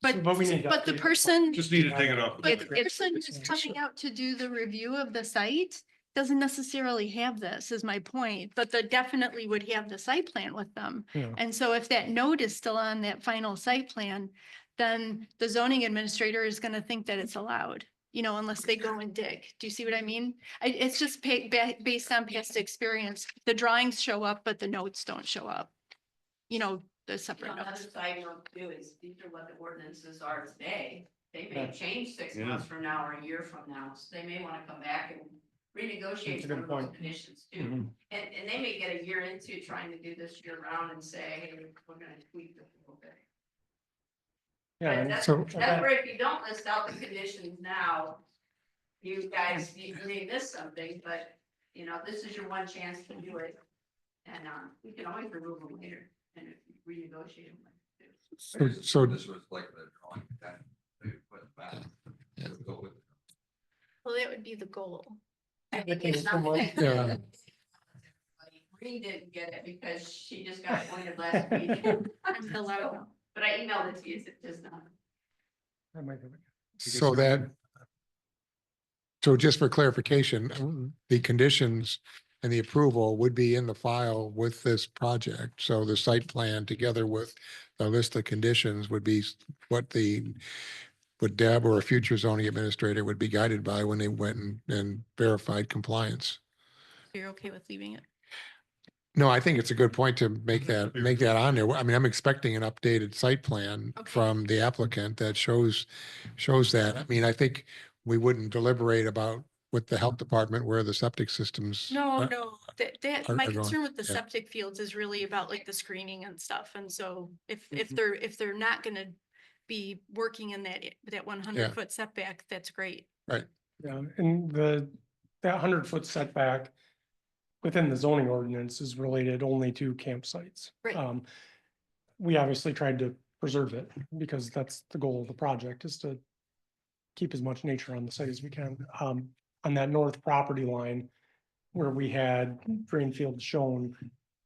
But, But we need to but the update- person, Just need to take it off. the but the plan. person who's coming out to do the review of the site doesn't necessarily have this, is my point, but they definitely would have the site plan with them. Yeah. And so if that note is still on that final site plan, then the zoning administrator is gonna think that it's allowed, unless they go and dig. Do you see what I mean? It's just based on past experience. The drawings show up, but the notes don't show up. The separate Another notes. side note too is these are what the ordinances are today. They may Yeah. change 6 Yeah. months from now or a year from now, so they may wanna come back and That's renegotiate a some good of those point. conditions too. Mhm. And they may get a year into trying to do this year round and say, hey, we're gonna tweak this a little bit. Yeah, But and that's, so- that's where if you don't list out the conditions now, you guys, you may miss something, but, this is your one chance to do it. And, we can always remove them later and renegotiate them. So This was like the drawing that they put back. Yeah. Go with it. Well, that would be the goal. It's not that- Yeah. Bree didn't get it because she just got appointed last week. I'm the loud So, one. but I emailed it to you, so it just not. So that, so just for clarification, the conditions and the approval would be in the file with this project. So the site plan together with the list of conditions would be what what Deb or a future zoning administrator would be guided by when they went and verified compliance. You're okay with leaving it? No, I think it's a good point to make that on there. I mean, I'm expecting an updated site plan Okay. from the applicant that shows that. I mean, I think we wouldn't deliberate about with the health department where the septic systems. No, are- no, that, are my going, concern with the yeah. septic fields is really about like the screening and stuff. And so if Mm-hmm. they're not gonna be working in that 100-foot setback, that's great. Yeah, and that 100-foot setback within the zoning ordinance is related only to campsites. Right. We obviously tried to preserve it because that's the goal of the project, is to keep as much nature on the site as we can. On that north property line where we had drain fields shown,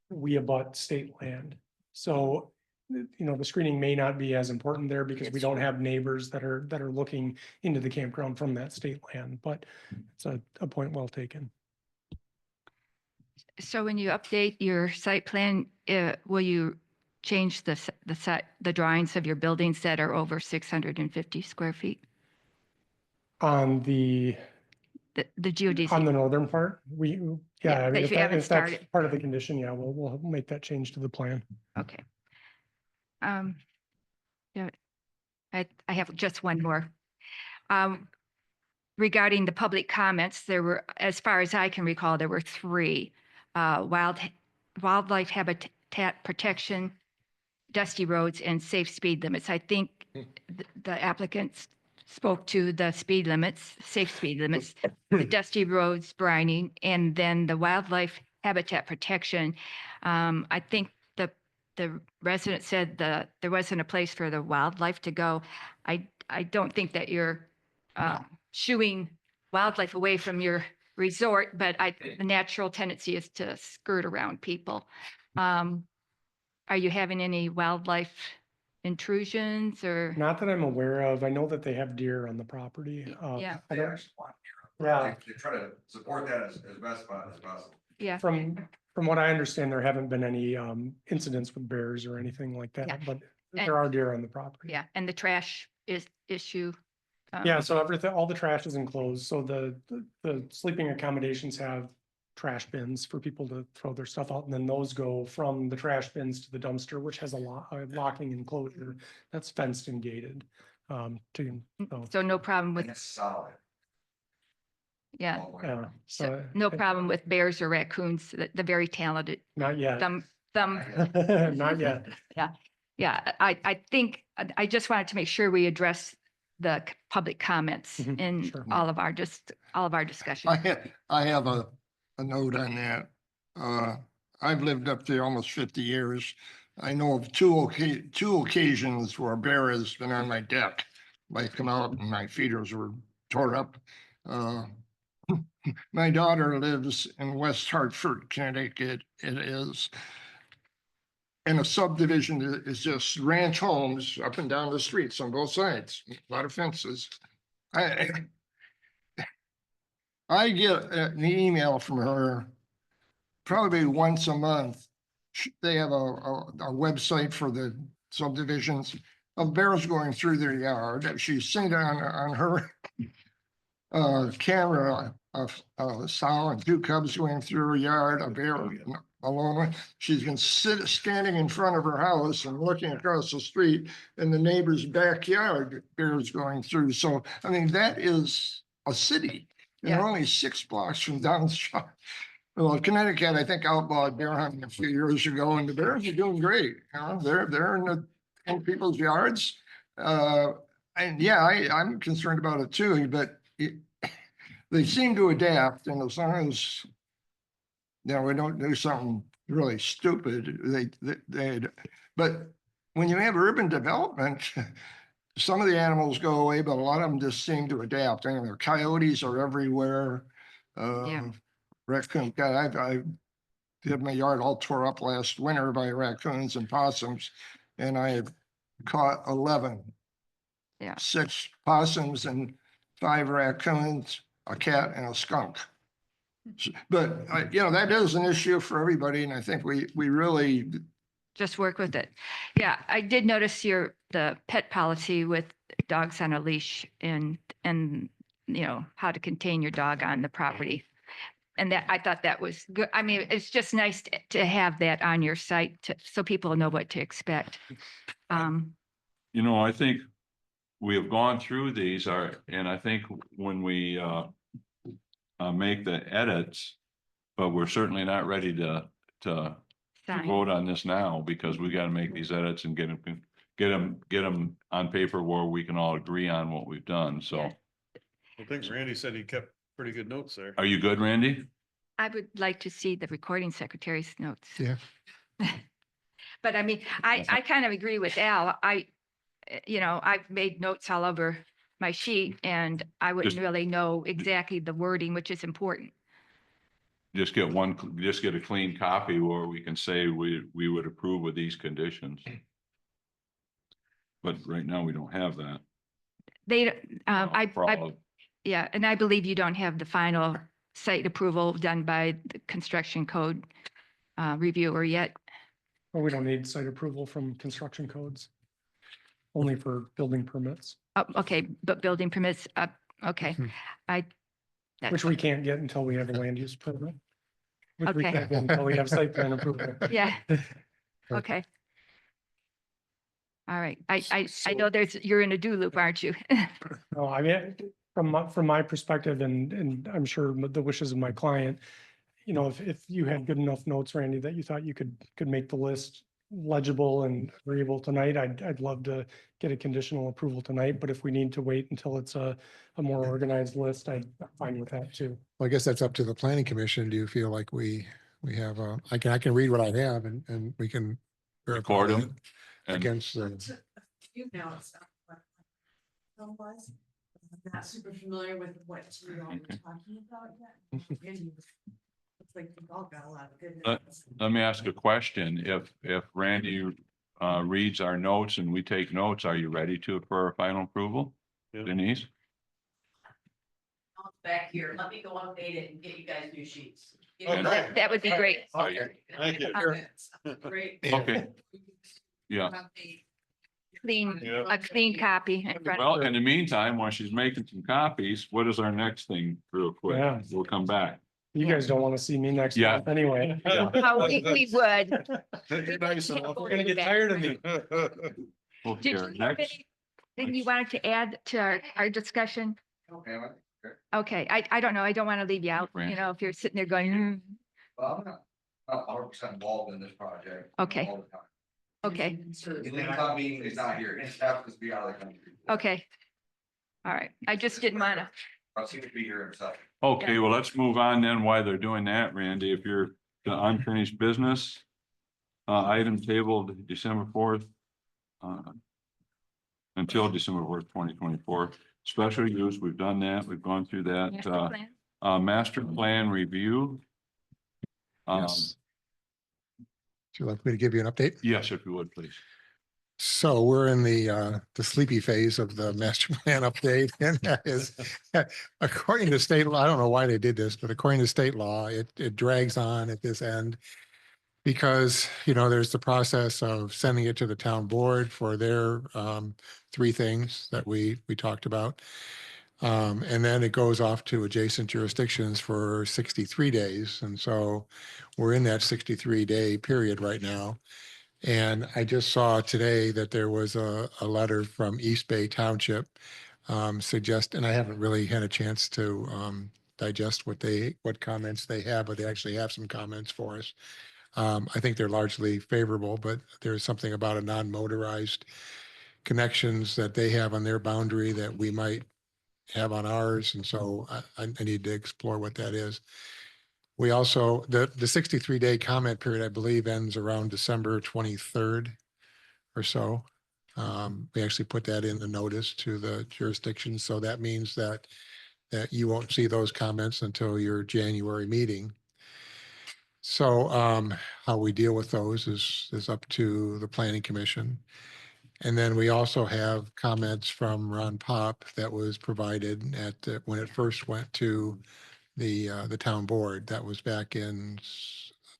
we abut state land. So, the screening may not be as important there because we don't have neighbors that are looking into the campground from that state land, but it's a point well taken. So when you update your site plan, will you change the drawings of your buildings that are over 650 square feet? On the geodesic, northern part, Yeah, I mean, if you haven't if that's started. part of the condition, yeah, we'll make that change to the plan. okay. Yeah, I have just one more. Regarding the public comments, there were, as far as I can recall, there were 3. Wildlife habitat protection, dusty roads, and safe speed limits. I think the applicants spoke to the speed limits, safe speed limits, the dusty roads, brining, and then the wildlife habitat protection. I think the resident said that there wasn't a place for the wildlife to go. I don't think that you're shooing wildlife away from your resort, but the natural tendency is to skirt around people. Are you having any wildlife intrusions or? Not that I'm aware of. I know that they have deer on the property. Yeah. I They don't, actually want yeah, They try to support that as best as possible. Yeah, from what I understand, there haven't been any incidents with bears or anything like Yeah. that, but And- there are deer on the property. yeah, and the trash issue. Yeah, so all the trash is enclosed, so the sleeping accommodations have trash bins for people to throw their stuff out, and then those go from the trash bins to the dumpster, which has a locking enclosure that's fenced and gated. So no problem And with, it's solid. yeah, all the way around. so no problem with bears or raccoons, the very talented Not yet. thumb. Not yet. Yeah, I think, I just wanted to make sure we address the public comments Mhm, in sure. all of our discussion. I have a note on that. I've lived up there almost 50 years. I know of two occasions where a bear has been on my deck. I come out and my feeders were tore up. My daughter lives in West Hartford, Connecticut. It is. And a subdivision is just ranch homes up and down the streets on both sides, a lot of fences. I get an email from her probably once a month. They have a website for the subdivisions of bears going through their yard. She's seen it on her camera of a sow and 2 cubs going through her yard, a bear alone. She's been standing in front of her house and looking across the street in the neighbor's backyard, bears going through. So, I mean, that is a city. And they're Yeah. only 6 blocks from downtown. Well, Connecticut, I think outlawed bear hunting a few years ago, and the bears are doing great. You know, they're in people's yards. And yeah, I'm concerned about it too, but they seem to adapt, and as long as we don't do something really stupid. But when you have urban development, some of the animals go away, but a lot of them just seem to adapt. I mean, coyotes are everywhere. Raccoon, God, I had my yard all tore up last winter by raccoons and possums, and I caught 11. Yeah. 6 possums and 5 raccoons, a cat and a skunk. But that is an issue for everybody, and I think we really, Just work with it. Yeah, I did notice the pet policy with dogs on a leash and, how to contain your dog on the property. And that, I thought that was good. I mean, it's just nice to have that on your site so people know what to expect. I think we have gone through these and I think when we make the edits, but we're certainly not ready to Sign. vote on this now because we got to make these edits and get them on paper where we can all agree on what we've done. So Yeah. I think Randy said he kept pretty good notes there. are you good, Randy? I would like to see the recording secretary's notes. Yeah. But I mean, I kind of agree with Al. I've made notes all over my sheet and I wouldn't Just- really know exactly the wording, which is important. Just get a clean copy where we can say we would approve with these conditions. But right now we don't have that. Yeah, and I believe you don't have the final site approval done by the construction code reviewer yet. Well, we don't need site approval from construction codes. Only for building permits, Oh, okay, but building permits, okay. Mhm. That's which we can't get until we have a land use permit. Which we Okay. can't get until we have site plan approval. Yeah, okay. All right, I know you're in a do loop, aren't you? No, I mean, from my perspective and I'm sure the wishes of my client, if you had good enough notes, Randy, that you thought you could make the list legible and agreeable tonight, I'd love to get a conditional approval tonight, but if we need to wait until it's a more organized list, I'm fine with that too. Well, I guess that's up to the planning commission. Do you feel like we have I can read what I have and we can verify Record that them. And against the. You know, it's not what film was. I'm not super familiar with what you all were talking about yet. It's like we've all got a lot of good notes. let me ask a question. If Randy reads our notes and we take notes, are you ready for a final approval? Yeah. Denise? Back here, let me go update it and get you guys new sheets. Oh, great. That would be great. Thank you. Great. Okay, yeah. Clean, Yeah. a clean copy in front. Well, in the meantime, while she's making some copies, what is our next thing real quick? Yeah. We'll come back. You guys don't want to see me next Yeah. month anyway. Oh, we would. You're nice enough. We're gonna get tired of me. Okay, Did our you have next, anything you wanted to add to our discussion? Okay, well, Okay, I don't know. I don't want to leave you out, Right. if you're sitting there going, I'm not 100% involved in this project. Okay. all the time. okay, The lead time meeting is not here, it's happens to be out of the country. okay. All right. I just didn't want to. I'll see to be here in a second. okay, well, let's move on then while they're doing that, Randy, if you're the unfinished business. Item tabled December 4th. Until December 4th, 2024. Special use, we've done that, we've gone through that. Master plan review. Yes. Would you like me to give you an update? Yes, if you would, please. So we're in the sleepy phase of the master plan update, and that is, according to state law, I don't know why they did this, but according to state law, it drags on at this end. Because, there's the process of sending it to the town board for their 3 things that we talked about. And then it goes off to adjacent jurisdictions for 63 days. And so we're in that 63-day period right now. And I just saw today that there was a letter from East Bay Township and I haven't really had a chance to digest what comments they have, but they actually have some comments for us. I think they're largely favorable, but there's something about a non-motorized connections that they have on their boundary that we might have on ours. And so I need to explore what that is. We also, the 63-day comment period, I believe, ends around December 23rd or so. We actually put that in the notice to the jurisdiction, so that means that you won't see those comments until your January meeting. So how we deal with those is up to the planning commission. And then we also have comments from Ron Pop that was provided when it first went to the town board. That was back in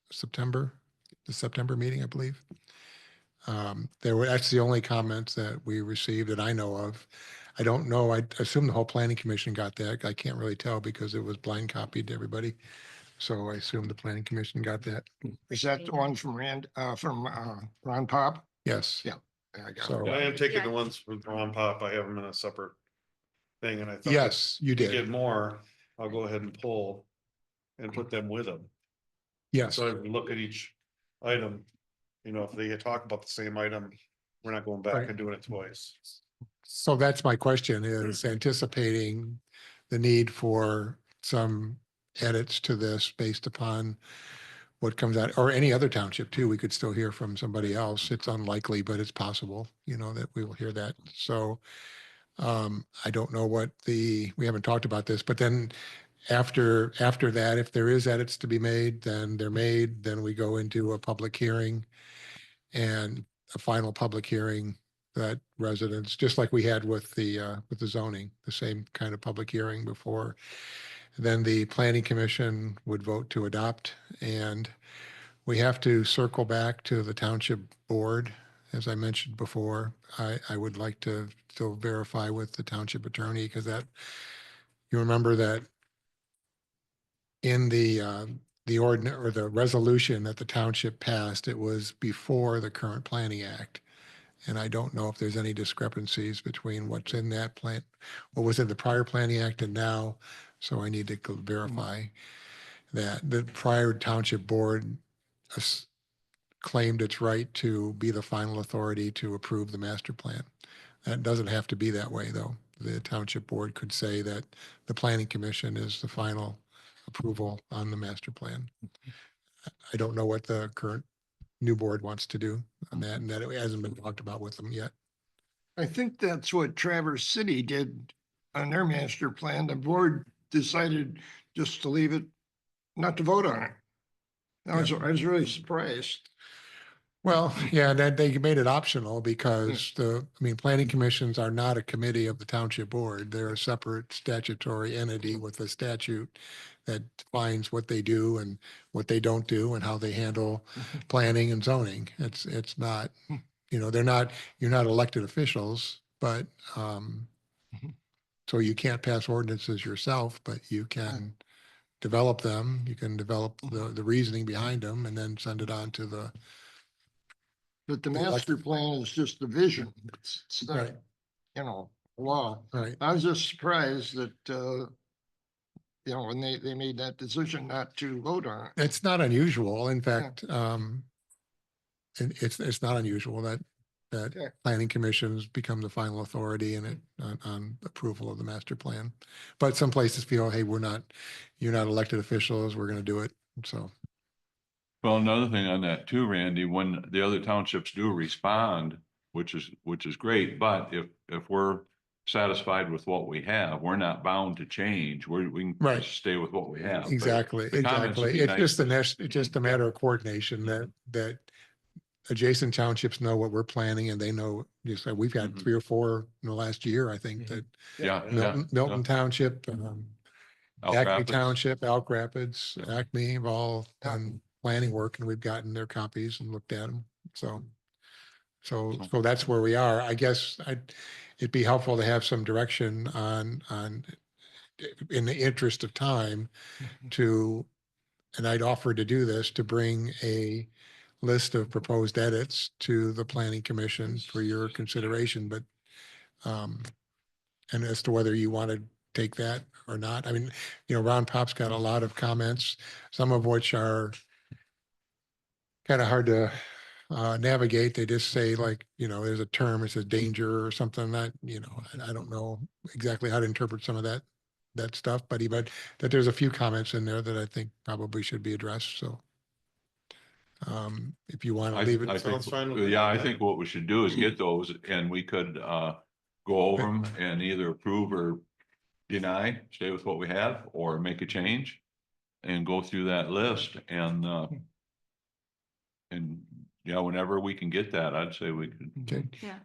September, the September meeting, I believe. That's the only comments that we received that I know of. I don't know, I assume the whole planning commission got that. I can't really tell because it was blind copied to everybody. So I assume the planning commission got that. Is that the one from Ron Pop? Yes. Yeah. I got So, it. I am taking Yeah. the ones from Ron Pop. I have them in a separate thing and I thought. yes, you To did. get more, I'll go ahead and pull and put them with them. Yes. So I would look at each item, you know, if they talk about the same item, we're not going back Right. and doing it twice. So that's my question, is anticipating the need for some edits to this based upon what comes out, or any other township too. We could still hear from somebody else. It's unlikely, but it's possible, that we will hear that. So I don't know we haven't talked about this, but then after that, if there is edits to be made, then they're made, then we go into a public hearing and a final public hearing that residents, just like we had with the zoning, the same kind of public hearing before. Then the planning commission would vote to adopt, and we have to circle back to the township board. As I mentioned before, I would like to still verify with the township attorney, because you remember that in the ordinance or the resolution that the township passed, it was before the current planning act. And I don't know if there's any discrepancies between what's in that plan, what was in the prior planning act and now. So I need to verify that the prior township board claimed its right to be the final authority to approve the master plan. That doesn't have to be that way, though. The township board could say that the planning commission is the final approval on the master plan. I don't know what the current new board wants to do on that, and that it hasn't been talked about with them yet. I think that's what Traverse City did on their master plan. The board decided just to leave it, not to vote on it. I was really surprised. Well, yeah, that they made it optional because planning commissions are not a committee of the township board. They're a separate statutory entity with a statute that defines what they do and what they don't do and how they handle planning and zoning. It's not, you're not elected officials, but so you can't pass ordinances yourself, but you can develop them. You can develop the reasoning behind them and then send it on to the. But the master plan is just the vision. It's not, Right. Law. Right. I was just surprised that, when they made that decision not to vote on it. It's not unusual. In fact, it's not unusual that Yeah. planning commissions become the final authority on approval of the master plan. But some places feel, hey, you're not elected officials, we're going to do it. So. Well, another thing on that too, Randy, when the other townships do respond, which is great, but if we're satisfied with what we have, we're not bound to change. We can Right. just stay with what we have. But Exactly. the comments would be nice. It's just a matter of coordination that adjacent townships know what we're planning and they know, just like we've had 3 or 4 in the last year, I think, that Yeah. Milton Township, Elk Acme Rapids. Township, Elk Rapids, Acme have all done planning work and we've gotten their copies and looked at them. So that's where we are. I guess it'd be helpful to have some direction on, in the interest of time and I'd offer to do this, to bring a list of proposed edits to the planning commission for your consideration, but and as to whether you want to take that or not. I mean, Ron Pop's got a lot of comments, some of which are kind of hard to navigate. They just say like, there's a term, it says danger or something that, I don't know exactly how to interpret some of that that stuff, but that there's a few comments in there that I think probably should be addressed, so. If you want to leave I it, think, Sounds fine with me. yeah, I think what we should do is get those and we could, go over them and either approve or deny, stay with what we have, or make a change. And go through that list and yeah, whenever we can get that, I'd say we could. okay. Yeah.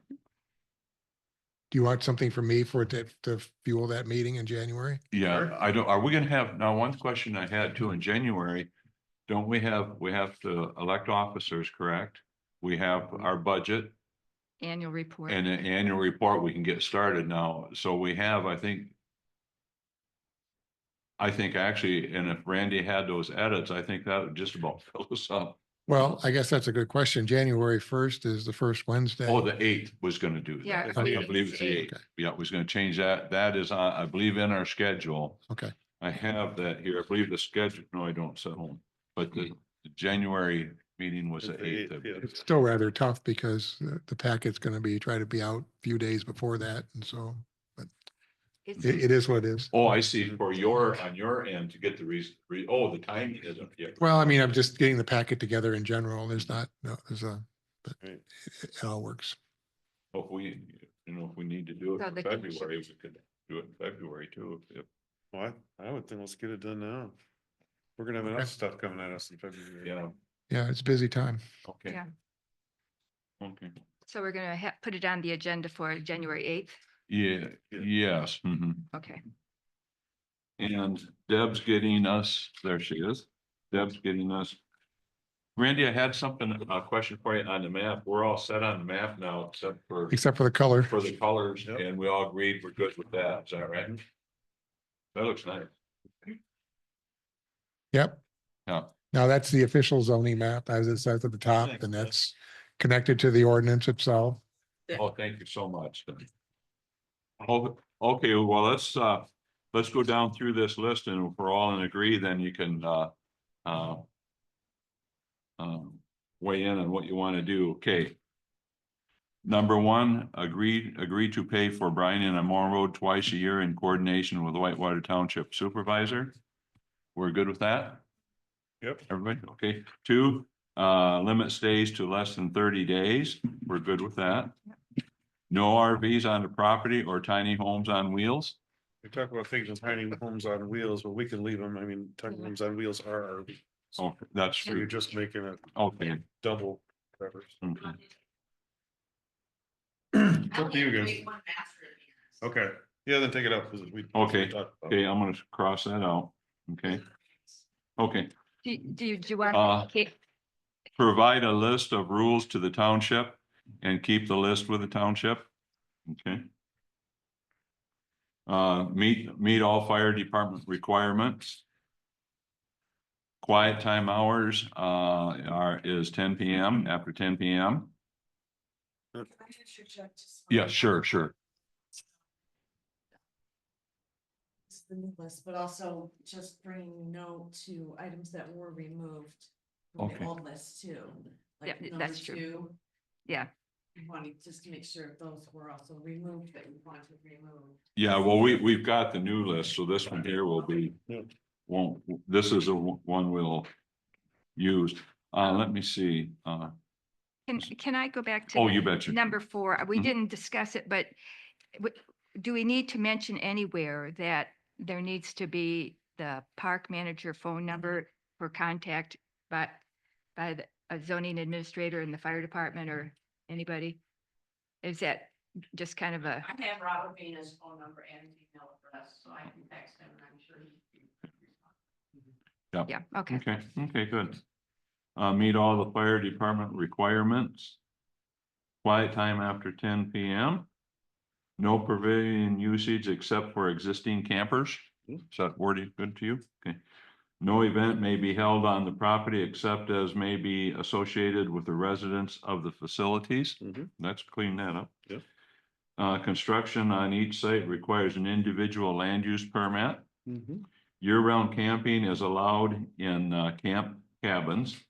Do you want something from me for it to fuel that meeting in January? Yeah, I don't, are we gonna have, now, one question I had too, in January, don't we have to elect officers, correct? We have our budget Annual report. and an annual report, we can get started now, so we have, I think actually, and if Randy had those edits, I think that would just about fill us up. Well, I guess that's a good question. January 1st is the first Wednesday. Oh, the 8th was gonna do Yeah, that. I I believe believe it's it's the the 8th. Yeah, it was gonna change that. That is, I believe in our schedule. Okay, I have that here. I believe the schedule, no, I don't set home, but the January meeting was the It's the 8th. 8th, yeah. it's still rather tough because the packet's going to try to be out a few days before that, and so, but It's- it is what it is. Oh, I see. For on your end to get the the timing isn't yet. Well, I mean, I'm just getting the packet together in general. There's but Right. it all works. If we, if we need to do So it the for township- February, we could do it in February too. If Well, I would think let's get it done now. We're gonna have enough Okay. stuff coming at us in February. Yeah, Yeah, it's a busy time. okay. Yeah. Okay. So we're gonna put it on the agenda for January 8th. Yeah, yes. Mhm. Okay. And Deb's getting us, there she is. Deb's getting us. Randy, I had a question for you on the map. We're all set on the map now, except for Except for the color. the colors, Yep. and we all agreed we're good with that. Is that right? That looks nice. Yep. Yeah. Now that's the official zoning map as it says at the top, and that's connected to the ordinance itself. Oh, thank you so much. Oh, okay, well, let's go down through this list, and if we're all in agree, then you can, weigh in on what you want to do. Okay. Number one, agree to pay for Brian and Amore Road twice a year in coordination with the Whitewater Township Supervisor. We're good with that? Yep. Everybody, okay. 2, limit stays to less than 30 days. We're good with that. No RVs on the property or tiny homes on wheels. We talk about things with tiny homes on wheels, but we can leave them. I mean, tiny homes on wheels are RV. Oh, that's So you're true. just making it Okay. double covers. Okay. It's up to you guys. Create one master at the end. Okay, yeah, then take it out. 'cause we. Okay. we talked about it. Okay, I'm gonna cross that out. Okay, okay. Do you want? Uh, Provide a list of rules to the township and keep the list with the township. Okay. Meet all fire department requirements. Quiet time hours, is 10 PM, after 10 PM. Yeah, sure. It's the new list, but also just bring note to items that were removed from the Okay. old list too. Yeah, Like number that's true. 2. Yeah. You want to just make sure those were also removed that you want to remove. Yeah, well, we've got the new list, so this one here will be, Yeah. this is the one we'll use. Let me see, Can I go back to? oh, you betcha. Number 4, we Mhm. didn't discuss it, but do we need to mention anywhere that there needs to be the park manager phone number for contact by a zoning administrator in the fire department or anybody? Is that just kind of a, I have Robert Vina's phone number and email address, so I can text him and I'm sure he can respond. yeah, okay. Okay, good. Meet all the fire department requirements. Quiet time after 10 PM. No pavilion usage except for existing campers. Is that wording good to you? Okay. No event may be held on the property except as may be associated with the residents of the facilities. Mhm. Let's clean that up. Yep. Construction on each site requires an individual land use permit. Mhm. Year-round camping is allowed in camp cabins.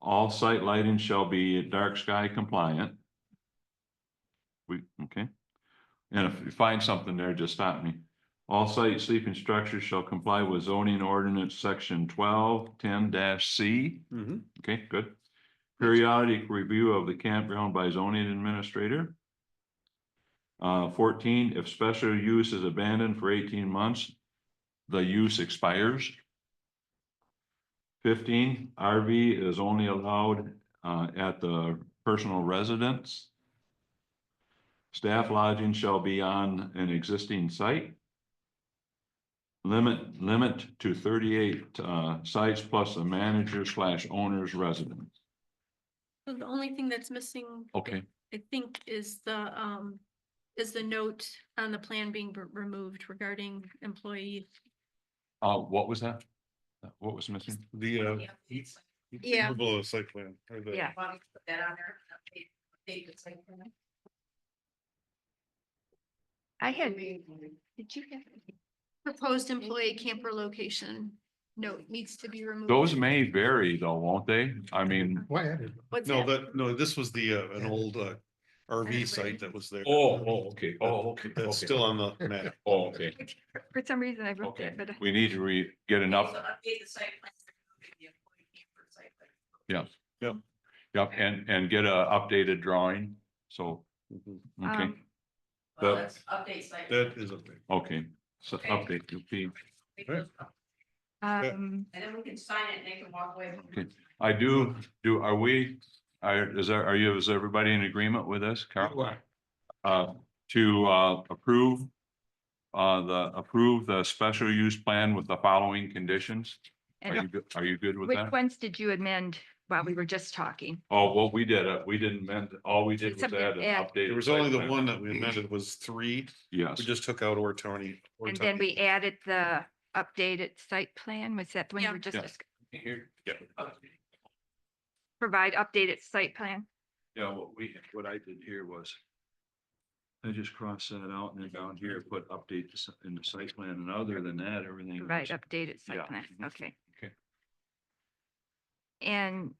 All site lighting shall be dark sky compliant. Okay. And if you find something there, just stop me. All-site sleeping structures shall comply with zoning ordinance section 1210-C. Mhm. Okay, good. Periodic review of the campground by zoning administrator. 14, if special use is abandoned for 18 months, the use expires. 15, RV is only allowed at the personal residence. Staff lodging shall be on an existing site. Limit to 38 sites plus a manager / owner's residence. So the only thing that's missing, Okay, I think, is the note on the plan being removed regarding employee. what was that? What was missing? The, Yeah. removal of site plan, or the. Yeah. Want me to put that on there? Update the site plan? I had, did you have? Proposed employee camper location note needs to be removed. Those may vary though, won't they? I mean, Why added? What's No, that? no, this was the, an old, RV site that was there. okay, That's still on the map. Oh, okay, For some reason I wrote okay. that, but We need to get an So up, update the site plan. Remove the employee camper site plan. yeah. Yep, and get a updated drawing, so, Mhm. okay, Well, That- let's update site. That is okay. okay. So Okay. update, okay. Make those up. um, And then we can sign it and they can walk away. Okay. Are is everybody in agreement with this, Carl? To approve the special use plan with the following conditions? Are you good with which that? ones did you amend while we were just talking? Oh, well, we didn't amend, all we did was Something add an add. updated. There was only site the plan. one that we amended was 3. Yes, We just took out or Tony. And then we added the updated site plan. Was that the one you Yeah. were just Yeah. discussing? yeah, Provide updated site plan? yeah, what I did here was I just crossed that out and then down here, put update in the site plan, and other than that, everything. Provide was- updated yeah. site plan, okay. Okay. And,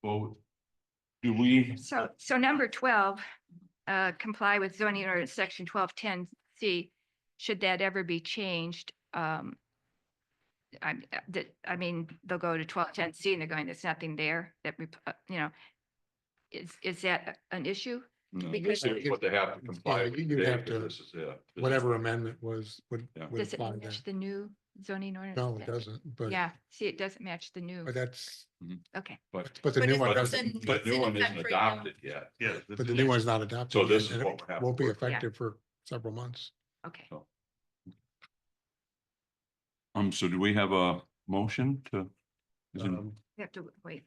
Well, do we, so number 12, comply with zoning or section 1210C, should that ever be changed? I mean, they'll go to 1210C and they're going, there's nothing there that, is that an issue? no, Because- this is what they have to comply Yeah, with. you'd today, have because to- this is it. This Whatever is- amendment would Yeah. would Does it apply match there. the new zoning ordinance? No, it doesn't, but, Yeah, see, it doesn't match the new, but that's, okay. But but the But new it's one in- doesn't, but new in one effect isn't right now. adopted yet. Yeah. but the new one's not adopted. So this yet, is and what it we're having won't be to work with. effective for several months. Okay. So do we have a motion to? is it- Um, You have to wait.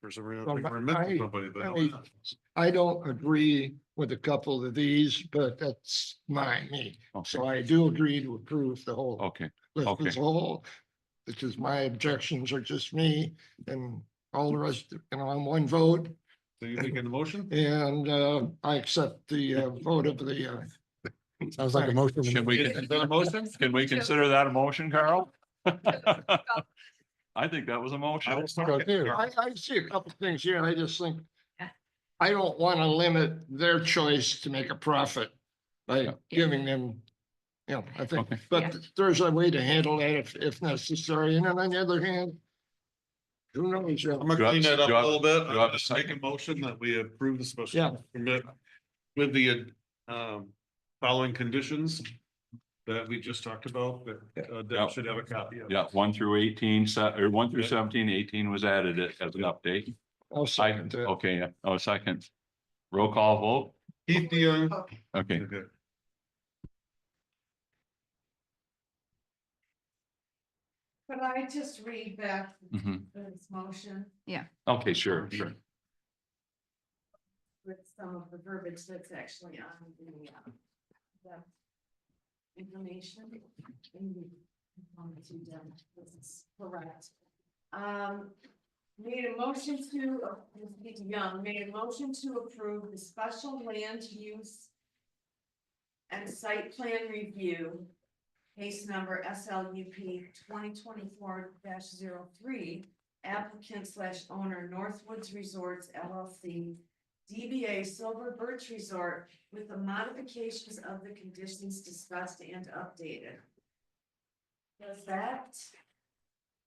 For some reason, I Well, think we're I- missing somebody, but. I don't agree with a couple of these, but that's me. So Okay, I do agree to approve the whole okay, list okay. as a whole. Because my objections are just me and all the rest, on one vote. So you making the motion? And I accept the vote of the. Sounds like a motion. to Should me. we, Is that a motion? can we consider that a motion, Carl? I think that was a motion. So too. I see a couple things here, and I just think. Yeah. I don't want to limit their choice to make a profit by Yeah. giving them. I think, Okay. Yeah. but there's a way to handle that if necessary, and then on the other hand. Who knows? I'm gonna Do I- clean that up do a I- little bit. do I have a Just make a second? motion that we approve the special Yeah. permit with the following conditions that we just talked about, that Yeah. Deb should have a copy of. Yeah, 1 through 18, or 1 through Yeah. 17, 18 was added as an update. I'll second that. Okay, yeah. Oh, second. Roll call vote. Keith DeYoung. Okay, Okay. Could I just read back mhm. this motion Okay, sure. with some of the verbiage that's actually on the information? This is correct. Made a motion to, Young, made a motion to approve the special land use and site plan review, case number SLUP 2024-03, applicant / owner Northwoods Resorts LLC, DBA Silver Birch Resort with the modifications of the conditions discussed and updated. Does that?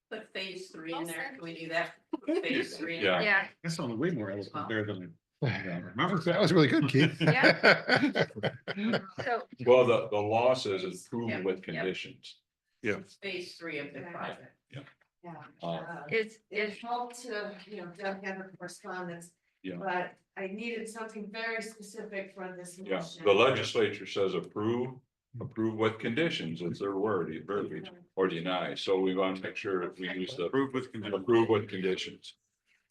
Put phase 3 in there. Can we do that? Put Phase 3 in Yeah. there. Yeah, That sounded way more eloquent there than I remember. That was really good, Keith. so, Well, the law says it's approved Yep, with yep. conditions. Yeah. It's Phase 3 of the project. Yeah. Uh, is, It helped to, Doug had a correspondence, Yeah, but I needed something very specific for this yeah, motion. the legislature says approve with conditions, it's their word, verbiage, or deny, so we want to make sure that we use the Approved with conditions. approve with conditions.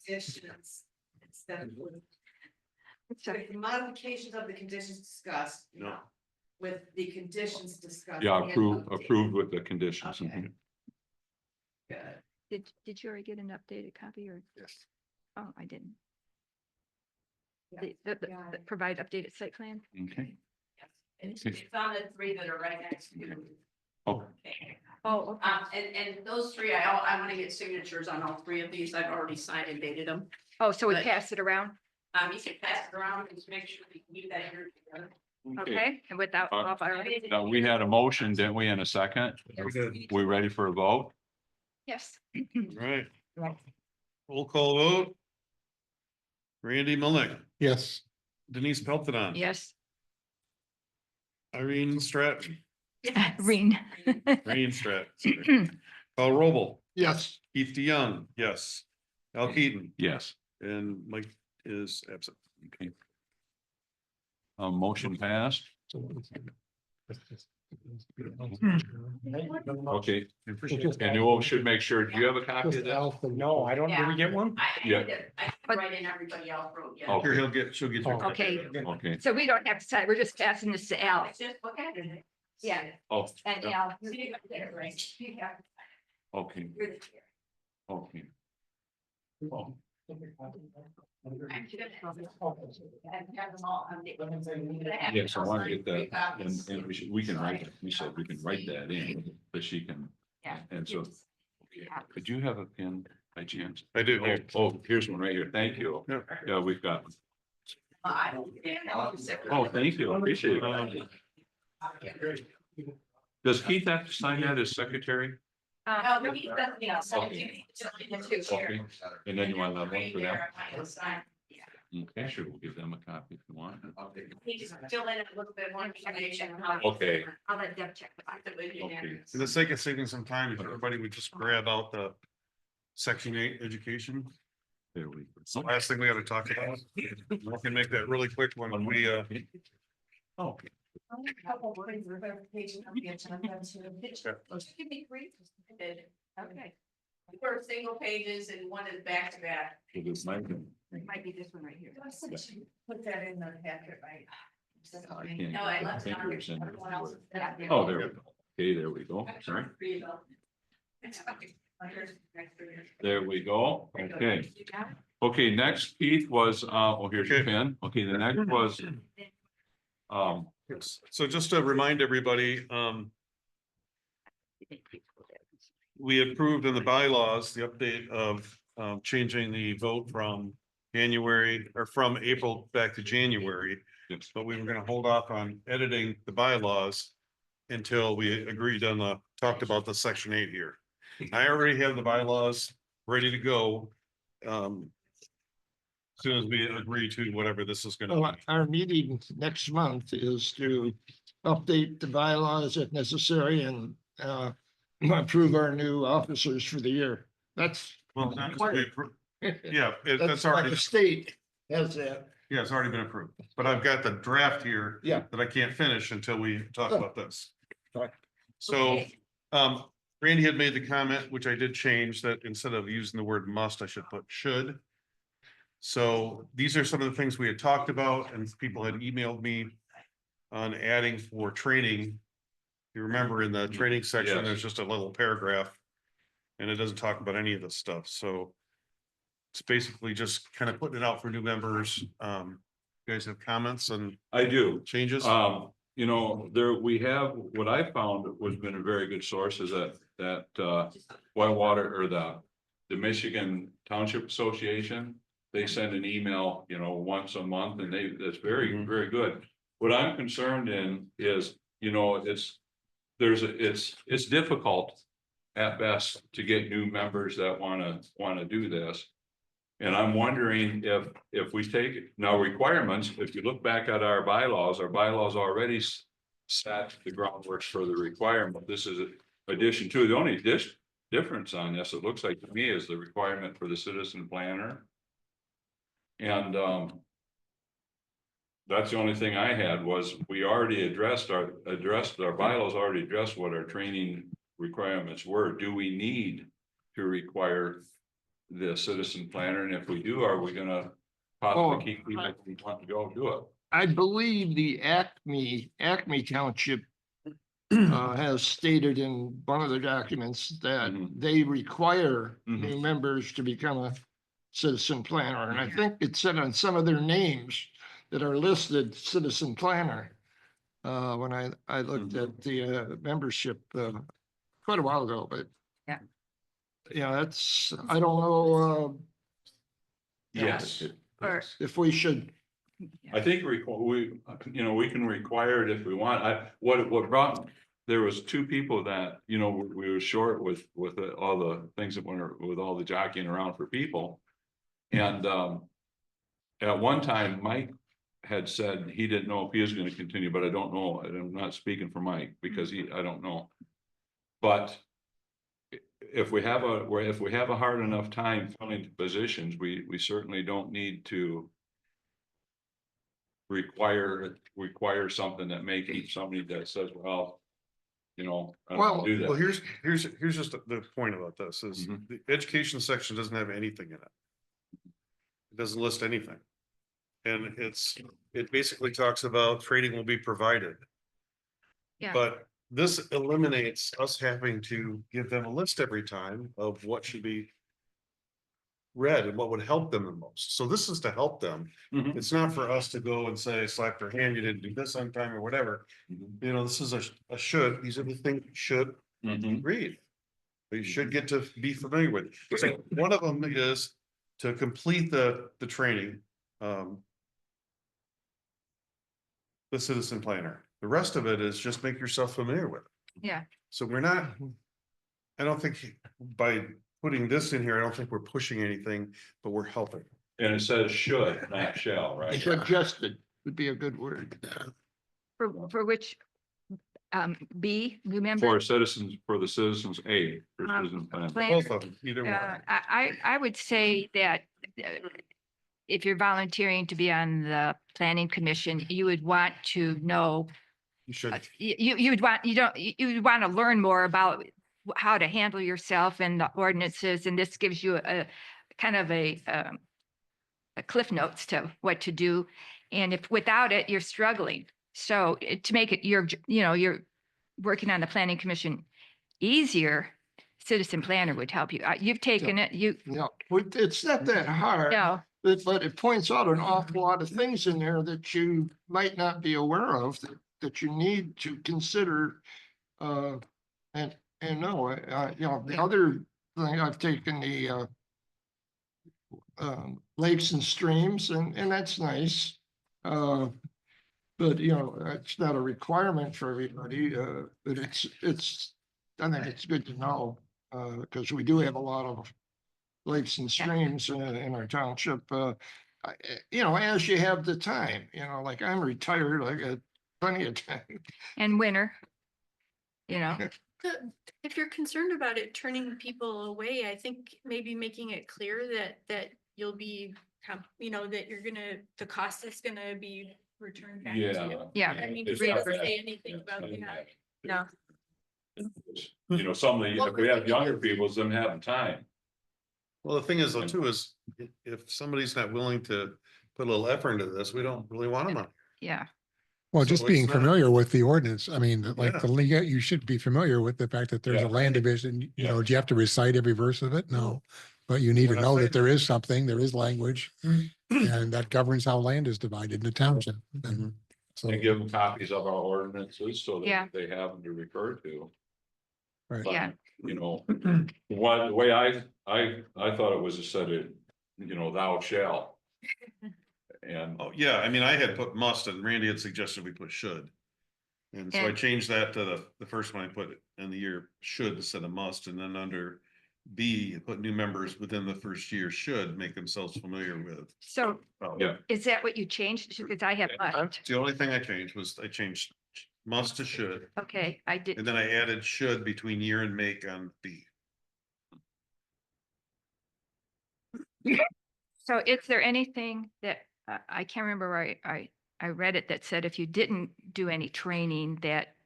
Conditions instead of with so with the modifications of the conditions discussed. No. With the conditions discussed. Yeah, and approved updated. with the conditions. Okay. Mhm. Good. did you already get an updated copy or? Yes. Oh, I didn't. Yeah. The provide updated site plan? Okay, Yes. And it's on the 3 that are right next to it. oh, Okay. Oh, okay. And those 3, I want to get signatures on all 3 of these. I've already signed and dated them. Oh, so we But- pass it around? You can pass it around and just make sure we keep that here together. Okay, and without, off our- Now, we had a motion, didn't we, in a second? We did. We ready for a vote? yes. Right. Roll call vote. Randy Milnick, Yes, Denise Pelton. Yes. Irene Stratton, Reen. Irene Stratton. sorry. Paul Roble, Yes, Keith DeYoung, yes. Al Keaton, Yes. and Mike is absent. Okay. Motion passed. Okay, and you should make sure, do you have a copy of that? No, I don't, did we get one? Yeah. I But- write in everybody else wrote, yeah. Oh. Here, she'll get you. a Oh, copy. Okay. Okay, So we don't have to sign, we're just passing this to Al. Just look at it. Yeah. oh, And yeah. Al. See, there, right? Yeah. Okay, You're the chair. okay. Oh, I'm just gonna have them all. I'm gonna have yes, I them want all to get sign 3 that, copies. and we can write, it. We said we can write that in, but she can, Yeah. and so. Okay. Could you have a pen by chance? I do here. Oh, here's one right here, thank you. Yeah. Yeah, we've got, one. I don't. Oh, thank you, appreciate it. Does Keith have to sign that as secretary? Oh, no, he doesn't, yeah, so Okay. the 2 here. Okay, and then you want another one Right for them? there, I can sign. Yeah. Okay, sure, we'll give them a copy if you want. He just fill in a little bit more information. how- Okay. I'll let Deb check. Okay. For the sake of saving some time, if everybody would just grab out the section 8 education. There we It's the go. last thing we gotta talk about. We can make that really quick when we, Oh, Only a couple words of clarification on the agenda too. Give me 3. I did. Okay. Four single pages and one is back to back. so this might be- It might be this one right here. Put that in the packet, right? I can't No, I get my left it on fingers in everyone else. there. Oh, there we go. Okay, there we go. Sorry. There we go. Okay. Okay, next, Keith, was, oh, here's your Okay. pen. Okay, the next was, so just to remind everybody, we approved in the bylaws, the update of changing the vote from January or from April back to January. yes, But we were gonna hold off on editing the bylaws until we agreed on talked about the section 8 here. I already have the bylaws ready to go. As soon as we agree to whatever this is gonna well, be. our meeting next month is to update the bylaws if necessary and approve our new officers for the year. That's, Well, not just be appro- yeah, that's that's like already, the state has that. yeah, it's already been approved, but I've got the draft here. Yeah. That I can't finish until we talk Oh. about this. Sorry. So, Randy had made the comment, which I did change, that instead of using the word must, I should put should. So these are some of the things we had talked about and people had emailed me on adding for training. You remember in the training section, Yes. there's just a little paragraph. And it doesn't talk about any of this stuff, so. It's basically just kind of putting it out for new members. You guys have comments and I do. changes? You know, there, we have, what I found was been a very good source is that Whitewater or the Michigan Township Association, they send an email, once a month and that's very, Mhm. very good. What I'm concerned in is, it's difficult at best to get new members that wanna do this. And I'm wondering if we take now requirements, if you look back at our bylaws already set the groundwork for the requirement. This is addition to, the only difference on this, it looks like to me, is the requirement for the citizen planner. And that's the only thing I had was we already addressed our bylaws already addressed what our training requirements were. Do we need to require the citizen planner? And if we do, are we gonna possibly keep people who want to go do it? I believe the Acme Township has stated in one of the documents that Mhm. they require Mhm. new members to become a citizen planner. And I think it said on some of their names that are listed citizen planner. When I looked at the membership quite a while ago, but Yeah. yeah, that's, I don't know Yes. Or- if we should. I think we can require it if we want. What brought, there was two people that, we were short with all the things that went with all the jockeying around for people. And, at one time, Mike had said he didn't know if he was gonna continue, but I don't know. And I'm not speaking for Mike because I don't know. But if we have a hard enough time filling positions, we certainly don't need to require something that may keep somebody that says, well, I don't wanna do that. Well, here's just the point about this is Mhm. the education section doesn't have anything in it. It doesn't list anything. And it basically talks about training will be provided. Yeah. But this eliminates us having to give them a list every time of what should be read and what would help them the most. So this is to help them. Mhm. It's not for us to go and say, slap their hand, you didn't do this on time or whatever. Mhm. This is a should, these are the things you should Mhm. read. But you should get to be familiar with. So one of them is to complete the training. The citizen planner. The rest of it is just make yourself familiar with it. Yeah. So we're not, I don't think by putting this in here, I don't think we're pushing anything, but we're helping. And it says should, not shall, right? Suggested would be a good word. For which, B, remember? For the citizens aid. For citizen plan. Both of them, either one. I would say that if you're volunteering to be on the planning commission, you would want to know, You should, you would want, you would want to learn more about how to handle yourself and the ordinances, and this gives you a kind of a cliff notes to what to do. And if without it, you're struggling. So to make it you're working on the planning commission easier, citizen planner would help you. You've taken it, No, it's not that hard. no, But it points out an awful lot of things in there that you might not be aware of that you need to consider. And no, the other thing I've taken the lakes and streams and that's nice. But it's not a requirement for everybody, but I think it's good to know, because we do have a lot of lakes and streams in our township, as you have the time, like I'm retired, I got plenty of time. and winter, If you're concerned about it turning people away, I think maybe making it clear that you'll be, that you're gonna, the cost is gonna be returned back to you. Yeah. Yeah. I mean, It's it not doesn't bad. say anything about that. no. Some of if we have younger people, them having time. well, the thing is though too, is if somebody's not willing to put a little effort into this, we don't really want them on. Yeah, Well, So just it's being not- familiar with the ordinance, I mean, like Yeah. the league, you should be familiar with the fact that there's Yeah. a land division, Yeah. do you have to recite every verse of it? No. But you need We're to not know saying that there is something, there is language, and that governs how land is divided in the township. And so, And give them copies of our ordinances so Yeah. that they have them to refer to. right. But, Yeah. the way I thought it was a set of thou shall. And Oh, yeah, I mean, I had put must and Randy had suggested we put should. And so I And- changed that to the first one I put in the year should instead of must, and then under B, I put new members within the first year should make themselves familiar with. So Yeah. is that what you changed? Because I have must. The only thing I changed was I changed must to should, Okay, I did. and then I added should between year and make on B. So is there anything that, I can't remember where I read it that said if you didn't do any training that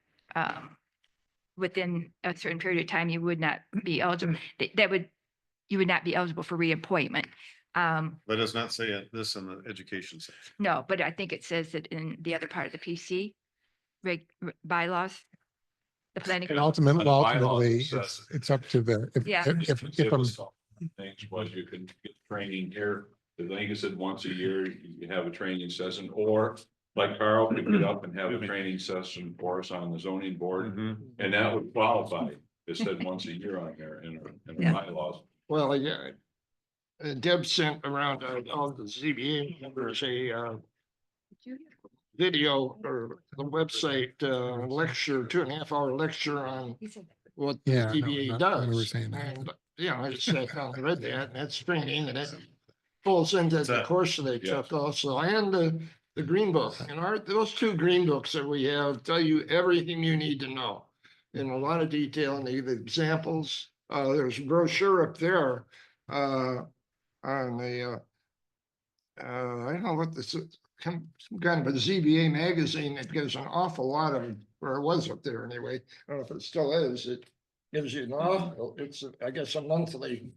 within a certain period of time, you would not be eligible, you would not be eligible for reappointment. That does not say this in the education section. No, but I think it says it in the other part of the PC bylaws. The planning. And But the bylaws ultimately, says- it's up to the, Yeah. if I'm, Things was you can get training here, I think it said once a year, you have a training session, or like Carl could get up and have a training session for us on the zoning board, and that would qualify. It said once a year on there in our Yeah. bylaws. Well, yeah. Deb sent around all the ZBA members video or the website lecture, 2.5 hour lecture on what the Yeah, no, ZBA I remember does. saying that. And, I just sat down and read that, and that's training, and it falls into the that? course they Yeah. took also, and the green book. And those 2 green books that we have tell you everything you need to know in a lot of detail, and they give examples. There's a brochure up there on the I don't know what this is, some kind of a ZBA magazine that gives an awful lot of, or it was up there anyway. I don't know if it still is. It gives you an awful, it's, I guess, a monthly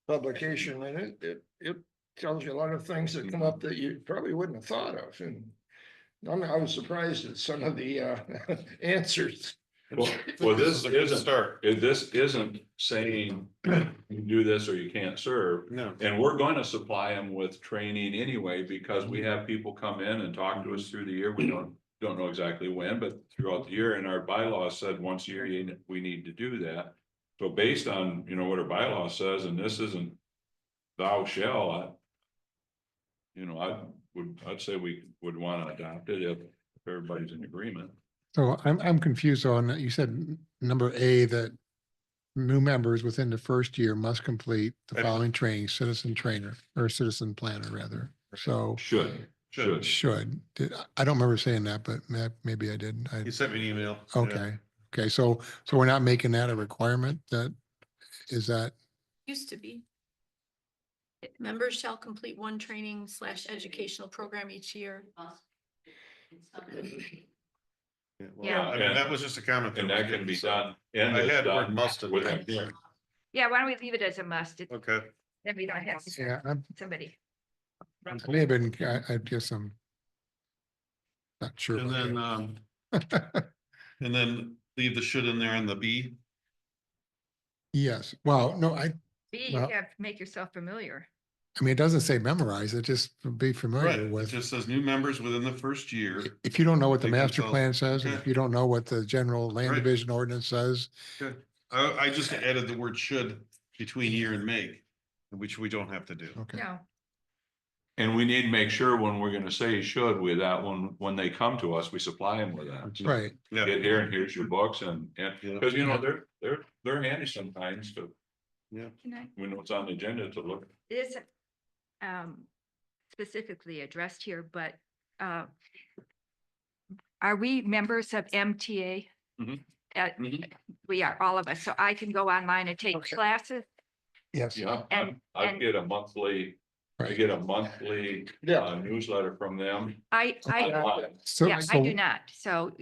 publication, and it tells you a lot of things that come up that you probably wouldn't have thought of. And I was surprised at some of the answers. Well, This is a good isn't, start. this isn't saying you do this or you can't serve. No. And we're going to supply them with training anyway, because we have people come in and talk to us through the year. We don't know exactly when, but throughout the year, and our bylaws said once a year, we need to do that. So based on, what our bylaw says, and this isn't thou shall, I'd say we would want to adopt it if everybody's in agreement. so I'm confused on, that. You said number A, that new members within the first year must complete the Right. following training, citizen trainer, or citizen planner rather. So Should. I don't remember saying that, but maybe I did. You sent me an email. Yeah. Okay, so we're not making that a requirement, is that, Used to be. Members shall complete one training / educational program each year. Yeah, I mean, And- that was just a comment. And that can be done. And I it's had the word done must in within there. here. Yeah, why don't we leave it as a must? Okay. Then we don't have yeah, somebody. I may have been, I guess I'm not sure. And about then, that. and then leave the should in there on the B. Yes, well, no, B, you Well- have make yourself familiar. it doesn't say memorize, it just be Right, familiar it with. just says new members within the first year. If you don't know what the Make master themselves- plan says, and if okay. you don't know what the general land Right. division ordinance says, I just added the word should between year and make, which we don't have to do. okay. No, And we need to make sure when we're gonna say should with that, when they come to us, we supply them with that. Right, Yeah. Get here and here's your books and, Yeah. because they're handy sometimes to, can I? when it's on the agenda to look. It isn't specifically addressed here, but are we members of MTA? Mhm. Mm-hmm. We are, all of us, so I can go online and take Okay. classes? yes. Yeah, And- I and- get a monthly Right. newsletter from them. I, online. So, yeah, I do not, so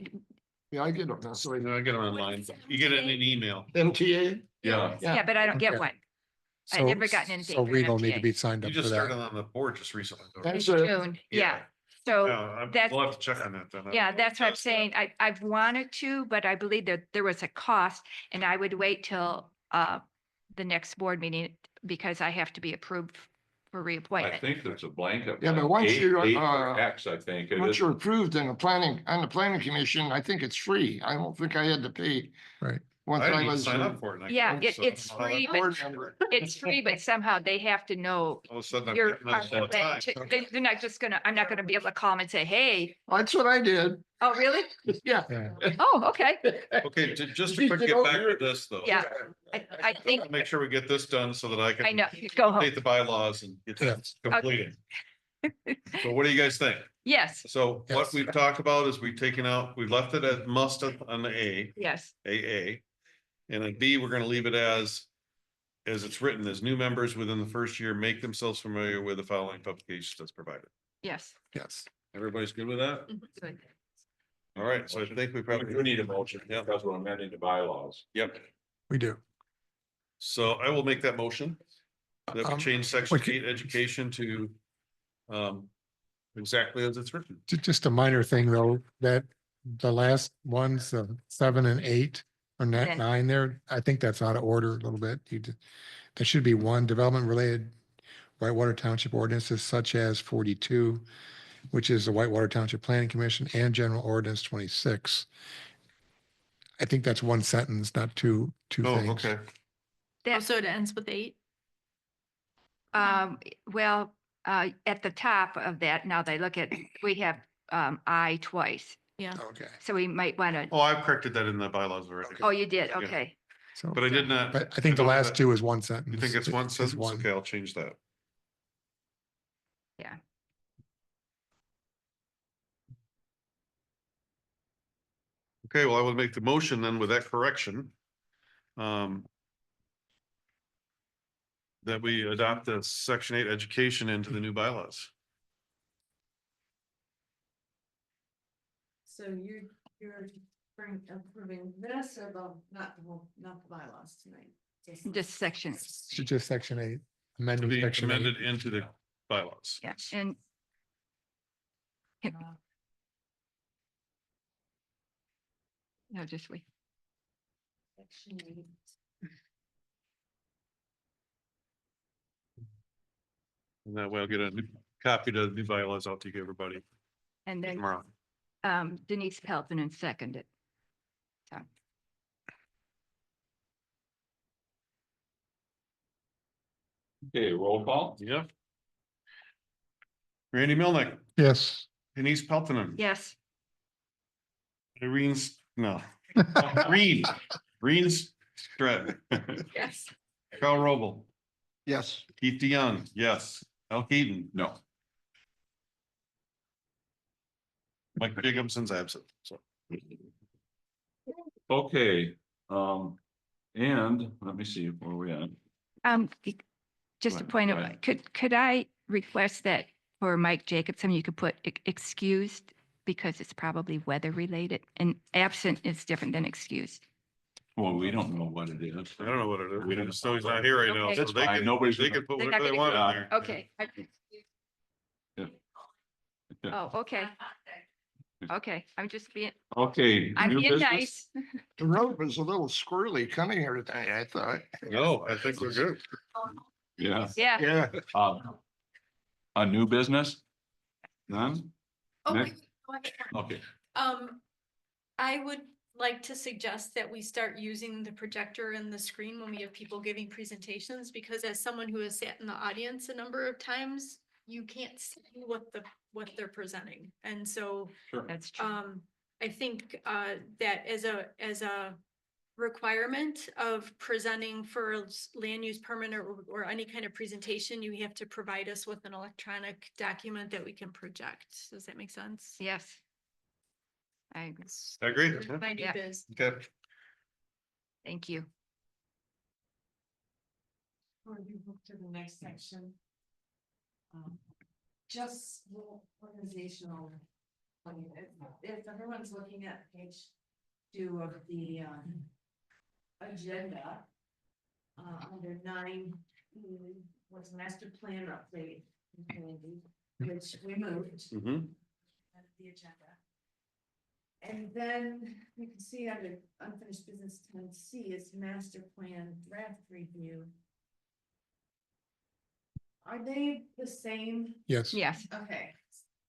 Yeah, I get them. So I get them online. You get it in an email. MTA? Yeah, yeah, but I don't get Okay. one. I've so- never gotten anything So from we don't need to MTA. be signed You up just for started that. on the board just recently. though, In right? That's it. June, Yeah. yeah, so. that's- We'll have to check on that then. Yeah, that's what I'm saying. I've wanted to, but I believe that there was a cost and I would wait till the next board meeting because I have to be approved for I reappointment. think there's a blanket. Yeah, but like once eight- you, eight for uh, X, I think. it Once is. you're approved on the planning commission, I think it's free. I don't think I had to pay. Right. Once I I didn't even was. sign up for it. and I Yeah, clicked, so I don't it's know how that free, Board member. it's free, but somehow they have to know All of a sudden I'm you're. getting that all the time. They're not just gonna, I'm not gonna be able to call them and say, hey, That's what I did. oh, really? Yeah. Yeah. Oh, okay. Okay, just to quick get back to this though. Yeah. I think, Make sure we get this done so that I I can know, go home. update the bylaws and get that completed. So what do you guys think? Yes, So what Yes. we've talked about is we've taken out, we've left it at must on the yes, AA. And then B, we're gonna leave it as it's written, as new members within the first year, make themselves familiar with the following publications that's provided. yes. Yes. Everybody's good with that? Good. All right, so I think we We probably. do need a motion Yep. because we're amending the bylaws. Yep, We do. so I will make that motion. That we change section okay. 8 education to exactly as it's written. Just a minor thing though, that the last ones, 7 and 8 or Yeah. 9 there, I think that's out of order a little bit. There should be one development related Whitewater Township ordinances such as 42, which is the Whitewater Township Planning Commission, and General Ordinance 26. I think that's one sentence, not two Oh, things. okay. Oh, so it ends with 8? Well, at the top of that, now they look at, we have, I twice, Yeah. Okay. so we might want to, Oh, I've corrected that in the bylaws already. oh, you did, okay. So, But I did not. but I think the don't have last that- two is one sentence. You think it's one Is sentence? Okay, I'll change that. Yeah. Okay, well, I will make the motion then with that correction. That we adopt the section 8 education into the new bylaws. So you're approving this or not the bylaws tonight? Just section, Just section 8, To amending be section 8. amended into the bylaws. yeah, and no, just wait. Section 8. And that way I'll get a new copy of the new bylaws out to you, everybody, And then tomorrow. Denise Pelton and seconded. So, Okay, roll call. Yeah. Randy Milnick, Yes. Denise Peltonen. yes, Irene's, no. Green's Stratton. yes. Carl Roble, Yes. Keith DeYoung, yes. Al Keaton, No. Mike Jacobson's absent, so. Okay, and let me see where we at. Just a Right, point of, right. could I request that for Mike Jacobson, you could put excused because it's probably weather related, and absent is different than excused. Well, we don't know what it is. I don't know what it is. We don't just know he's not here right now, Okay. so That's they fine. can, Nobody's they gonna- can put They're whatever not they gonna want in there. Okay. Yeah. Oh, okay. Okay, I'm just being, Okay. I'm new being business? nice. The road was a little squirrely coming here tonight, I thought. No, I think we're good. Yeah, Yeah, Yeah. a new business? None? Oh, Nick? wait, Okay, I would like to suggest that we start using the projector and the screen when we have people giving presentations, because as someone who has sat in the audience a number of times, you can't see what they're presenting. And so, sure. that's true. I think, that as a requirement of presenting for a land use permit or any kind of presentation, you have to provide us with an electronic document that we can project. Does that make sense? Yes. I agree. I agree. My new Yeah. biz. Okay. Thank you. Before you move to the next section. Just little organizational. I mean, if everyone's looking at page 2 of the agenda. Under 9, was master plan update, which we moved Mhm. the agenda. And then you can see under unfinished business 10C is master plan draft review. Are they the same? Yes. Yes, Okay.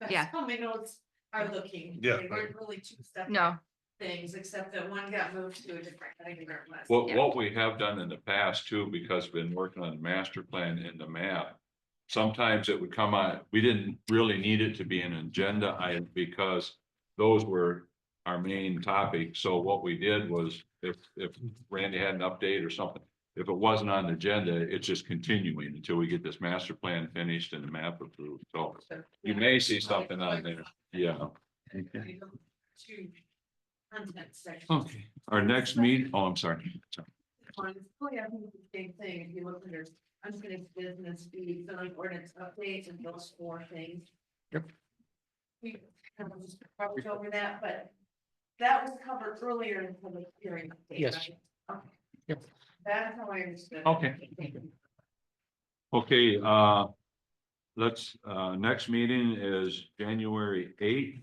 Yeah. That's how my notes are looking. Yeah. They weren't really two separate. no, things, except that one got moved to a different category. What we have done in the past too, because we've been working on the master plan and the map. Sometimes it would come on, we didn't really need it to be an agenda item because those were our main topic. So what we did was if Randy had an update or something, if it wasn't on the agenda, it's just continuing until we get this master plan finished and the map approved. So you may see something on there. Yeah. Okay. Two content sections. Okay, our next meet, oh, I'm sorry. One, oh yeah, I think it's the same thing, if you look under unfinished business, the zoning ordinance updates and those four things. Yep. We kind of just covered over that, but that was covered earlier in the public hearing. update, Yes. right? Okay. Yep. That's how I understood. it. Okay. Okay, let's, next meeting is January 8th.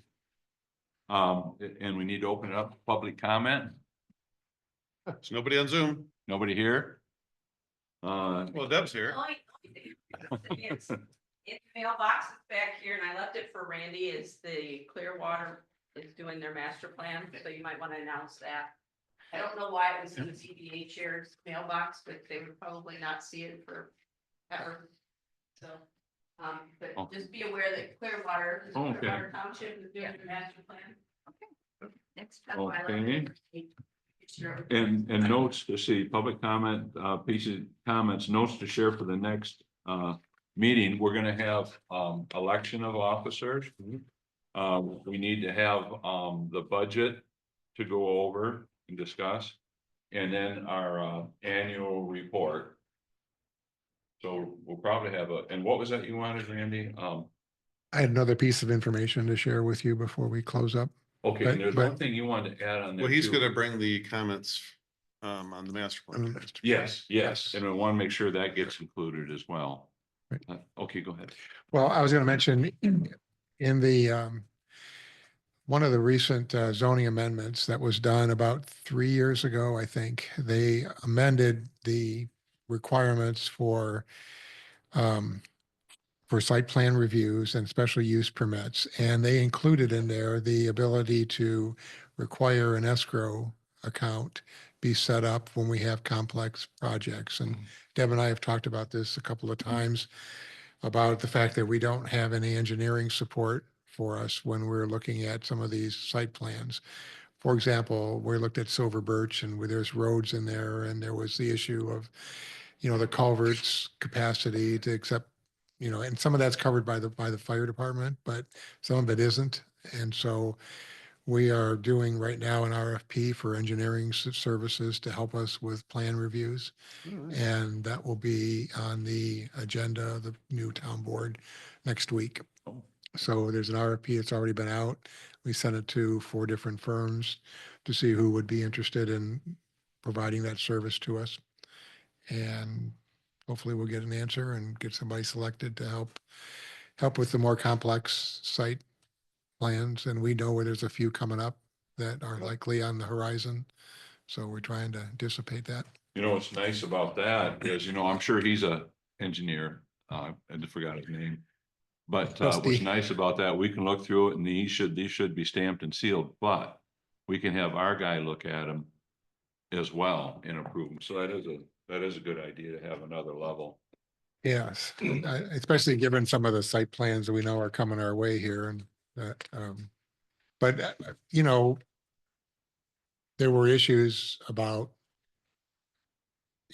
And we need to open it up to public comment. There's nobody on Zoom. Nobody here? Well, Deb's here. It's in the mailbox, it's back here, and I left it for Randy, is the Clearwater is doing their master plan, so you might want to announce that. I don't know why it was in the CBA chair's mailbox, but they would probably not see it for ever. So, but Oh. just be aware that Clearwater, Okay. Whitewater Township is doing their master plan. Next. That's why I left Okay. it. Sure. And notes to see, public comment, pieces, comments, notes to share for the next, meeting. We're gonna have, election of officers. We need to have, the budget to go over and discuss. And then our, annual report. So we'll probably have and what was that you wanted, Randy? I had another piece of information to share with you before we close up. Okay, and there's But- one thing you wanted to add on there. Well, he's too. gonna bring the comments on the master plan. Yes, and I want to make sure that gets included as well. Right. Okay, go ahead. Well, I was going to mention in the, one of the recent zoning amendments that was done about 3 years ago, I think, they amended the requirements for site plan reviews and special use permits. And they included in there the ability to require an escrow account be set up when we have complex projects. And Deb and I have talked about this a couple of times about the fact that we don't have any engineering support for us when we're looking at some of these site plans. For example, we looked at Silver Birch and where there's roads in there and there was the issue of, the culverts capacity to accept, and some of that's covered by the fire department, but some of it isn't. And so we are doing right now an RFP for engineering services to help us with plan reviews. And that will be on the agenda of the new town board next week. So there's an RFP, it's already been out. We sent it to 4 different firms to see who would be interested in providing that service to us. And hopefully we'll get an answer and get somebody selected to help with the more complex site plans. And we know where there's a few coming up that are likely on the horizon. So we're trying to dissipate that. What's nice about that is, I'm sure he's a engineer. I just forgot his name. But what's Trustee. nice about that, we can look through it and these should be stamped and sealed, but we can have our guy look at them as well and approve them. So that is a good idea to have another level. Yes, especially given some of the site plans that we know are coming our way here and that, but there were issues about,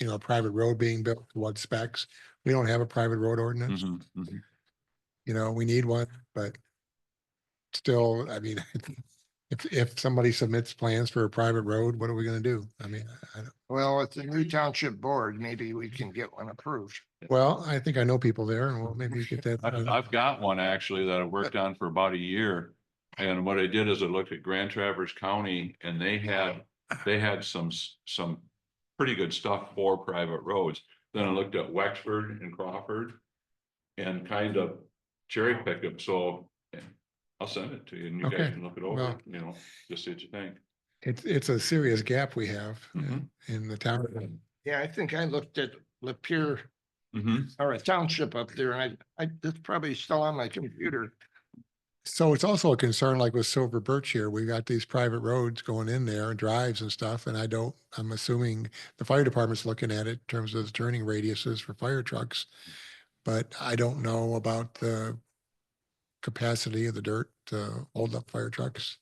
a private road being built to what specs. We don't have a private road ordinance. Mhm, mhm. We need one, but still, I mean, if somebody submits plans for a private road, what are we gonna do? I mean, I don't, Well, at the new township board, maybe we can get one approved. well, I think I know people there and we'll maybe get that. I've got one actually that I worked on for about a year. And what I did is I looked at Grand Traverse County and they had some pretty good stuff for private roads. Then I looked at Wexford and Crawford and kind of cherry picked them. So I'll send it to you and you guys Okay, can look it over, well- just see what you think. It's a serious gap we have Mhm. in the town. Yeah, I think I looked at Lapeer Mhm. or a township up there and I it's probably still on my computer. So it's also a concern like with Silver Birch here, we got these private roads going in there and drives and stuff. And I'm assuming the fire department's looking at it in terms of the turning radiuses for fire trucks. But I don't know about the capacity of the dirt to hold up fire trucks.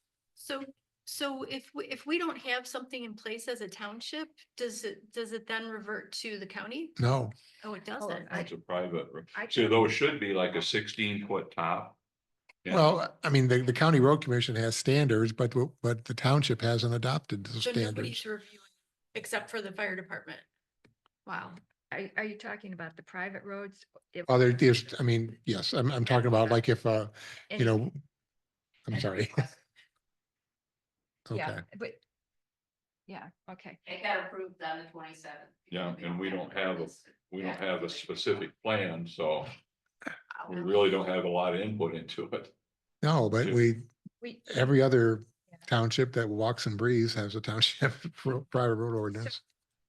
So if we don't have something in place as a township, does it then revert to the county? No, Oh, it doesn't. It's a private, I so can- those should be like a 16-foot top. Yeah. well, I mean, the county road commission has standards, but the township hasn't adopted those So nobody's standards. reviewing except for the fire department. Wow. Are you talking about the private roads? If- Oh, there's, I mean, yes, I'm talking about like if, you any- know, I'm sorry. Yeah, Okay. but, yeah, okay. It got approved on the 27th. Yeah, and we don't have a specific plan, so we really don't have a lot of input into it. No, but Yeah. We, every other Yeah. township that walks and breathes has a township private road ordinance.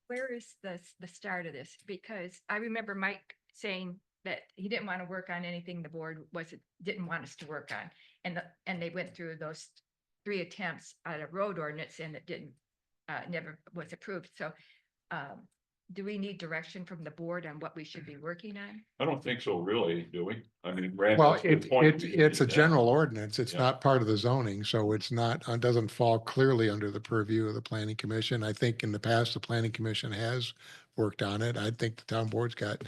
where is the start of this? Because I remember Mike saying that he didn't want to work on anything the board didn't want us to work on. And they went through those 3 attempts at a road ordinance and it didn't, never was approved. So, do we need direction from the board on what we should be working on? I don't think so, really, do we? I mean. Brad, Well, that's a good point. We it's a need that. general ordinance. It's Yeah. not part of the zoning, so it's not, it doesn't fall clearly under the purview of the planning commission. I think in the past, the planning commission has worked on it. I think the town board's got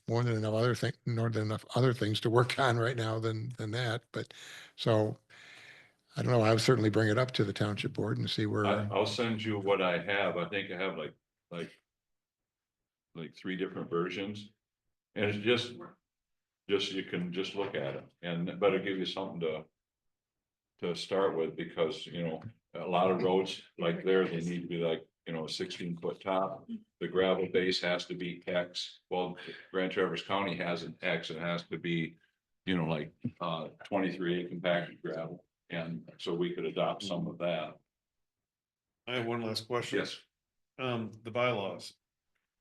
more than enough other things to work on right now than that. But so I don't know. I would certainly bring it up to the township board and see where. I'll send you what I have. I think I have like 3 different versions. And it's just you can just look at it and but it'll give you something to start with because, a lot of roads like there, they need to be like, a 16-foot top. The gravel base has to be X. Well, Grand Traverse County has an X. It has to be, like 23 compacted gravel. And so we could adopt some of that. I have one last question. Yes. The bylaws.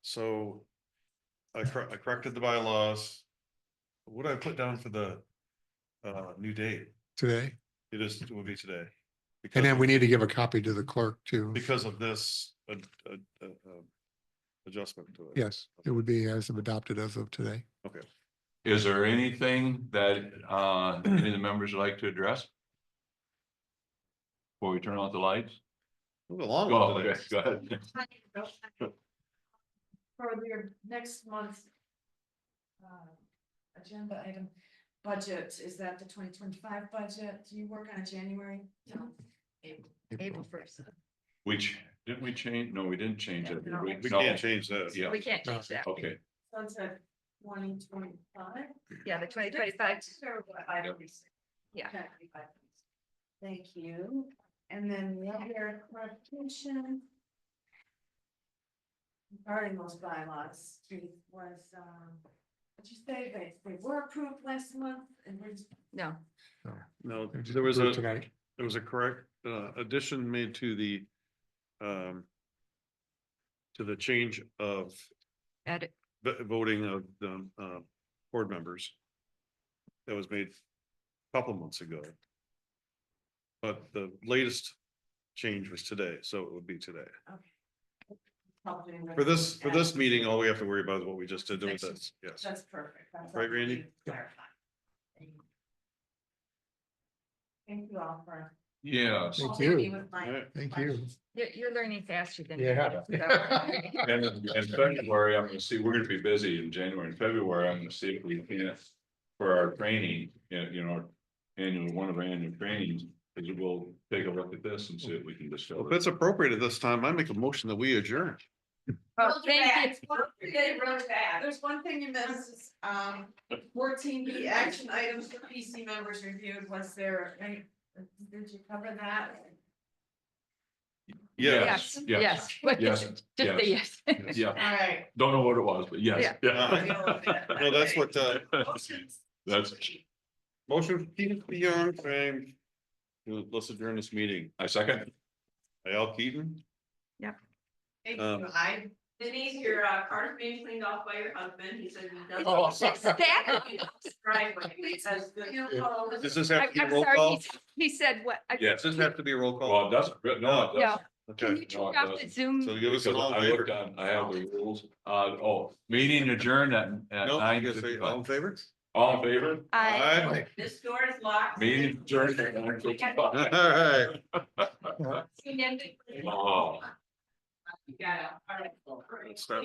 So I corrected the bylaws. What do I put down for the new date? Today. It will be today. And then Because we of- need to give a copy to the clerk too. Because of this adjustment to it. Yes, it would be as of adopted as of today. Okay. Is there anything that any of the members would like to address? Before we turn off the lights? Move along Oh, with okay, it. go ahead. For your next month's agenda item, budget, is that the 2025 budget? Do you work on January? No. April 1st. Didn't we change? No, we didn't change it. did We No. can't change that. Yeah, We can't change that. okay. So it's at 2025? Yeah, the 2025. Yeah. Thank you. And then the other clarification regarding those bylaws, Keith, was, what'd you say, they were approved last month and we're just. No, No, They're just there was approved a, tonight. there was a correct addition made to the change of edit. voting of the board members. That was made a couple months ago. But the latest change was today, so it would be today. Probably For this meeting, all we have to worry about is what we just did with this, yes. That's perfect. That's Right, all we Randy? need to clarify. Thank you all for. Yes. Thank helping me you. with my Alright. Thank you. You're learning faster than. me, Yeah. so. And in February, I'm gonna see, we're gonna be busy in January and February. I'm gonna see if we can, for our training, one of our annual trainings, is we'll take a look at this and see if we can discuss. If it's appropriate at this time, I make a motion that we adjourn. Oh, thank you. There's one thing you missed, 14B action items for PC members reviewed, was there, did you cover that? Yes, Yes. But yes, just say yes. Yeah, All right. don't know what it was, but yes. Yeah. No, that's what, That's, motion, Keaton, Young, Frank. Let's adjourn this meeting. I second. Al Keaton, Thank Um, you. Denise, your car's being cleaned off by your husband. He said he does. Oh. Exactly. driveway, because the. Does this have to be a I'm roll sorry, call? he said what? Yes. Does this have to be a roll call? Well, it doesn't, no, it Yeah. doesn't. Can Okay. you turn no, it off the doesn't. Zoom? So give us an Because all I in looked favor. on, I have the rules, meeting adjourned at No, I nine guess say all in fifty-five. favor? All in favor? I. This door is locked. Meeting adjourned at 9:55. All right. Oh. You got it. All right. Stop.